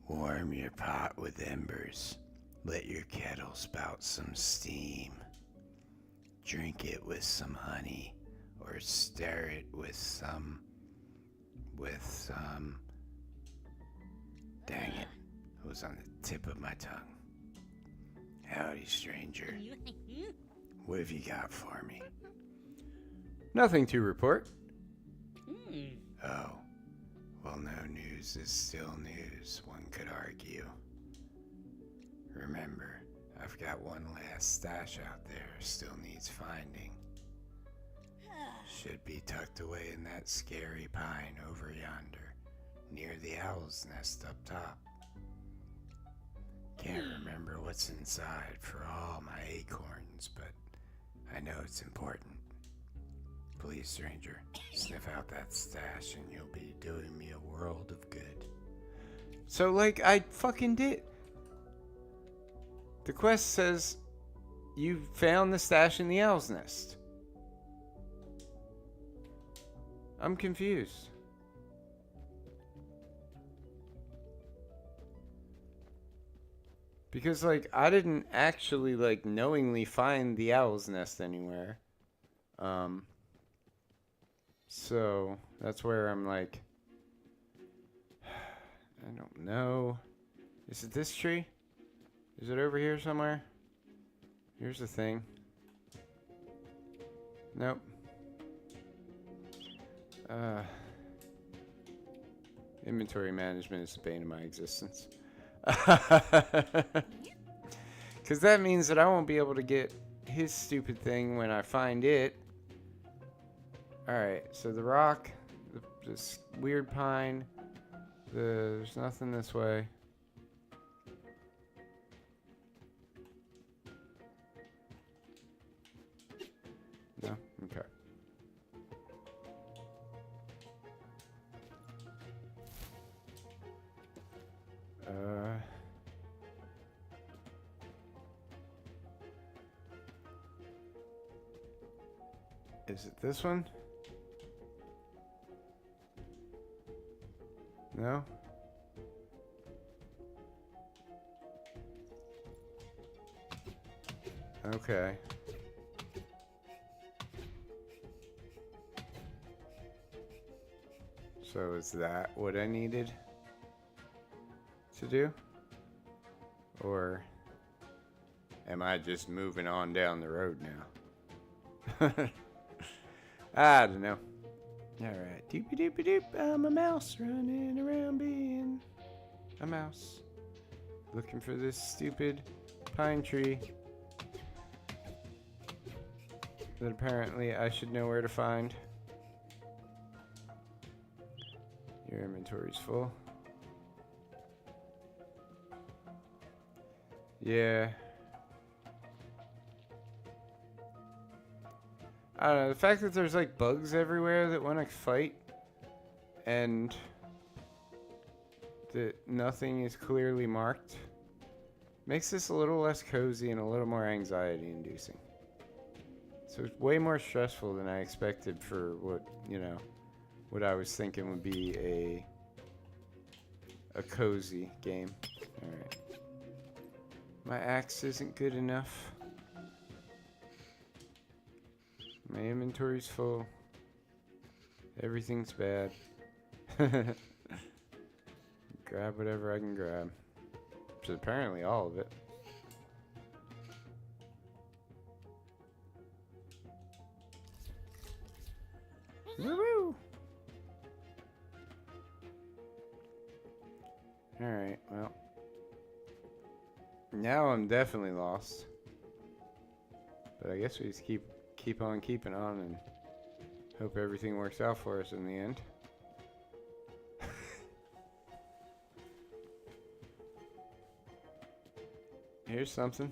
Warm your pot with embers. Let your kettle spout some steam. Drink it with some honey, or stir it with some... Dang it was on the tip of my tongue. Howdy, stranger. What have you got for me? Nothing to report. Oh, well, no news is still news, one could argue. Remember, I've got one last stash out there still needs finding. Should be tucked away in that scary pine over yonder, near the owl's nest up top. Can't remember what's inside for all my acorns, but I know it's important. Please, stranger, sniff out that stash and you'll be doing me a world of good. So, like, I fucking did. The quest says you found the stash in the owl's nest. I'm confused. Because, like, I didn't actually, like, knowingly find the owl's nest anywhere. So, that's where I'm like, I don't know. Is it this tree? Is it over here somewhere? Here's the thing. Nope. Inventory management is the bane of my existence. Because that means that I won't be able to get his stupid thing when I find it. Alright, so the rock, this weird pine, there's nothing this way. No? Okay. Is it this one? No? Okay. So is that what I needed to do? Or am I just moving on down the road now? I don't know. Alright. Doopy doopy doop. I'm a mouse running around being a mouse. Looking for this stupid pine tree that apparently I should know where to find. Your inventory's full. Yeah. I don't know, the fact that there's like bugs everywhere that want to fight and that nothing is clearly marked makes this a little less cozy and a little more anxiety inducing. So it's way more stressful than I expected for what, you know, what I was thinking would be a cozy game. Alright. My axe isn't good enough. My inventory's full. Everything's bad. Grab whatever I can grab. Which is apparently all of it. Woo-woo! Alright, well. Now I'm definitely lost. But I guess we just keep on keeping on and hope everything works out for us in the end. Here's something.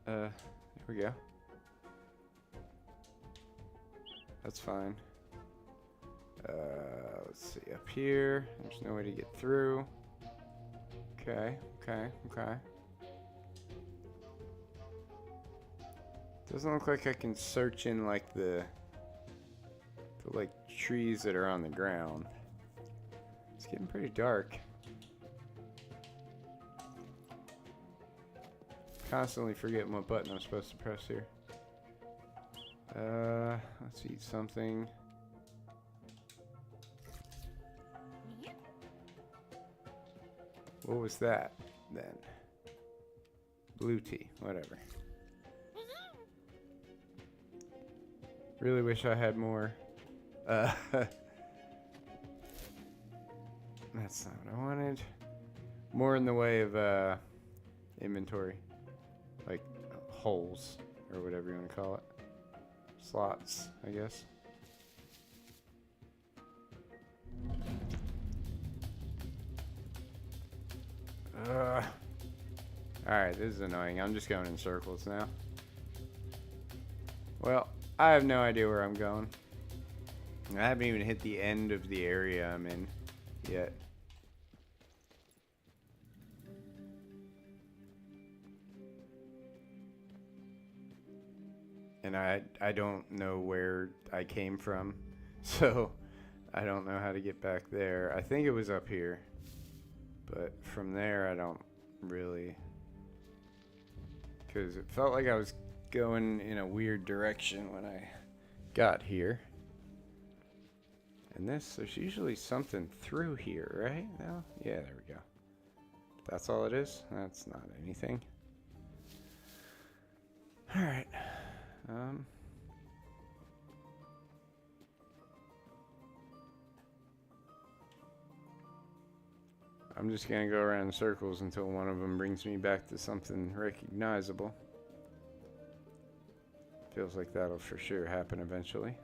There we go. That's fine. Let's see, up here, there's no way to get through. Okay. Doesn't look like I can search in like the like trees that are on the ground. It's getting pretty dark. Constantly forgetting what button I'm supposed to press here. Let's eat something. What was that then? Blue tea, whatever. Really wish I had more. That's not what I wanted. More in the way of inventory. Like holes, or whatever you want to call it. Slots, I guess. Alright, this is annoying. I'm just going in circles now. Well, I have no idea where I'm going. I haven't even hit the end of the area I'm in yet. And I don't know where I came from, so I don't know how to get back there. I think it was up here, but from there I don't really, because it felt like I was going in a weird direction when I got here. And this, there's usually something through here, right? No? Yeah, there we go. That's all it is? That's not anything. Alright. I'm just gonna go around in circles until one of them brings me back to something recognizable. Feels like that'll for sure happen eventually.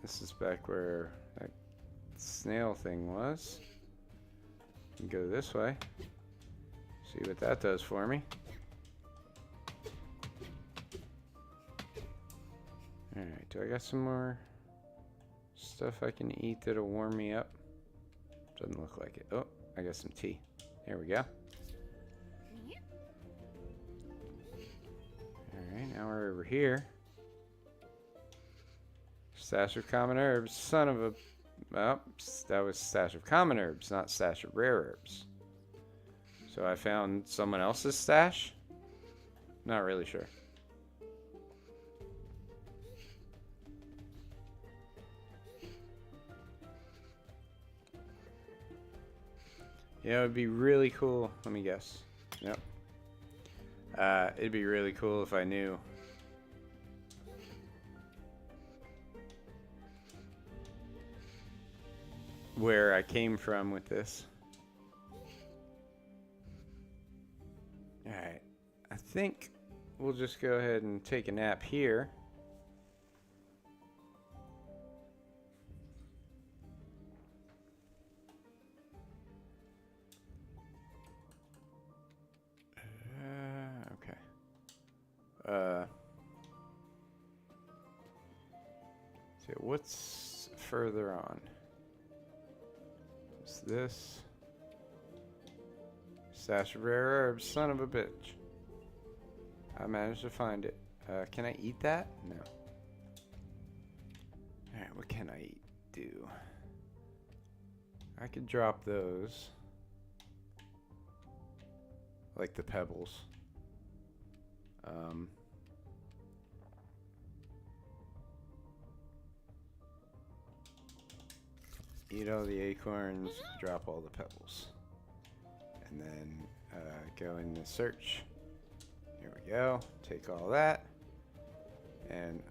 This is back where that snail thing was. You can go this way. See what that does for me. Alright, do I got some more stuff I can eat that'll warm me up? Doesn't look like it. Oh, I got some tea. There we go. Alright, now we're over here. Stash of common herbs. Son of a... Well, that was stash of common herbs, not stash of rare herbs. So I found someone else's stash? Not really sure. Yeah, it would be really cool. Let me guess. Yep. It'd be really cool if I knew where I came from with this. Alright, I think we'll just go ahead and take a nap here. Okay. So what's further on? What's this? Stash of rare herbs, son of a bitch. I managed to find it. Can I eat that? No. Alright, what can I do? I could drop those. Like the pebbles. Eat all the acorns, drop all the pebbles. And then go in the search. Here we go. Take all that. And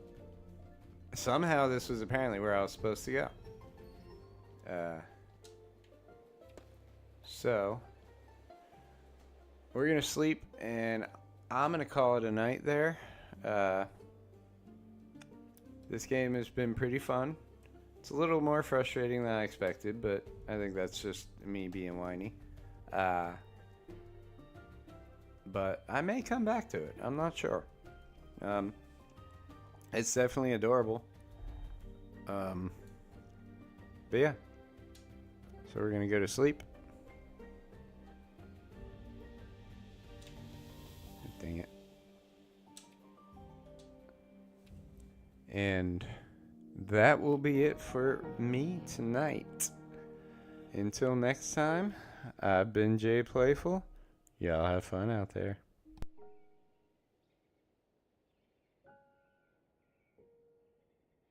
somehow this was apparently where I was supposed to go. So we're gonna sleep, and I'm gonna call it a night there. This game has been pretty fun. It's a little more frustrating than I expected, but I think that's just me being whiny. But I may come back to it. I'm not sure. It's definitely adorable. But yeah. So we're gonna go to sleep. Dang it. And that will be it for me tonight. Until next time, I've been Jay Playful. Y'all have fun out there.